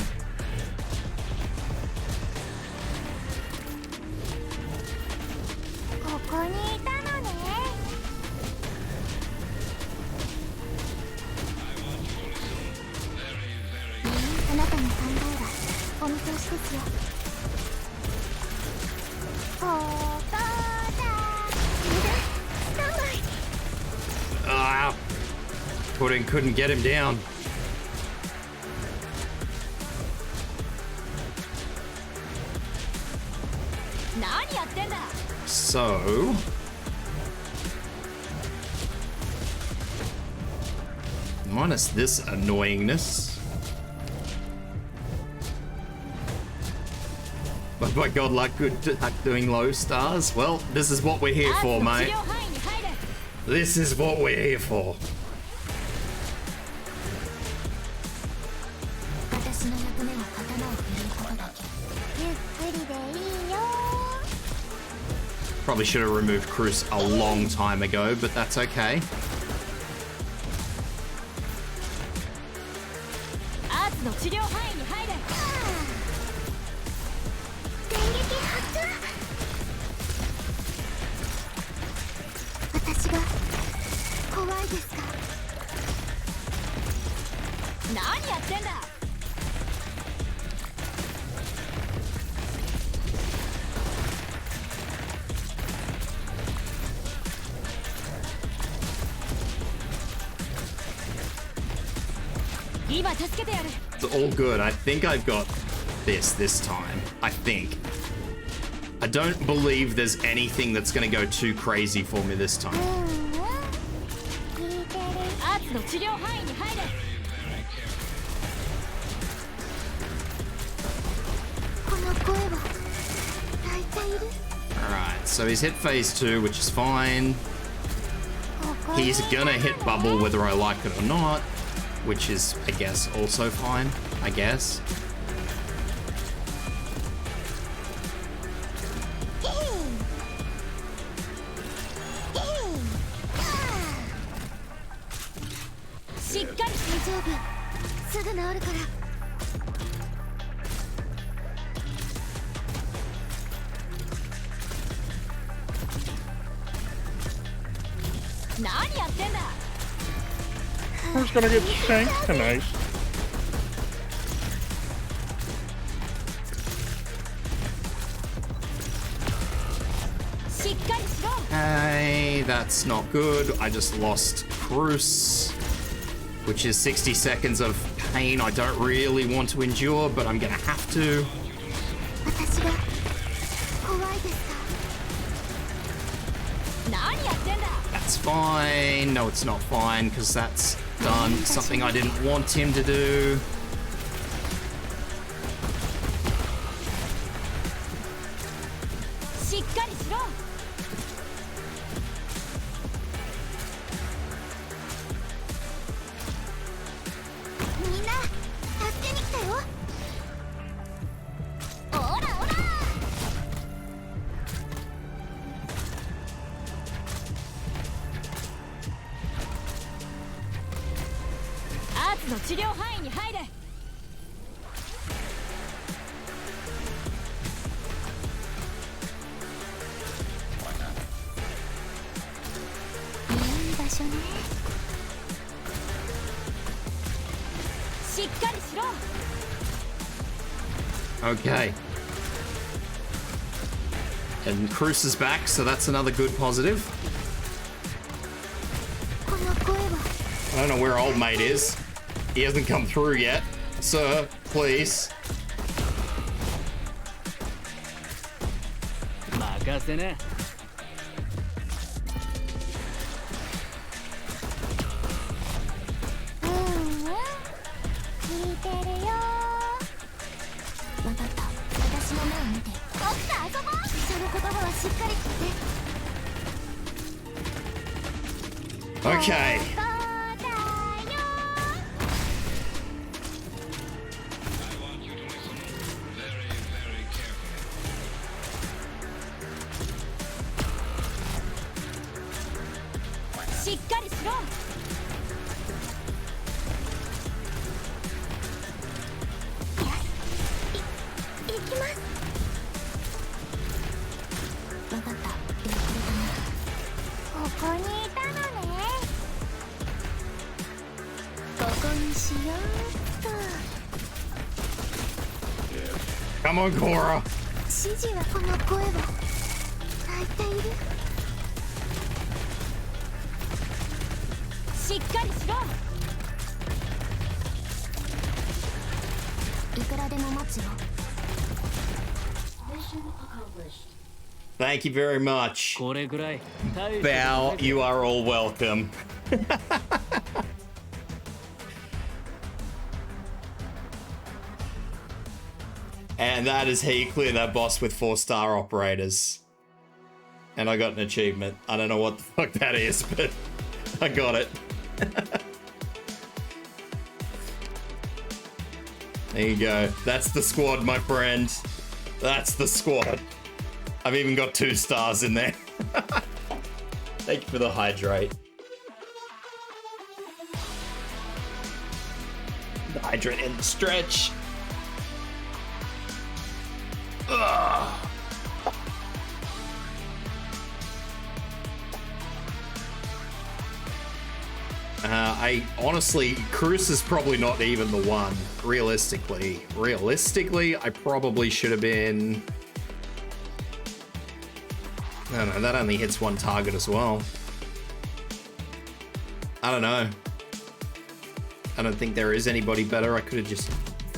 Ah, couldn't get him down. So minus this annoyingness. But by God, like good doing low stars. Well, this is what we're here for, mate. This is what we're here for. Probably should have removed Cruz a long time ago, but that's okay. It's all good. I think I've got this time. I think. I don't believe there's anything that's going to go too crazy for me this time. Alright, so he's hit phase 2, which is fine. He's gonna hit bubble whether I like it or not, which is, I guess, also fine, I guess. Who's gonna get shanked tonight? Hey, that's not good. I just lost Cruz, which is 60 seconds of pain I don't really want to endure, but I'm gonna have to. That's fine. No, it's not fine, because that's done something I didn't want him to do. Okay. And Cruz is back, so that's another good positive. I don't know where old mate is. He hasn't come through yet. Sir, please. Okay. しっかりしろ。行きます。分かった。ゆっくりだな。ここにいたのね。ここにしようっと。 Come on, Cora. 指示はこの声を咲いている。しっかりしろ。いくらでも待つよ。 Mission accomplished. Thank you very much. これぐらい大した Bow, you are all welcome. And that is how you clear that boss with 4-star operators. And I got an achievement. I don't know what the fuck that is, but I got it. There you go. That's the squad, my friend. That's the squad. I've even got 2 stars in there. Thank you for the hydrate. The hydrate and the stretch. Ugh. I honestly, Cruz is probably not even the one. Realistically, I probably should have been. I don't know. That only hits 1 target as well. I don't know. I don't think there is anybody better. I could have just.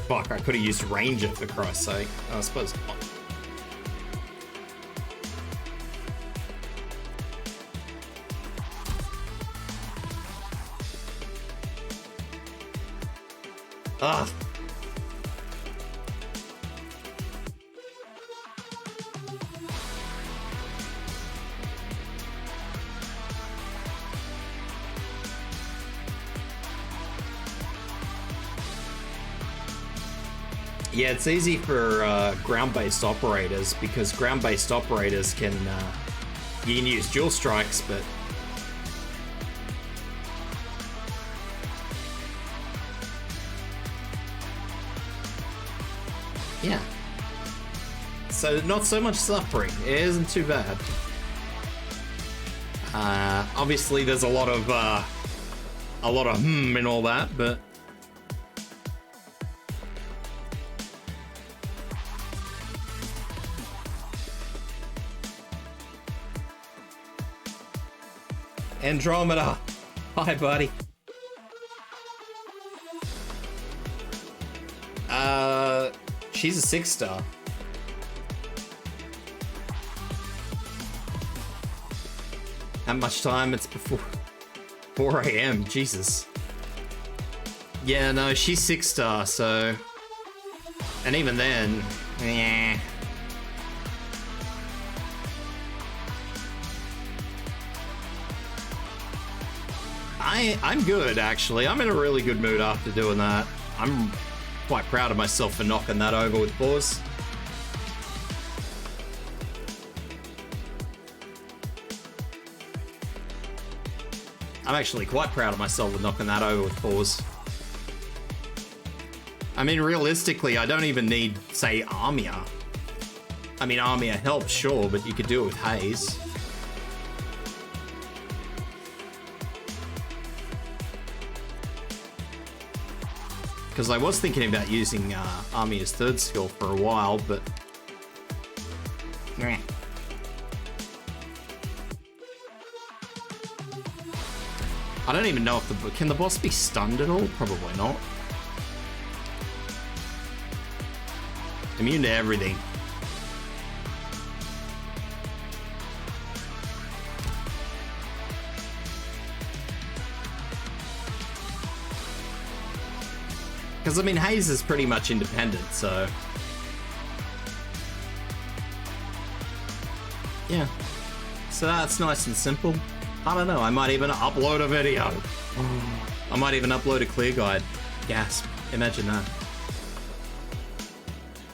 Fuck, I could have used Ranger for Christ's sake. I suppose not. Ah. Yeah, it's easy for ground-based operators because ground-based operators can you can use dual strikes, but yeah. So not so much suffering. It isn't too bad. Obviously, there's a lot of and all that, but. Andromeda. Hi, buddy. She's a 6-star. How much time? It's before 4 a.m. Jesus. Yeah, no, she's 6-star, so. And even then, yeah. I'm good, actually. I'm in a really good mood after doing that. I'm quite proud of myself for knocking that over with 4s. I'm actually quite proud of myself for knocking that over with 4s. I mean, realistically, I don't even need, say, Armia. I mean, Armia helps, sure, but you could do it with Haze. Because I was thinking about using Armia's 3rd skill for a while, but. Meh. I don't even know if can the boss be stunned at all? Probably not. Immune to everything. Because, I mean, Haze is pretty much independent, so. Yeah. So that's nice and simple. I don't know, I might even upload a video. I might even upload a clear guide. Gasp. Imagine that.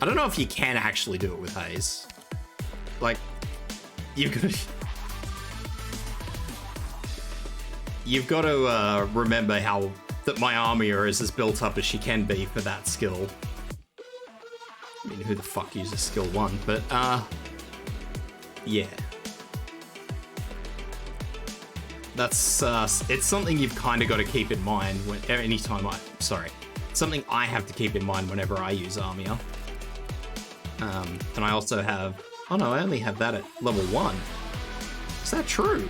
I don't know if you can actually do it with Haze. Like, you could. you've got to remember how that my Armia is as built up as she can be for that skill. I mean, who the fuck uses skill 1? But, yeah. That's, it's something you've kind of got to keep in mind when, anytime something I have to keep in mind whenever I use Armia. And I also have, oh no, I only have that at level 1. Is that true?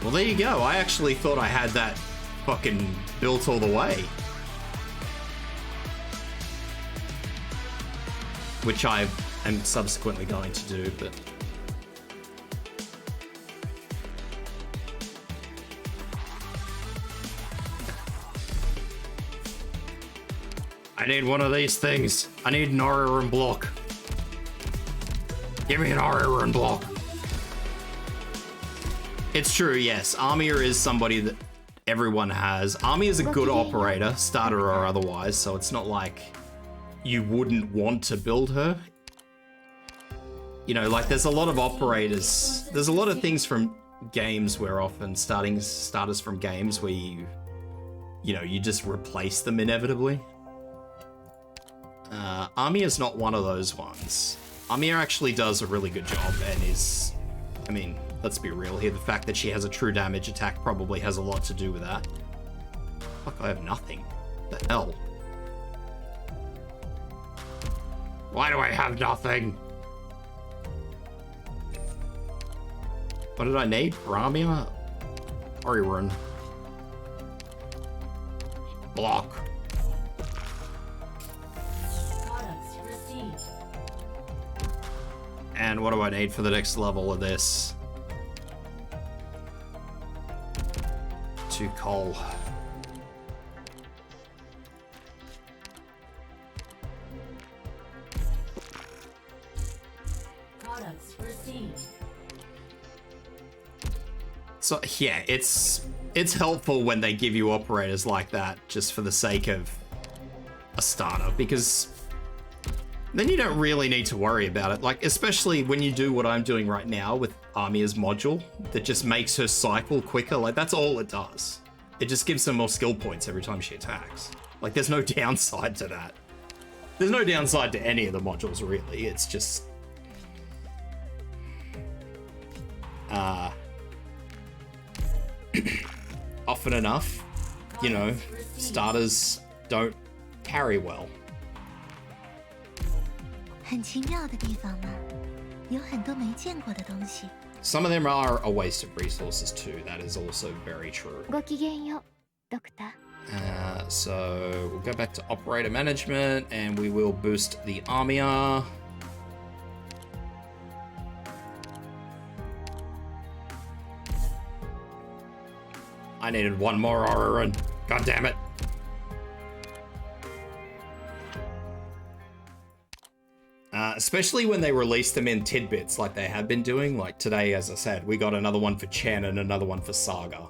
Well, there you go. I actually thought I had that fucking built all the way. Which I am subsequently going to do, but... I need one of these things. I need an Aura block. Give me an Aura block. It's true, yes. Armia is somebody that everyone has. Armia is a good operator, starter or otherwise, so it's not like you wouldn't want to build her. You know, like there's a lot of operators. There's a lot of things from games where often starters from games where you know, you just replace them inevitably. Armia is not one of those ones. Armia actually does a really good job and is, I mean, let's be real here. The fact that she has a true damage attack probably has a lot to do with that. Fuck, I have nothing. The hell? Why do I have nothing? What did I need for Armia? Run. Block. Products received. And what do I need for the next level of this? 2 coal. Products received. So yeah, it's helpful when they give you operators like that just for the sake of a starter, because then you don't really need to worry about it. Like, especially when you do what I'm doing right now with Armia's module that just makes her cycle quicker. Like, that's all it does. It just gives her more skill points every time she attacks. Like, there's no downside to that. There's no downside to any of the modules, really. It's just... often enough, you know, starters don't carry well. 很奇妙的地方嘛，有很多没见过的东西。 Some of them are a waste of resources too. That is also very true. ごきげんよう、ドクター。 So we'll go back to operator management and we will boost the Armia. I needed one more Aura run. God damn it. Especially when they release them in tidbits like they have been doing. Like today, as I said, we got another one for Chen and another one for Saga.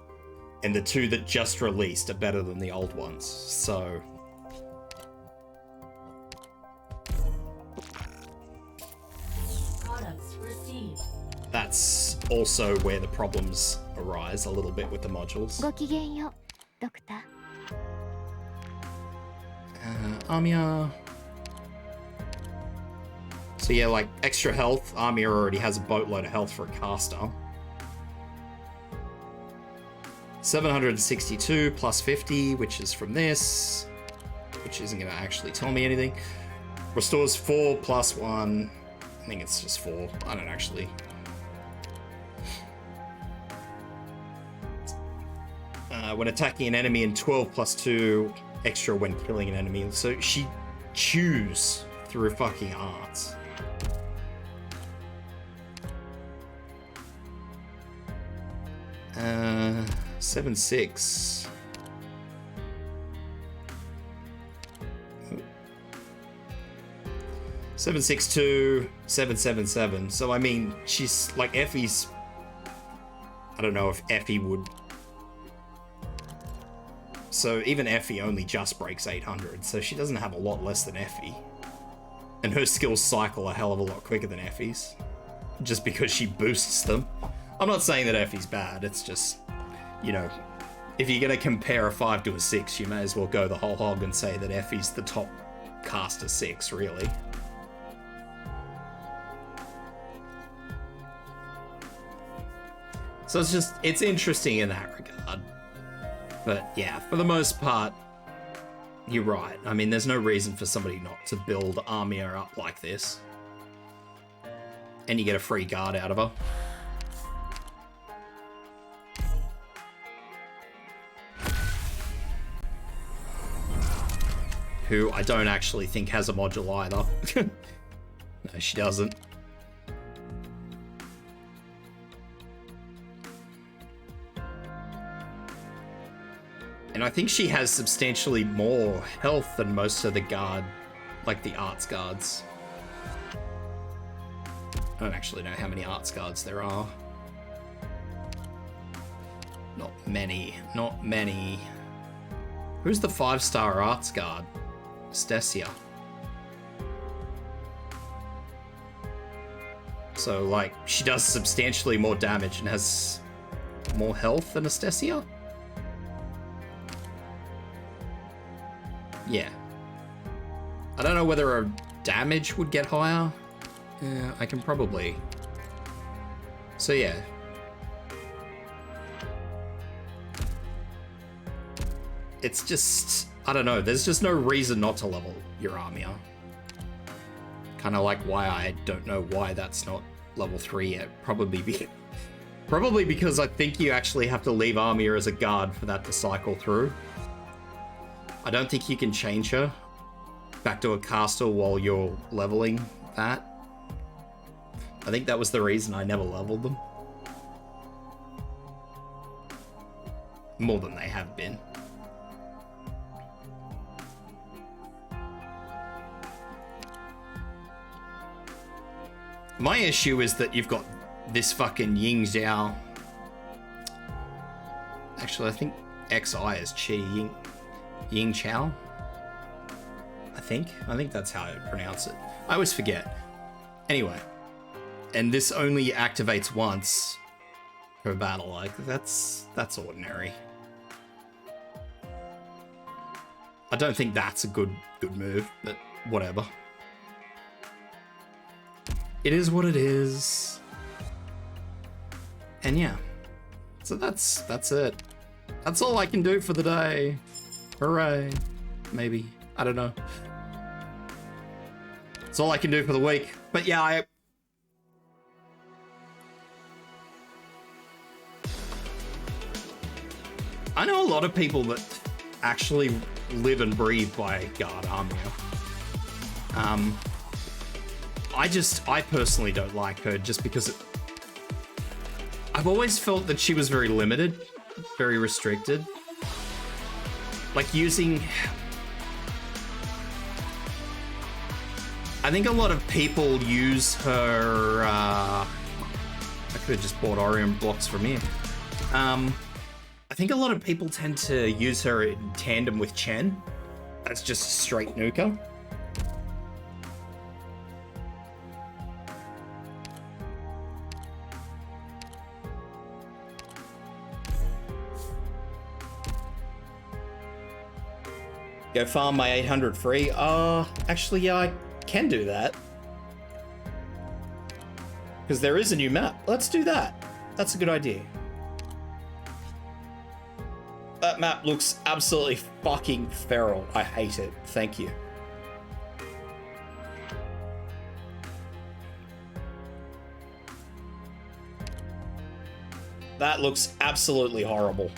And the 2 that just released are better than the old ones. So... Products received. that's also where the problems arise a little bit with the modules. ごきげんよう、ドクター。 Armia. So yeah, like extra health. Armia already has a boatload of health for a caster. 762 plus 50, which is from this, which isn't going to actually tell me anything. Restores 4 plus 1. I think it's just 4. I don't actually. When attacking an enemy, and 12 plus 2 extra when killing an enemy. So she chews through fucking arts. Uh, 7-6. 7-6-2, 7-7-7. So I mean, she's like Effie's. I don't know if Effie would. So even Effie only just breaks 800, so she doesn't have a lot less than Effie. And her skills cycle a hell of a lot quicker than Effie's. just because she boosts them. I'm not saying that Effie's bad, it's just, you know, if you're going to compare a 5 to a 6, you may as well go the whole hog and say that Effie's the top caster 6, really. So it's interesting in that regard. But yeah, for the most part, you're right. I mean, there's no reason for somebody not to build Armia up like this. And you get a free guard out of her. Who I don't actually think has a module either. No, she doesn't. And I think she has substantially more health than most of the guard, like the arts guards. I don't actually know how many arts guards there are. Not many, not many. Who's the 5-star arts guard? Stasia. So, like, she does substantially more damage and has more health than Stasia? Yeah. I don't know whether her damage would get higher. Yeah, I can probably. So yeah. It's just, I don't know, there's just no reason not to level your Armia. Kind of like why I don't know why that's not level 3 yet. Probably because I think you actually have to leave Armia as a guard for that to cycle through. I don't think you can change her back to a caster while you're leveling that. I think that was the reason I never leveled them. More than they have been. My issue is that you've got this fucking Ying Zhao. Actually, I think XI is Qi Ying Chao. I think that's how I pronounce it. I always forget. Anyway. And this only activates once per battle. Like, that's ordinary. I don't think that's a good move, but whatever. It is what it is. And yeah. So that's it. That's all I can do for the day. Hooray. Maybe. I don't know. That's all I can do for the week. But yeah, I know a lot of people that actually live and breathe by Guard Armia. I personally don't like her just because I've always felt that she was very limited, very restricted. Like using... I think a lot of people use her... I could have just bought Orion blocks from here. I think a lot of people tend to use her in tandem with Chen. That's just a straight nuker. Go farm my 800 free. Actually, yeah, I can do that. Because there is a new map. Let's do that. That's a good idea. That map looks absolutely fucking feral. I hate it. Thank you. That looks absolutely horrible.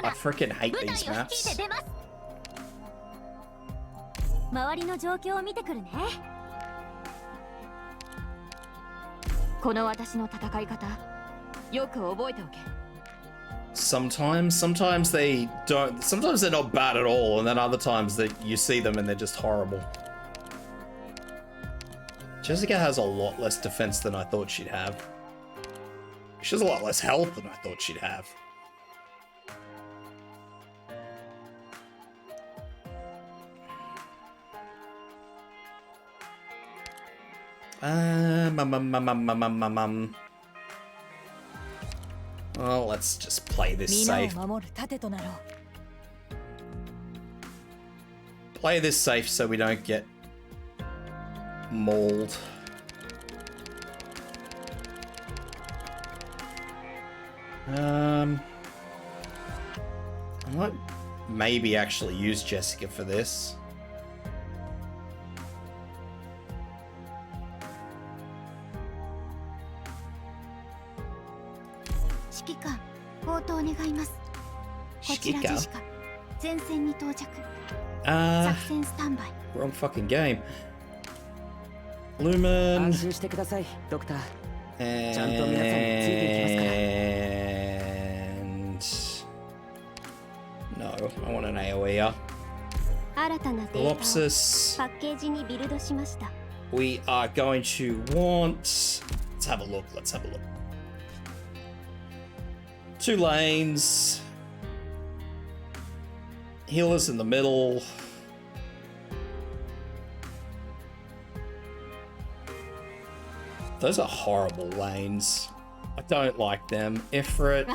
I freaking hate these maps. 周りの状況を見てくるね。この私の戦い方、よく覚えておけ。Sometimes they don't. Sometimes they're not bad at all, and then other times that you see them and they're just horrible. Jessica has a lot less defense than I thought she'd have. She has a lot less health than I thought she'd have. Well, let's just play this safe. Play this safe so we don't get mauled. I might maybe actually use Jessica for this. Wrong fucking game. Lumen. And no, I want an AoE. Lopsis. We are going to want. Let's have a look. 2 lanes. Healers in the middle. Those are horrible lanes. I don't like them. Ifrit.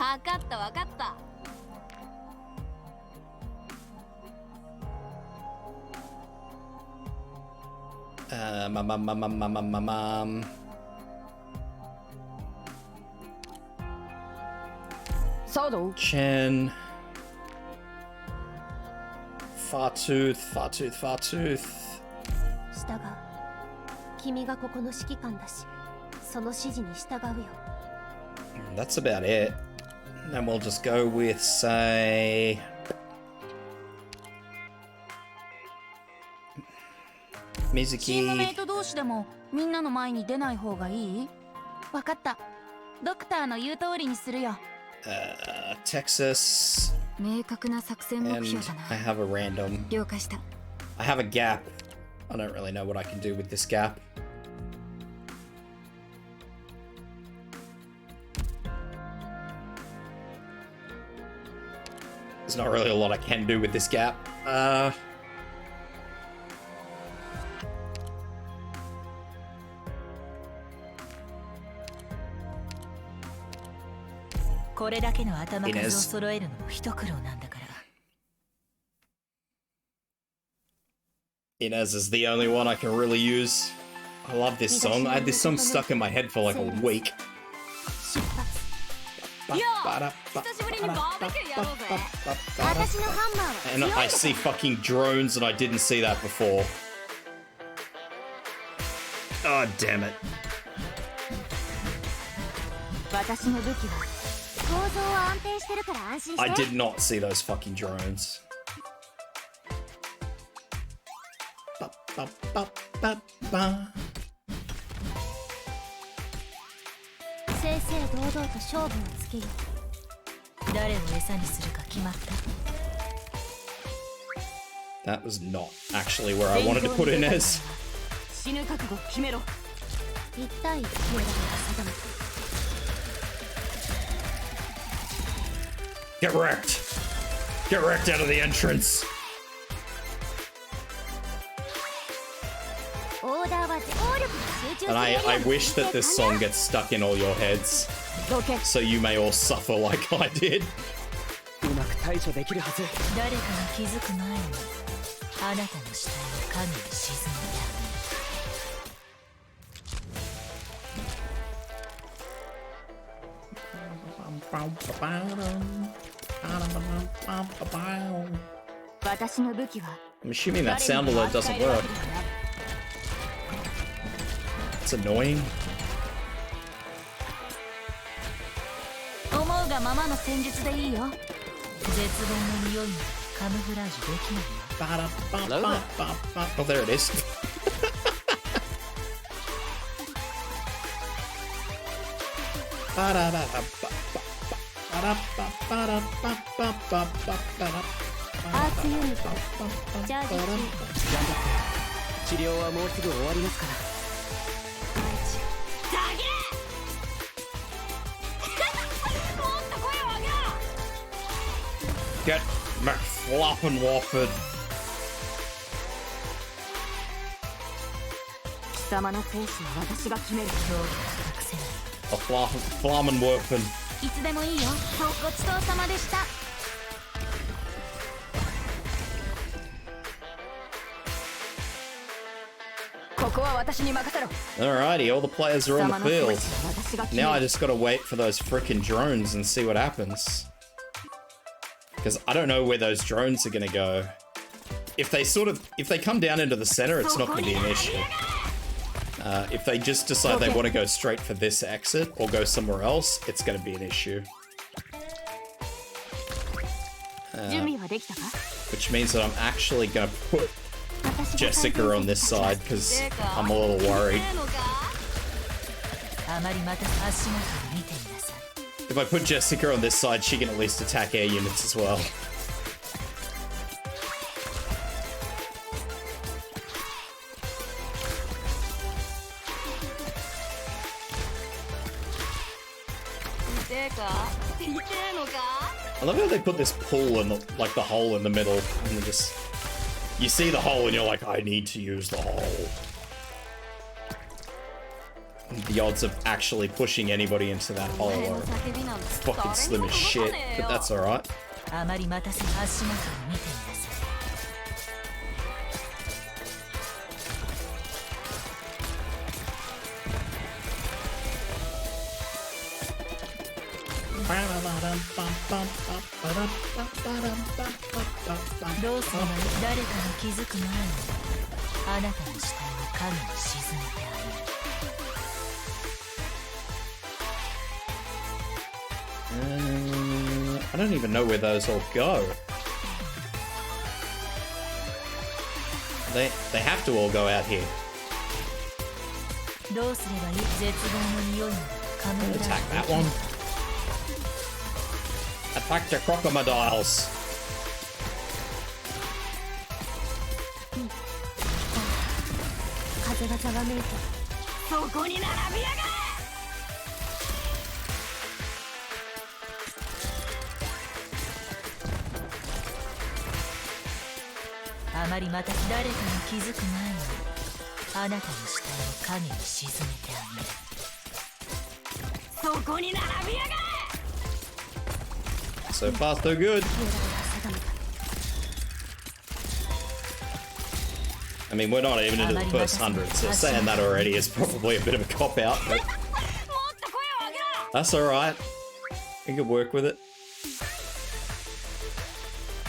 Chen. Fartooth. That's about it. Then we'll just go with, say... Mizuki. Texas. And I have a random. I have a gap. I don't really know what I can do with this gap. There's not really a lot I can do with this gap. Inez is the only one I can really use. I love this song. I had this song stuck in my head for like a week. And I see fucking drones and I didn't see that before. Oh, damn it. I did not see those fucking drones. That was not actually where I wanted to put Inez. Get wrecked! Get wrecked out of the entrance! And I wish that this song gets stuck in all your heads, so you may all suffer like I did. I'm assuming that sound alert doesn't work. It's annoying. Oh, there it is. アーツユニットチャージ中。頑張って治療はもうすぐ終わりますから。Get McFloppin' Wofford. 貴様の生死は私が決める。今日は隠せない。A Flammen Woffin. いつでもいいよ。ごちそうさまでした。ここは私に任せろ。 Alrighty, all the players are 貴 on 様 the の生 field. 死は私が決め Now I る。 just gotta wait for those frickin' drones and see what happens. Because I don't know where those drones are gonna go. If they come down into the center, it's not gonna be an issue. If they just decide they want to go straight for this exit or go somewhere else, it's gonna be an issue. 準備はできたか？ Which means that I'm actually gonna put Jessica on this side because I'm a little worried. あまりまた足元を見てみなさい。 If I put Jessica on this side, she can at least attack air units as well. I love how they put this pool in the hole in the middle, and they just you see the hole and you're like, I need to use the hole. The odds of actually pushing anybody into that hole are fucking slim as shit, but that's alright. あまり待たせ足元を見てみなさい。 どうすれば誰かに気づく前にあなたの死体を影に沈めてあげる。 I don't even know where those all go. They have to all go out here. どうすればいい？絶望の匂いまでカムフラ Attack that one. Attack the crocodiles. 風がざわめいて。そこに並びやがれ。 あまりまた誰かに気づく前にあなたの死体を影に沈めてあげる。そこに並びやがれ。 So far, so good. I mean, we're not even into the first 100, so saying that already is probably a bit of a cop-out, but that's alright. We can work with it.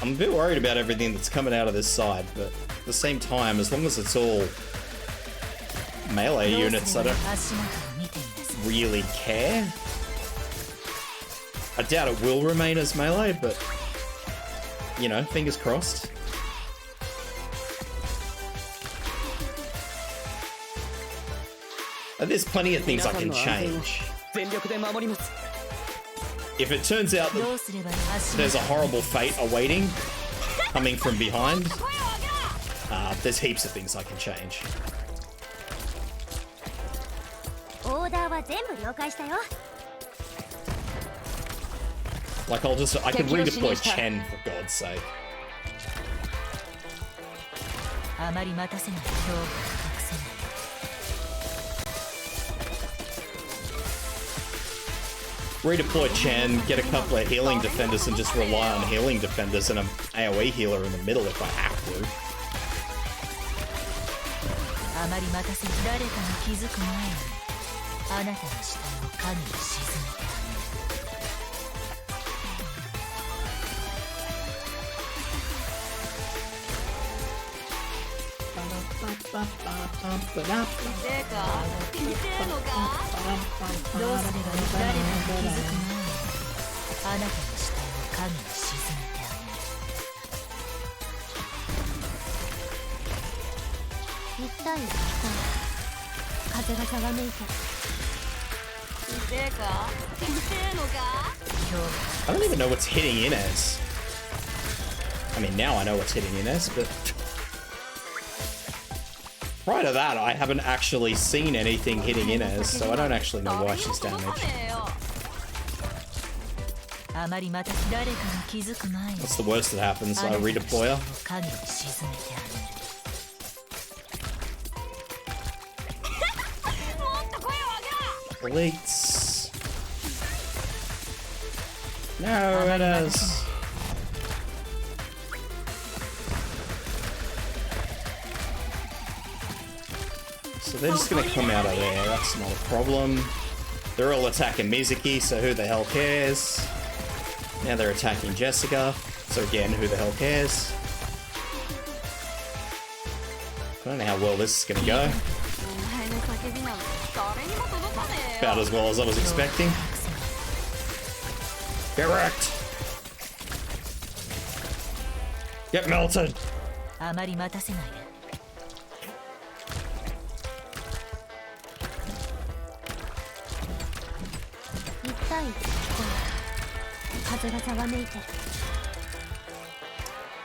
I'm a bit worried about everything that's coming out of this side, but at the same time, as long as it's all melee units, I don't really care. I doubt it will remain as melee, but, you know, fingers crossed. There's plenty of things I can change. If it turns out that there's a horrible fate awaiting, coming from behind, there's heaps of things I can change. オーダーは全部了解したよ。 Like I could redeploy Chen for God's sake. あまり待たせない恐怖を隠せない。 Redeploy Chen, get a couple of healing defenders and just rely on healing defenders and an AoE healer in the middle if I have to. あまり待たせ誰かに気づく前にあなたの死体を影に沈めてあげる。 どうすれば誰かに気づく前にあなたの死体を影に沈めてあげる。一体風がざわめいて。痛えか？痛えのか？今日 I I don't even know what's hitting Inez. I mean, now I know what's hitting Inez, but prior to that, I haven't actually seen anything hitting Inez, so I don't actually know why she's damaged. What's the worst that happens? I redeploy her. Elites. No, it is. So they're just gonna come out of there, that's not a problem. They're all attacking Mizuki, so who the hell cares? Now they're attacking Jessica, so again, who the hell cares? I don't know how well this is gonna go. About as well as I was expecting. Get wrecked! Get melted!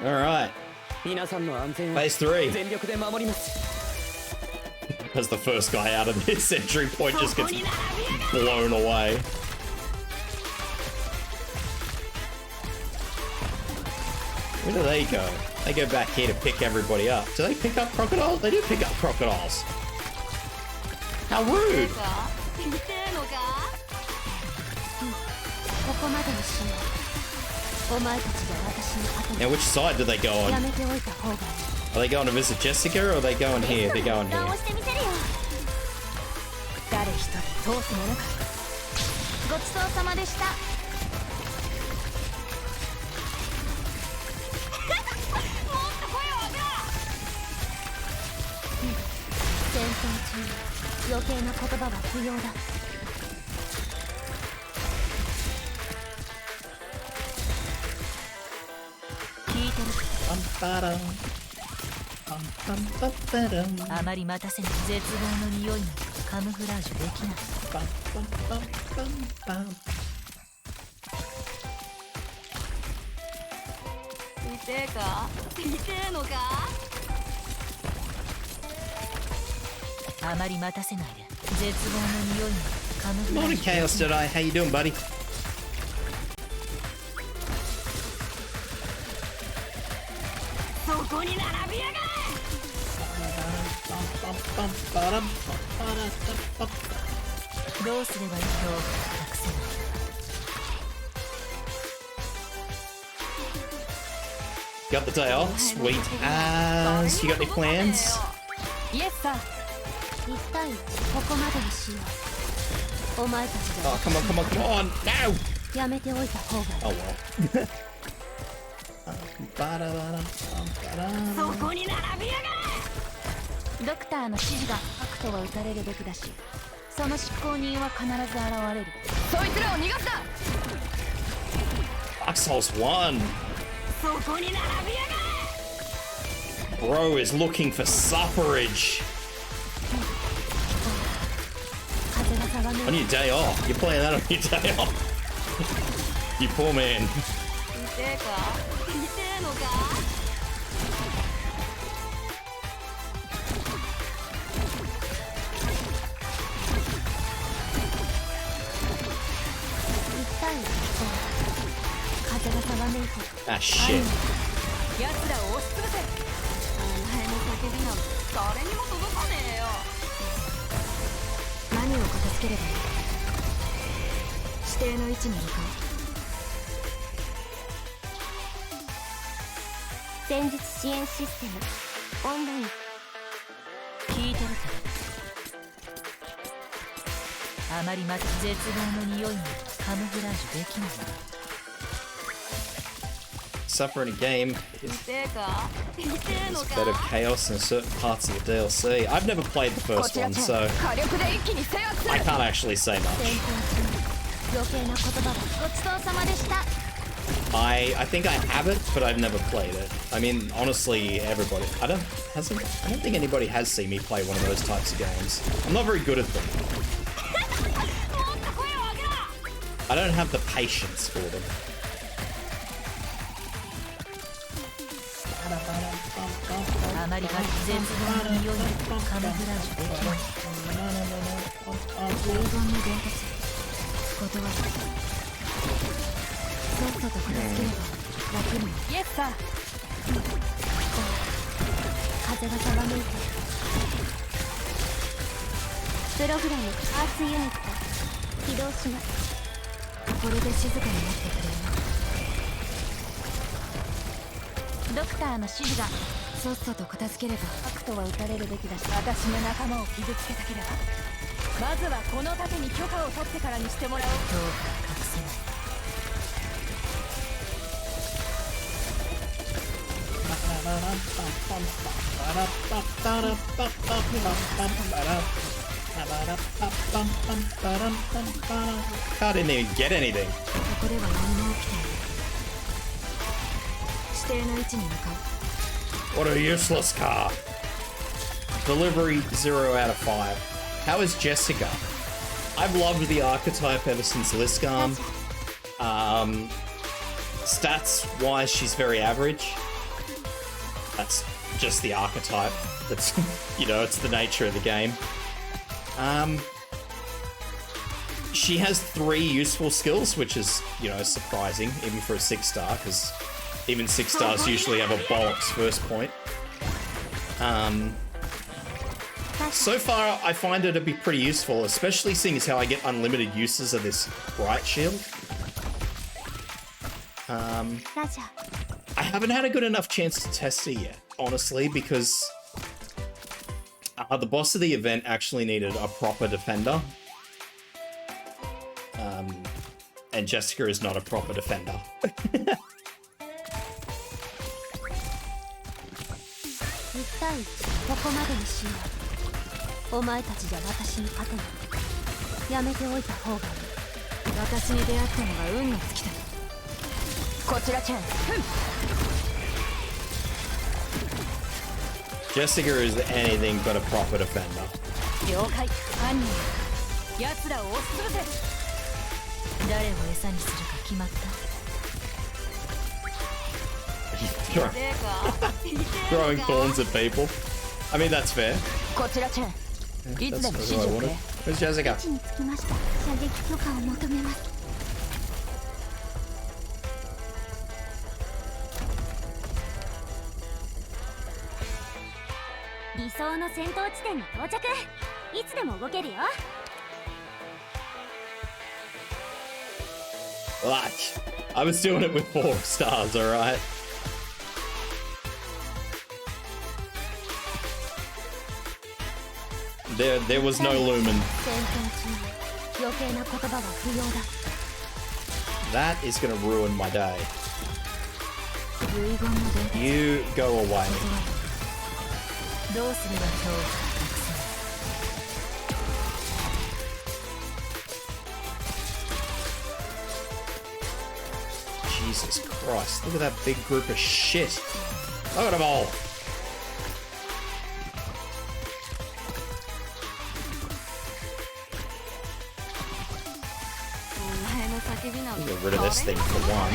Alright. Phase 3. As the first guy out of this entry point just gets blown away. Where do they go? They go back here to pick everybody up. Do they pick up crocodiles? They do pick up crocodiles. How rude! Now, which side do they go on? Are they going to visit Jessica, or are they going here? They're going here. Morning, Chaos Jedi. How you doing, buddy? Got the day off? Sweet as. You got any plans? Yes, sir. Oh, come on, come on, come on! No! Oh well. ドクターの指示がアクトは撃たれるべきだし、その執行人は必ず現れる。そいつらを逃がすな。Foxhole's won. Bro is looking for suffrage. On your day off. You're playing that on your day off. You poor man. Ah, shit. Suffer in a game is a bit of chaos in certain parts of the DLC. I've never played the first one, so I can't actually say much. I think I have it, but I've never played it. I mean, honestly, everybody. I don't think anybody has seen me play one of those types of games. I'm not very good at them. I don't have the patience for them. あまり絶望の匂いでカモフラージュできない。遺言の伝達断る。さっさと片付ければ楽に。イエスさ。風がざわめいてる。プログラムアーツユニット起動します。これで静かになってくれる。ドクターの指示が。さっさと片付ければ悪とは撃たれるべきだし、私の仲間を傷つけたければまずはこの盾に許可を取ってからにしてもらおう。どうか隠せない。I didn't even get anything. ここでは何も起きている。指定の位置に向かう。 What a useless car. Delivery 0 out of 5. How is Jessica? I've loved the archetype ever since Liscam. Stats wise, she's very average. That's just the archetype. That's, you know, it's the nature of the game. She has 3 useful skills, which is, you know, surprising, even for a 6-star, because even 6 stars usually have a bollocks first point. So far, I find her to be pretty useful, especially seeing as how I get unlimited uses of this bright shield. I haven't had a good enough chance to test her yet, honestly, because the boss of the event actually needed a proper defender. And Jessica is not a proper defender. 1対1ここまでにしよう。お前たちじゃ私に勝てない。やめておいた方がいい。私に出会ったのが運の尽きだ。こちらチェン。Jessica is anything but a proper defender. 了解。犯人奴らを押しつぶせ。誰を餌にするか決まった？ Throwing thorns at people. I mean, that's fair. こちらチェン。いつでも指示をくれ。 Where's Jessica? 位置につきました。射撃許可を求めます。理想の戦闘地点に到着。いつでも動けるよ。 Watch. I was doing it with 4 stars, alright? There was no lumen. That is gonna ruin my day. You go away. Jesus Christ, look at that big group of shit. Look at them all. Get rid of this thing for one.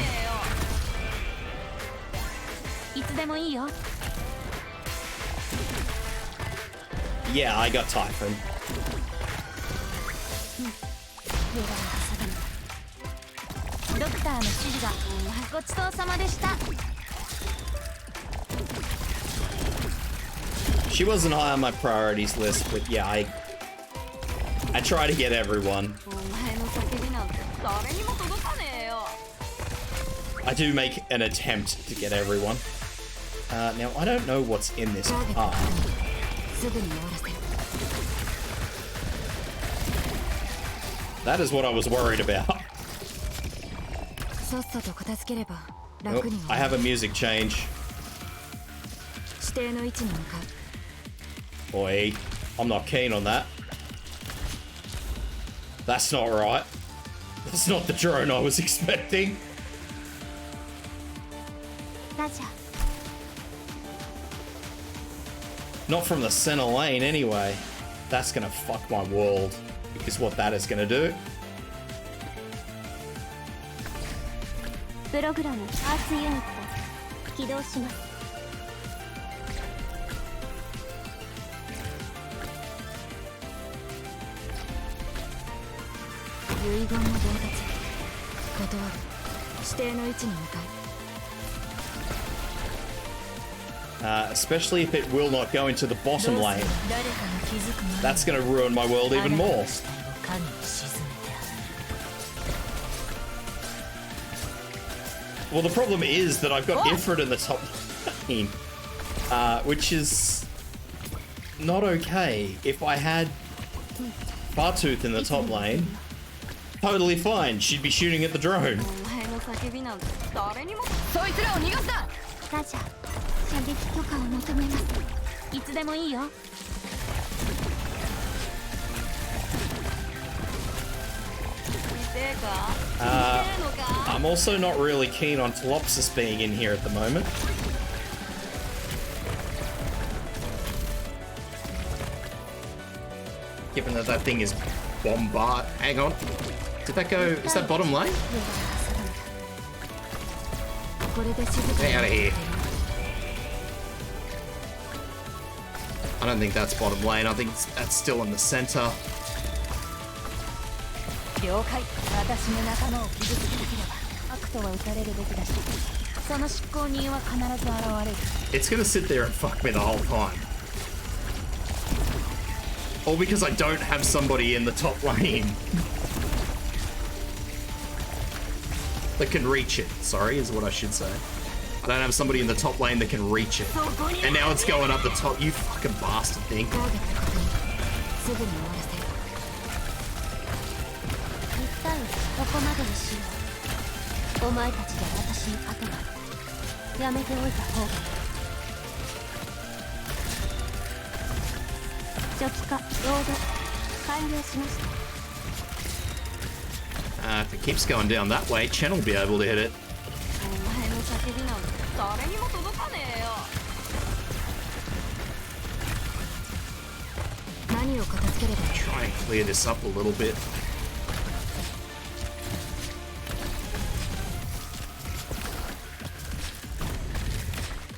いつでもいいよ。 Yeah, I got Typhon. ドクターの指示が。ごちそうさまでした。 She wasn't high on my priorities list, but yeah, I try to get everyone. お前の叫びなんて誰にも届かねえよ。 I do make an attempt to get everyone. Now, I don't know what's in this car. すぐに終わらせる。 That is what I was worried about. さっさと片付ければ Oh, 楽に I have a music change. 指定の位置に向かう。 Oi, I'm not keen on that. That's not right. That's not the drone I was expecting. ラジャー。 Not from the center lane anyway. That's gonna fuck my world. Because what that is gonna do. プログラムアースユニット起動します。遺言の伝達断る。指定の位置に向かう。 especially if it will not go into the bottom lane. 誰かに気づく前に That's going to ruin my world even more. あなたの死体を影に沈めてあげる。 Well, the problem is that I've got Ifrit in the top lane, which is not okay. If I had Fartooth in the top lane, totally fine. She'd be shooting at the drone. お前の叫びなんて誰にも。そいつらを逃がすな。ラジャー、射撃許可を求めます。いつでもいいよ。 I'm also not really keen on Telopsis being in here at the moment. Given that that thing is bombard. Hang on. Did that go? Is that bottom lane? Get out of here. I don't think that's bottom lane. I think that's still in the center. 了解。私の仲間を傷つけできれば悪とは打たれるべきだし、その執行人は必ず現れる。 It's gonna sit there and fuck me the whole time. All because I don't have somebody in the top lane that can reach it. Sorry, is what I should say. I don't have somebody in the top lane that can reach it. And now it's going up the top. You fucking bastard thing. ターゲット確認。すぐに終わらせる。一旦ここまでにしよう。お前たちで私に勝てない。やめておいた方がいい。初期化、ロード、完了しました。If it keeps going down that way, Chen will be able to hit it. お前の叫びなんて誰にも届かねえよ。何を片付ければいい？ Try and clear this up a little bit.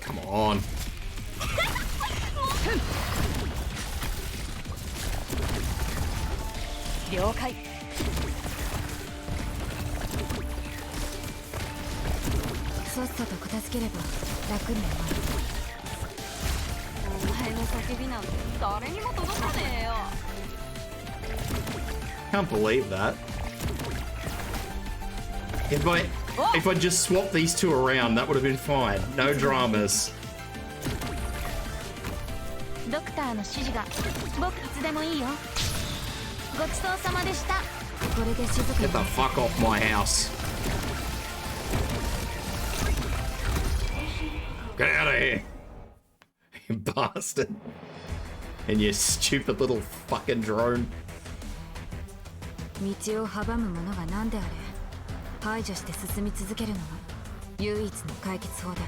Come on. 了解。さっさと片付ければ楽になる。お前の叫びなんて誰にも届かねえよ。 Can't believe that. If I just swapped these two around, that would have been fine. No dramas. ドクターの指示が僕いつでもいいよ。ごちそうさまでした。これで静か Get に the fuck off my house. Get out of here. You bastard. And your stupid little fucking drone. 道を阻むものが何であれ排除して進み続けるのが唯一の解決法だ。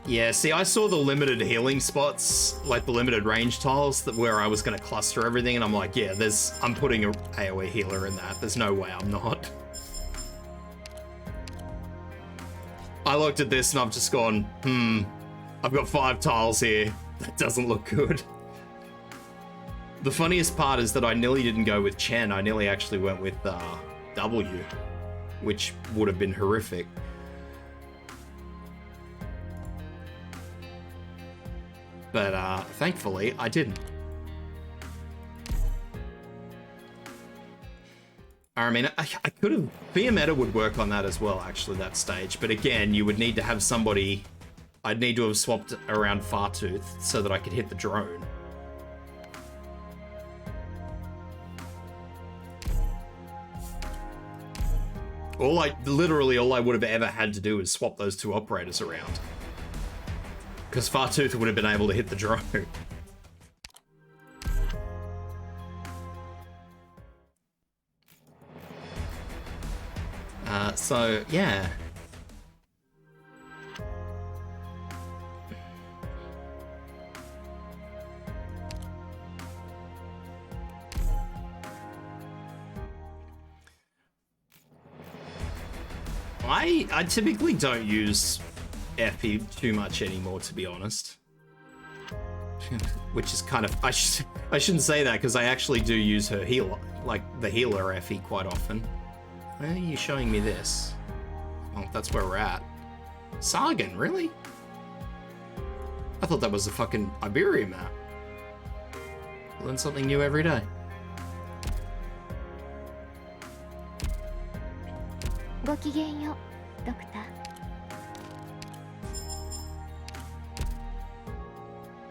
Yeah, see, I saw the limited healing spots, like the limited range tiles, that where I was going to cluster everything, and I'm like, yeah, I'm putting a AoE healer in that. There's no way I'm not. I looked at this and I've just gone, I've got 5 tiles here. That doesn't look good. The funniest part is that I nearly didn't go with Chen. I nearly actually went with W, which would have been horrific. But thankfully, I didn't. I mean, I could have... Fear Meta would work on that as well, actually, that stage. But again, you would need to have somebody... I'd need to have swapped around Fartooth so that I could hit the drone. Literally all I would have ever had to do is swap those two operators around. Because Fartooth would have been able to hit the drone. So, yeah. I typically don't use FP too much anymore, to be honest. Which is kind of, I shouldn't say that, because I actually do use her healer, like the healer FE quite often. Why are you showing me this? Well, that's where we're at. Sargon, really? I thought that was a fucking Iberia map. Learn something new every day. ごきげんよう、ドクター。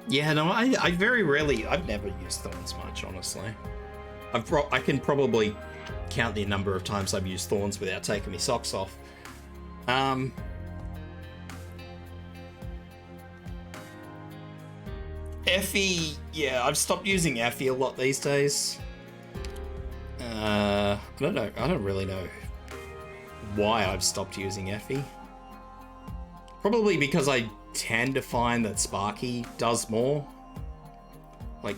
Yeah, no, I very rarely, I've never used thorns much, honestly. I can probably count the number of times I've used thorns without taking my socks off. Effie, yeah, I've stopped using Effie a lot these days. I don't know, I don't really know why I've stopped using Effie. Probably because I tend to find that Sparky does more. Like,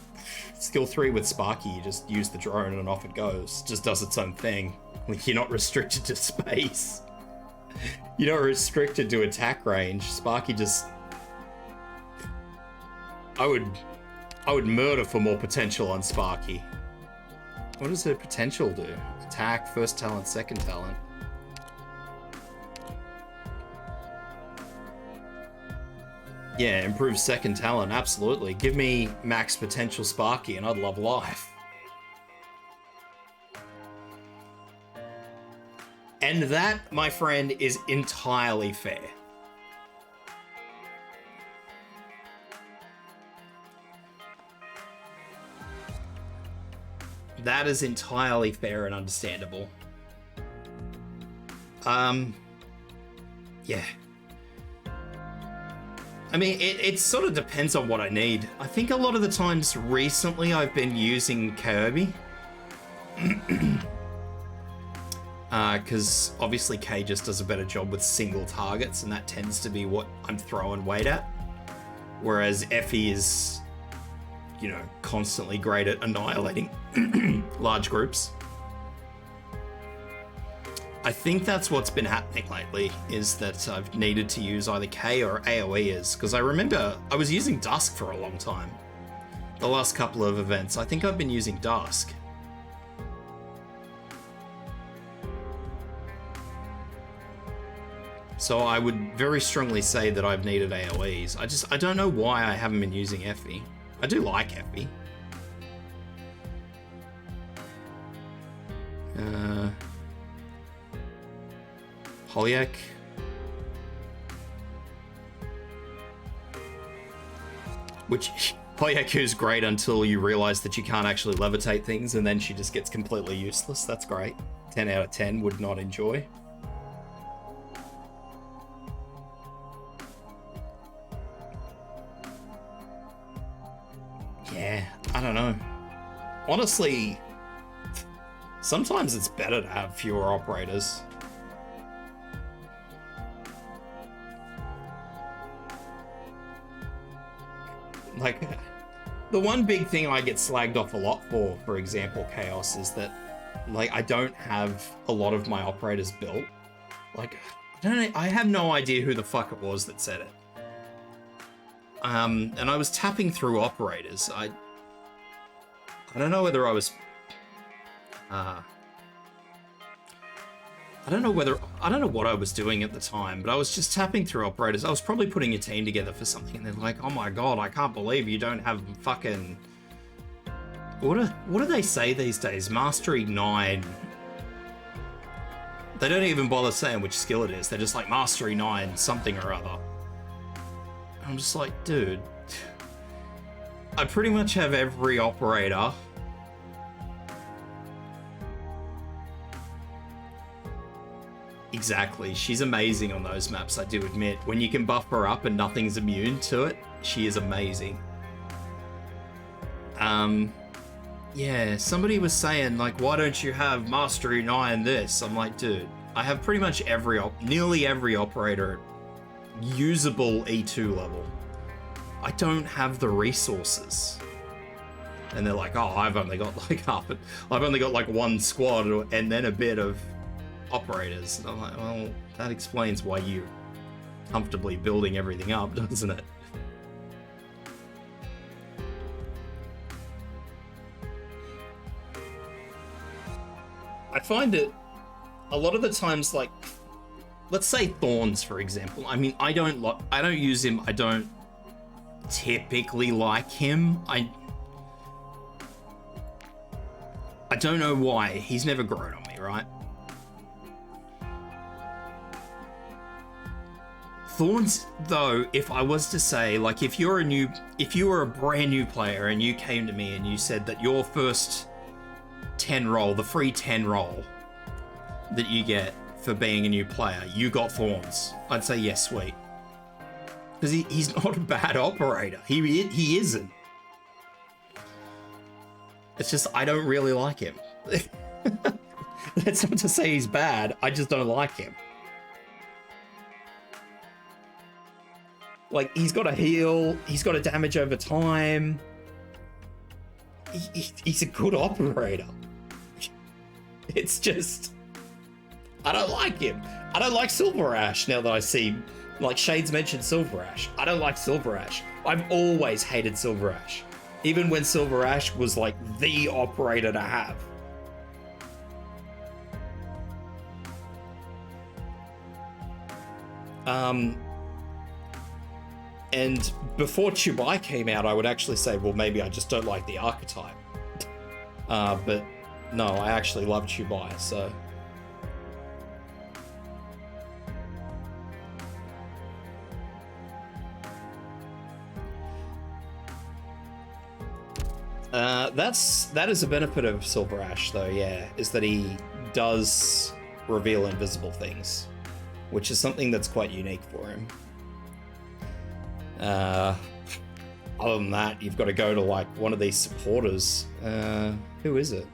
skill 3 with Sparky, you just use the drone and off it goes. Just does its own thing. Like, you're not restricted to space. You're not restricted to attack range. Sparky just... I would murder for more potential on Sparky. What does her potential do? Attack, first talent, second talent. Yeah, improve second talent, absolutely. Give me max potential Sparky and I'd love life. And that, my friend, is entirely fair. That is entirely fair and understandable. Yeah. I mean, it sort of depends on what I need. I think a lot of the times recently I've been using Kirby. Because obviously K just does a better job with single targets, and that tends to be what I'm throwing weight at. Whereas Effie is, you know, constantly great at annihilating large groups. I think that's what's been happening lately, is that I've needed to use either K or AoEers, because I remember I was using Dusk for a long time. The last couple of events, I think I've been using Dusk. So I would very strongly say that I've needed AoEs. I don't know why I haven't been using Effie. I do like Effie. Holyak. Which, Holyaku's great until you realize that you can't actually levitate things, and then she just gets completely useless. That's great. 10 out of 10 would not enjoy. Yeah, I don't know. Honestly, sometimes it's better to have fewer operators. Like, the one big thing I get slagged off a lot for example, Chaos, is that, like, I don't have a lot of my operators built. Like, I have no idea who the fuck it was that said it. And I was tapping through operators. I don't know whether I was... I don't know what I was doing at the time, but I was just tapping through operators. I was probably putting a team together for something, and they're like, oh my god, I can't believe you don't have fucking... What do they say these days? Mastery 9. They don't even bother saying which skill it is. They're just like, Mastery 9 something or other. I'm just like, dude, I pretty much have every operator. Exactly, she's amazing on those maps, I do admit. When you can buff her up and nothing's immune to it, she is amazing. Yeah, somebody was saying, like, why don't you have Mastery 9 this? I'm like, dude, I have pretty much nearly every operator at usable E2 level. I don't have the resources. And they're like, oh, I've only got like I've only got like one squad and then a bit of operators. And I'm like, well, that explains why you're comfortably building everything up, doesn't it? I find it a lot of the times, like, let's say Thorns, for example. I mean, I don't use him. I don't typically like him. I don't know why. He's never grown on me, right? Thorns, though, if I was to say, like, if you were a brand new player and you came to me and you said that your first 10 roll, the free 10 roll that you get for being a new player, you got Thorns, I'd say yes, sweet. Because he's not a bad operator. He isn't. It's just, I don't really like him. That's not to say he's bad, I just don't like him. Like, he's got a heal, he's got a damage over time. He's a good operator. It's just, I don't like him. I don't like Silver Ash now that I see, like Shades mentioned Silver Ash. I don't like Silver Ash. I've always hated Silver Ash. Even when Silver Ash was like the operator to have. And before Chubai came out, I would actually say, well, maybe I just don't like the archetype. But no, I actually love Chubai, so. That is a benefit of Silver Ash, though, yeah, is that he does reveal invisible things, which is something that's quite unique for him. Other than that, you've got to go to like one of these supporters. Who is it?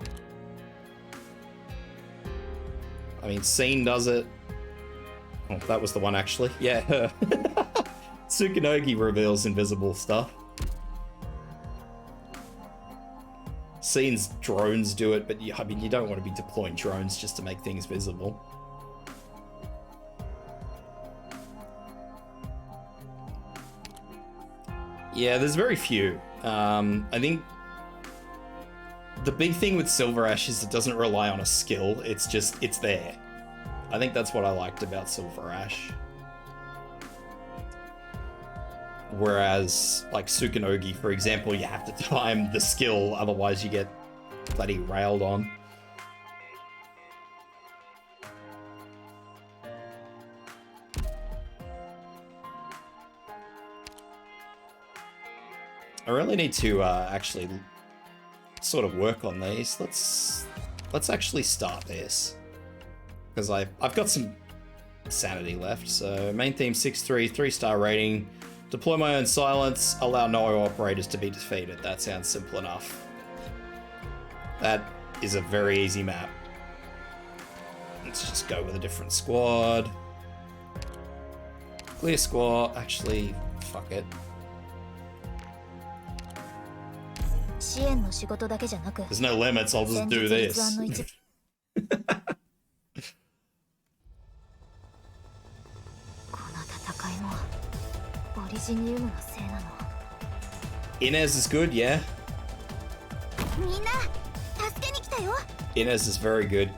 I mean, Scene does it. Oh, that was the one actually. Yeah, her. Tsukunogi reveals invisible stuff. Scene's drones do it, but I mean, you don't want to be deploying drones just to make things visible. Yeah, there's very few. I think the big thing with Silver Ash is it doesn't rely on a skill. It's just, it's there. I think that's what I liked about Silver Ash. Whereas, like Tsukunogi, for example, you have to time the skill, otherwise you get bloody railed on. I really need to actually sort of work on these. Let's actually start this, because I've got some sanity left. So main theme 6-3, 3-star rating. Deploy my own silence. Allow no operators to be defeated. That sounds simple enough. That is a very easy map. Let's just go with a different squad. Clear squad. Actually, fuck it. There's no limits, I'll just do this. Inez is good, yeah. Inez is very good.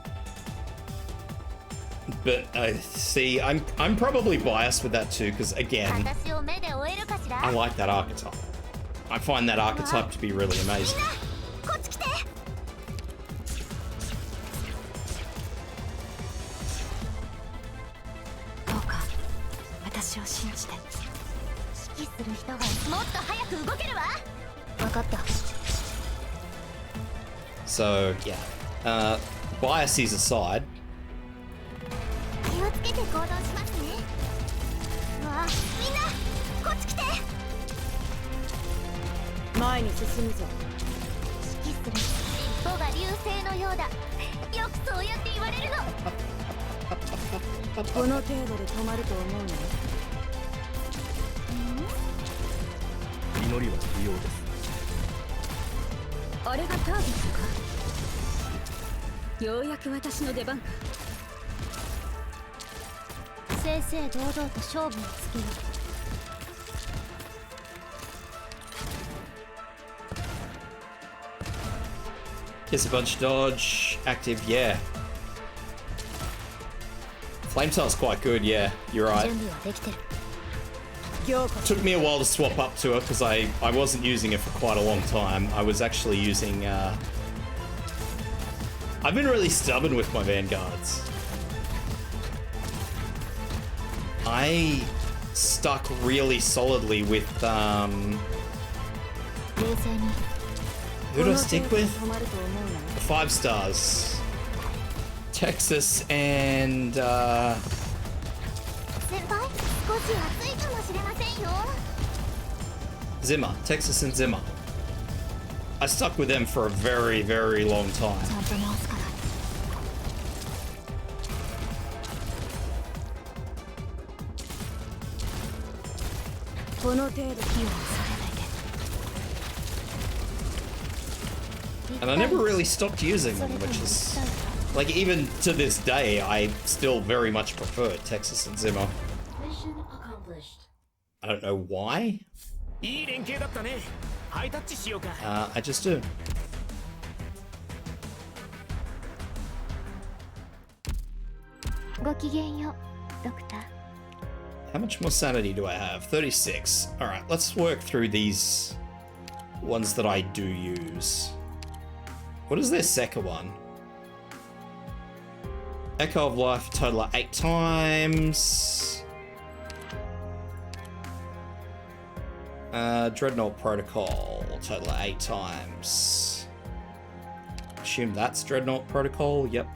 But see, I'm probably biased with that too, because again, I like that archetype. I find that archetype to be really amazing. So, yeah. Biases aside. 正々堂々と勝負をつけよう。 Kiss a bunch, dodge, active, yeah. Flametail's quite good, yeah, you're right. 準備はできてる。 Took me a while to swap up to it because I wasn't using it for quite a long time. I was actually using, I've been really stubborn with my vanguards. I stuck really solidly with, who do I stick with? The 5 stars. Texas and, 先輩、少し暑いかもしれませんよ。 Zimmer. Texas and Zimmer. I stuck with them for a very, very long time. ちゃんと直すから。 この程度火はそれだけ。 And I never really stopped using them, which is... Like, even to this day, I still very much prefer Texas and Zimmer. Mission accomplished. I don't know why. いい連携だったね。ハイタッチしようか。I just do. How much more sanity do I have? 36. Alright, let's work through these ones that I do use. What is their second one? Echo of Life, total of 8 times. Dreadnought Protocol, total of 8 times. Assume that's Dreadnought Protocol, yep.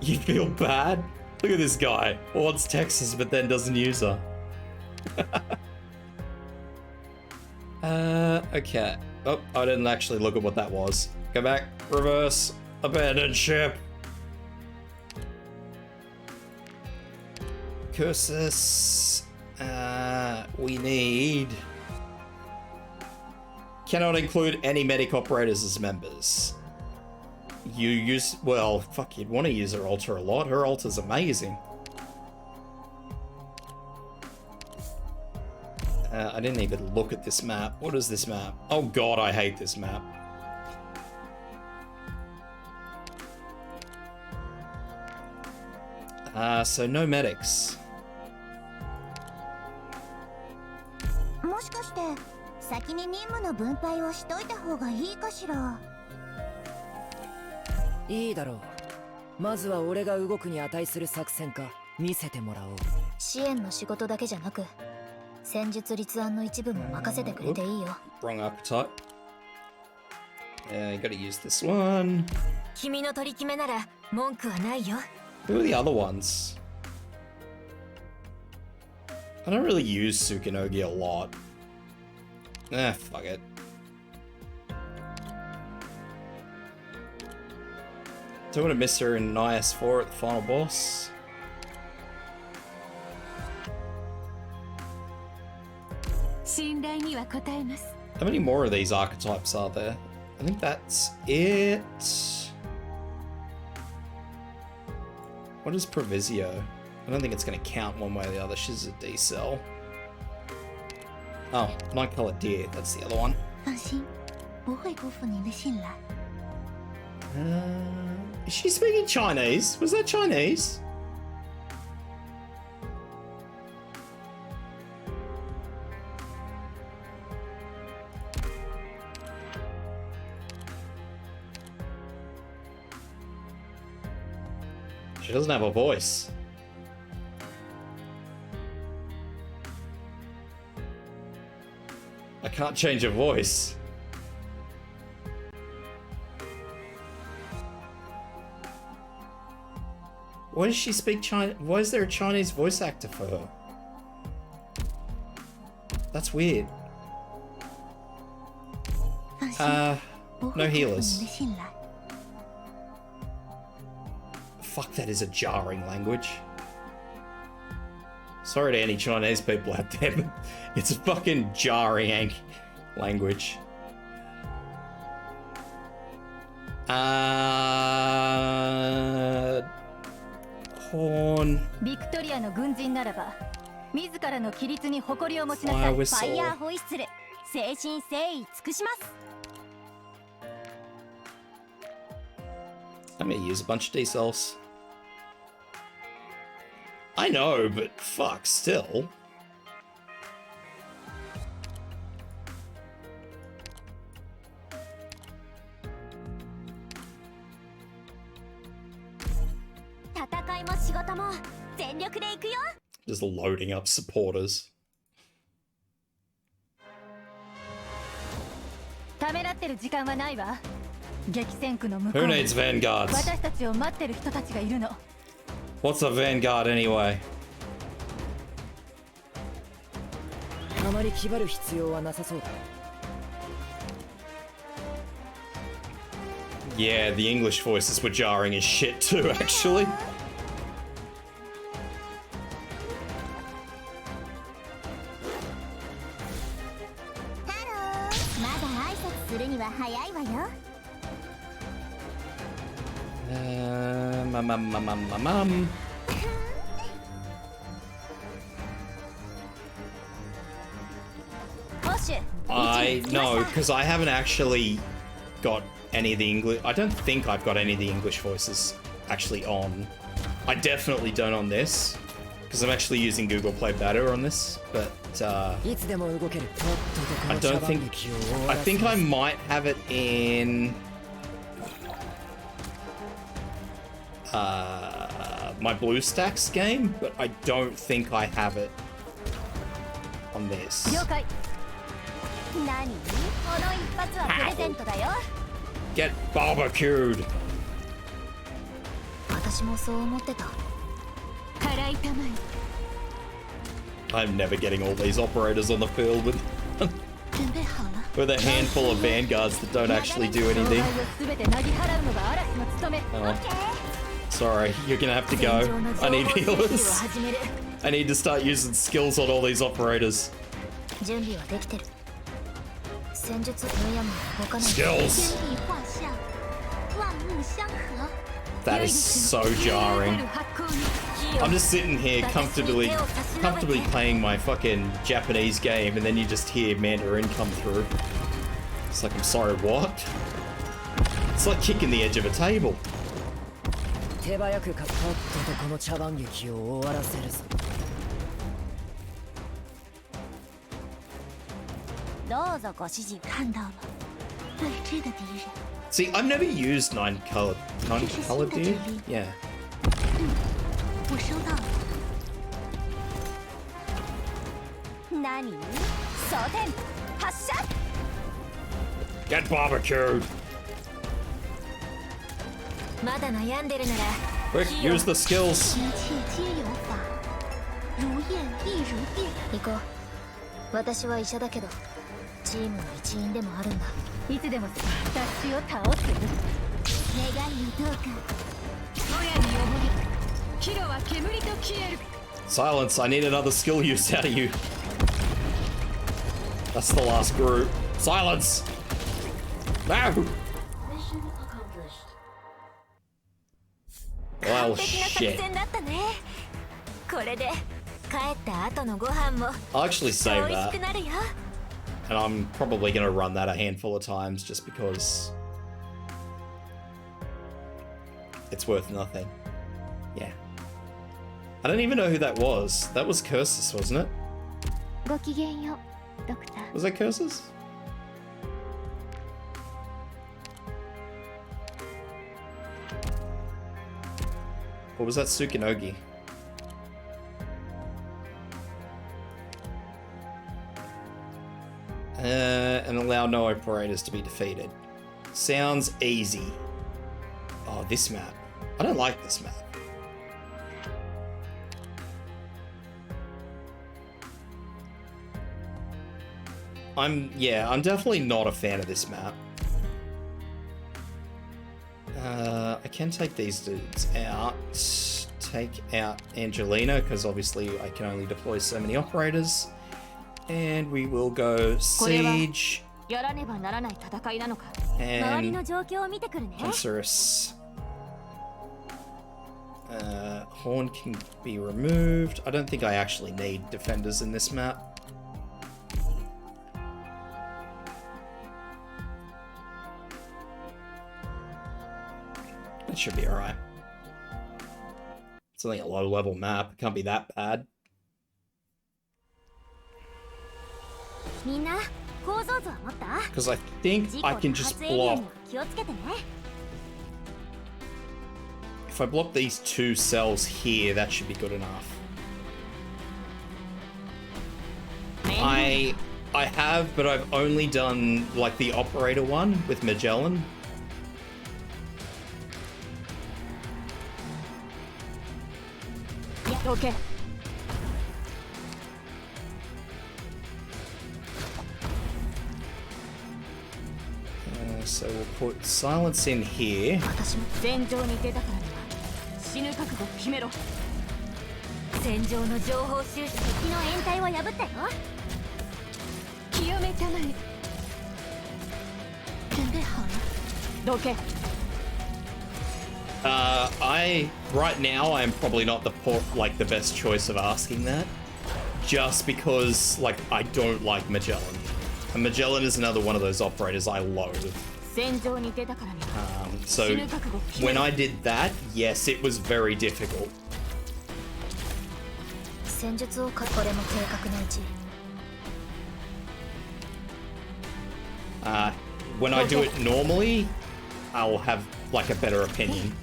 You feel bad? Look at this guy. Wants Texas but then doesn't use her. Okay. Oh, I didn't actually look at what that was. Go back, reverse, abandon ship. Cursus. We need... Cannot include any medic operators as members. You use... Well, fuck, you'd want to use her altar a lot. Her altar's amazing. I didn't even look at this map. What is this map? Oh god, I hate this map. So no medics. もしかして先に任務の分配をしといた方がいいかしら。いいだろう。まずは俺が動くに値する作戦か見せてもらおう。支援の仕事だけじゃなく、戦術立案の一部も任せてくれていいよ。 Wrong archetype. You gotta use this one. 君の取り決めなら文句はないよ。 Who are the other ones? I don't really use Sukinogi a lot. Fuck it. Don't want to miss her in IS4 at the final boss. How many more of these archetypes are there? I think that's it. What is Provisio? I don't think it's going to count one way or the other. She's a D cell. Oh, Nightcolored Deer. That's the other one. Is she speaking Chinese? Was that Chinese? She doesn't have a voice. I can't change her voice. Why does she speak Chinese? Why is there a Chinese voice actor for her? That's weird. No healers. Fuck, that is a jarring language. Sorry to any Chinese people out there, but it's a fucking jarring language. Pawn. ビクトリアの軍人ならば自らの規律に誇りを持ちなさ Fire い。 whistle. ファイヤーホイッスル、誠心誠意尽くします。 I'm gonna use a bunch of D-cells. I know, but fuck, still. Just loading up supporters. ためらってる時間はないわ。激戦区の向こ Who うに needs vanguards? 私たちを待ってる人たちがいるの。 What's a vanguard anyway? あまり気張る必要はなさそうだ。 Yeah, the English voices were jarring as shit too, actually. まだ挨拶するには早いわよ。 I know, because I haven't actually got any of the English. I don't think I've got any of the English voices actually on. I definitely don't on this, because I'm actually using Google Play Better on this. But I don't think. I think I might have it in my BlueStacks game, but I don't think I have it on this. 了解。何？この一発はプレゼントだよ。 Get barbecued. 私もそう思ってた。辛いたまえ。 I'm never getting all these operators on the field with 準備好了。 with a handful of vanguards that don't actually do anything. すべてなぎ払うのが嵐の務め。 Oh. Sorry, you're gonna have to go. I need healers. I need to start using skills on all these operators. 準備はできてる。戦術分野も動かない。 Skills. 天地画像，万物相合。 That is so jarring. I'm just sitting here comfortably playing my fucking Japanese game, and then you just hear Mandarin come through. It's like, I'm sorry, what? It's like kicking the edge of a table. 手早くとっととこの茶番劇を終わらせるぞ。 どうぞご指示。看到了，对峙的敌人。 See, I've never used nine color dude. Yeah. 我收到了。何？装填発射。 Get barbecued. まだ悩んでるなら。 Quick, use the skills. 一切皆有法，如燕亦如电。行こう。私は医者だけど、チームの一員でもあるんだ。いつでも私を倒す。願いをどうか。野屋に登り、キロは煙と消える。 Silence, I need another skill use out of you. That's the last group. Silence! No! Mission accomplished. Well, 完璧な作 shit. 戦だったね。これで帰った後のご飯も I'll actually 美 save 味し that. くなるよ。 And I'm probably going to run that a handful of times just because it's worth nothing. Yeah. I don't even know who that was. That was Cursus, wasn't it? ごきげんよう、ドクター。 Was that Cursus? Or was that Tsukinogi? And allow no operators to be defeated. Sounds easy. Oh, this map. I don't like this map. I'm definitely not a fan of this map. I can take these dudes out. Take out Angelina, because obviously I can only deploy so many operators. And we will go Siege やらねばならない戦いなのか。 and 周りの状況を見てくるね。 Cancerous. Horn can be removed. I don't think I actually need defenders in this map. It should be alright. It's only a low level map. It can't be that bad. Because I think I can just block. If I block these 2 cells here, that should be good enough. I have, but I've only done like the operator one with Magellan. Okay. So we'll put silence in here. 戦場に出たからには死ぬ覚悟決めろ。戦場の情報収集。敵の掩体を破ったよ。清めたまえ。準備好了。どけ。Right now I'm probably not the best choice of asking that, just because like I don't like Magellan, and Magellan is another one of those operators I loathe. So when I did that, yes, it was very difficult. When I do it normally, I'll have like a better opinion.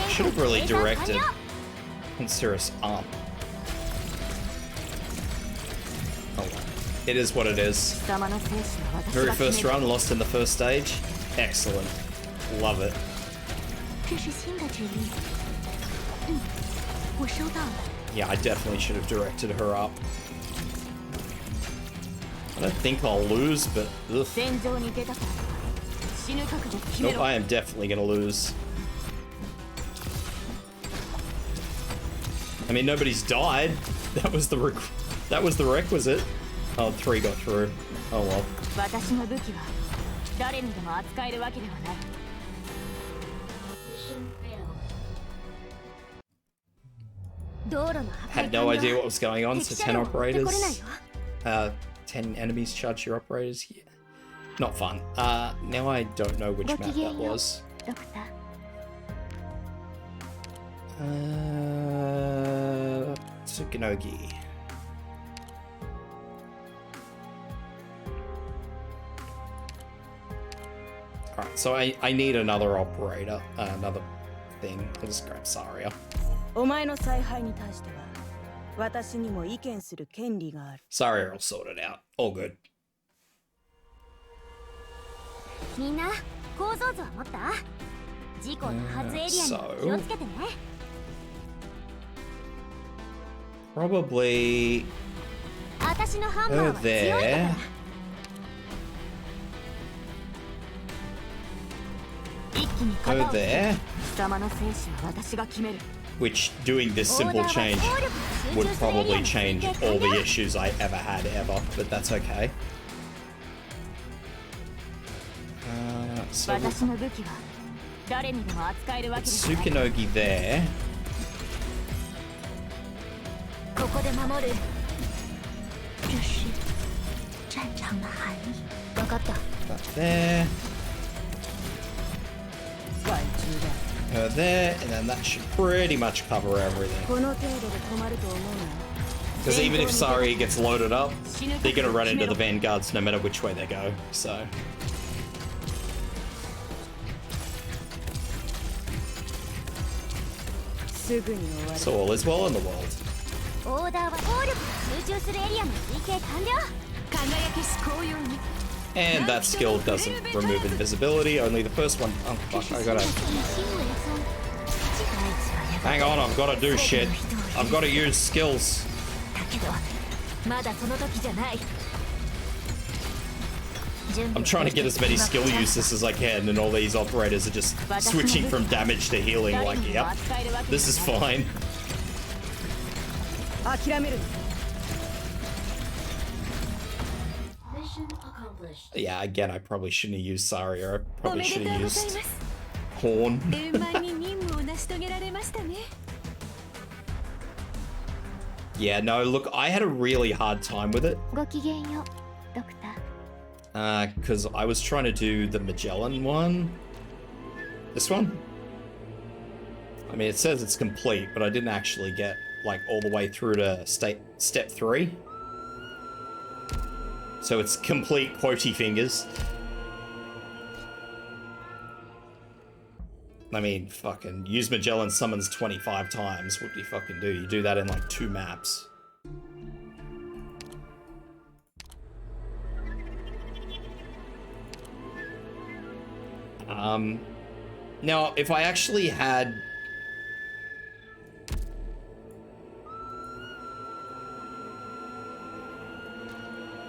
Should have really directed Consiris up. Oh well. It is what it is. Very first run, lost in the first stage. Excellent. Love it. Yeah, I definitely should have directed her up. I don't think I'll lose, but ugh. Nope, I am definitely gonna lose. I mean, nobody's died. That was the requisite. Oh, 3 got through. Oh well. Had no idea what was going on, so 10 operators. 10 enemies charge your operators. Yeah. Not fun. Now I don't know which map that was. Tsukunogi. Alright, so I need another operator. Another thing. I'll just grab Saria. Saria will sort it out. All good. So probably her there. Her there. Which, doing this simple change would probably change all the issues I ever had ever, but that's okay. So we'll put Tsukunogi there. That there. Her there, and then that should pretty much cover everything. Because even if Saria gets loaded up, they're gonna run into the vanguards no matter which way they go, so. So all is well in the world. And that skill doesn't remove invisibility, only the first one. Oh fuck, I gotta... Hang on, I've gotta do shit. I've gotta use skills. I'm trying to get as many skill uses as I can, and all these operators are just switching from damage to healing like, yep, this is fine. 諦める Mission accomplished. Yeah, again, I probably shouldn't have used Saria. I probably should have used Horn. 円満に任務を成し遂げられましたね Yeah, no, look, I had a really hard time with it. ごきげんようドクター Because I was trying to do the Magellan one. This one? I mean, it says it's complete, but I didn't actually get, like, all the way through to step 3. So it's complete quotey fingers. I mean, fucking use Magellan summons 25 times. What do you fucking do? You do that in, like, 2 maps. Now, if I actually had...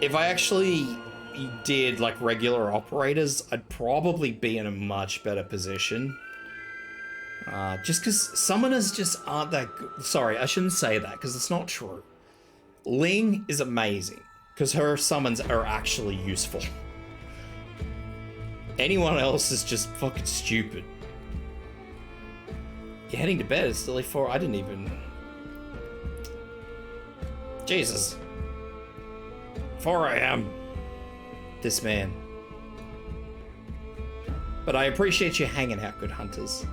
If I actually did, like, regular operators, I'd probably be in a much better position. Just because summoners just aren't that good. Sorry, I shouldn't say that, because it's not true. Ling is amazing, because her summons are actually useful. Anyone else is just fucking stupid. You're heading to bed, it's still 4. I didn't even... Jesus. 4 AM. This man. But I appreciate you hanging out, good hunters.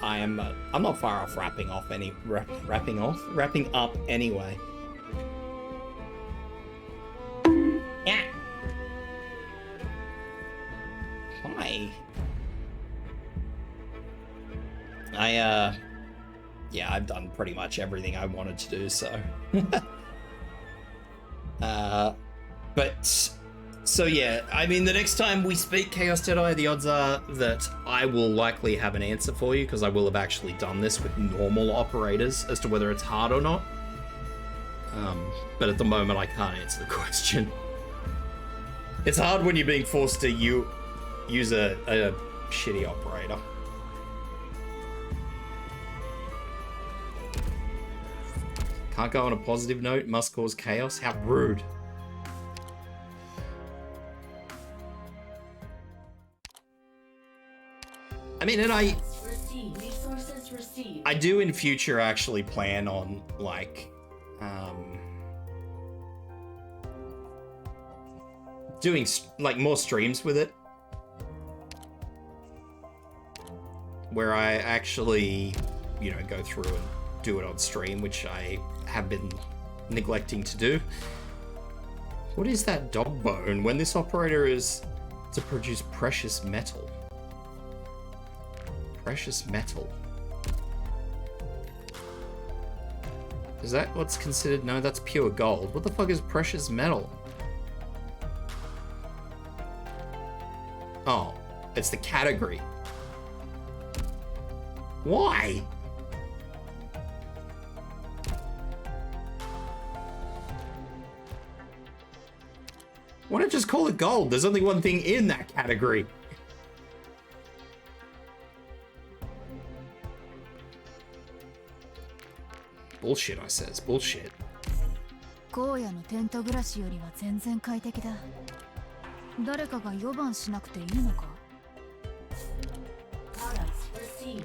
I'm not far off wrapping up anyway. Yeah. Hi. Yeah, I've done pretty much everything I wanted to do, so. So yeah, I mean, the next time we speak, Chaos Jedi, the odds are that I will likely have an answer for you, because I will have actually done this with normal operators as to whether it's hard or not. But at the moment, I can't answer the question. It's hard when you're being forced to use a shitty operator. Can't go on a positive note, must cause chaos. How rude. I mean, and Resources received. I do in future actually plan on, like, doing, like, more streams with it. Where I actually, you know, go through and do it on stream, which I have been neglecting to do. What is that dog bone? When this operator is to produce precious metal. Precious metal. Is that what's considered? No, that's pure gold. What the fuck is precious metal? Oh, it's the category. Why? Why not just call it gold? There's only one thing in that category. Bullshit, I says. Bullshit. 荒野のテント暮らしよりは全然快適だ。誰かが予番しなくていいのか? Products received.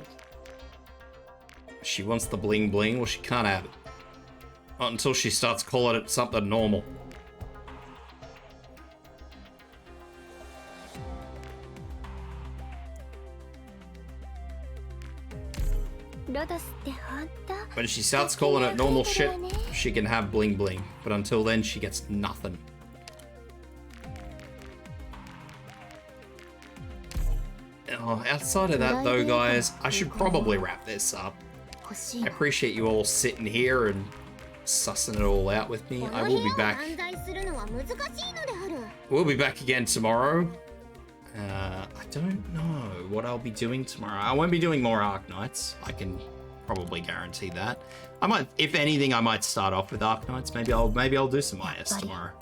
She wants the bling bling. Well, she can't have it. Not until she starts calling it something normal. When she starts calling it normal shit, she can have bling bling. But until then, she gets nothing. Oh, outside of that, though, guys, I should probably wrap this up. I appreciate you all sitting here and sussing it all out with me. I will be back. We'll be back again tomorrow. I don't know what I'll be doing tomorrow. I won't be doing more Arknights. I can probably guarantee that. I might, if anything, I might start off with Arknights. Maybe I'll do some IS tomorrow.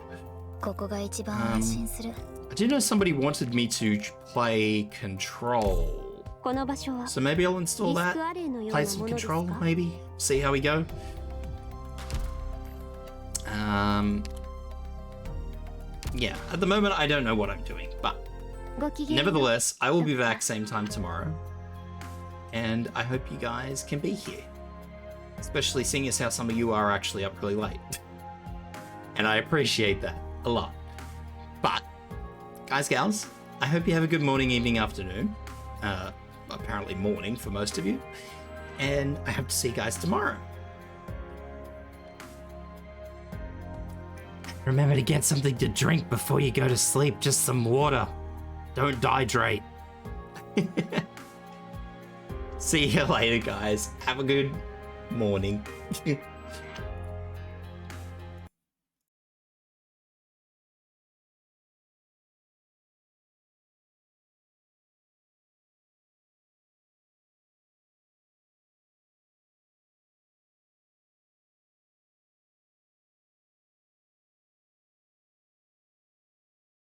I do know somebody wanted me to play Control. この場所は So maybe I'll install リス that. クアレイのよう Play な some ものです control, か maybe. See how we go. Yeah, at the moment I don't know what I'm doing, but ごきげんよう nevertheless, I will be back same time tomorrow. And I hope you guys can be here. Especially seeing as how some of you are actually up really late. And I appreciate that a lot. But, guys, gals, I hope you have a good morning, evening, afternoon. Apparently morning for most of you. And I hope to see you guys tomorrow. Remember to get something to drink before you go to sleep. Just some water. Don't dehydrate. See you later, guys. Have a good morning.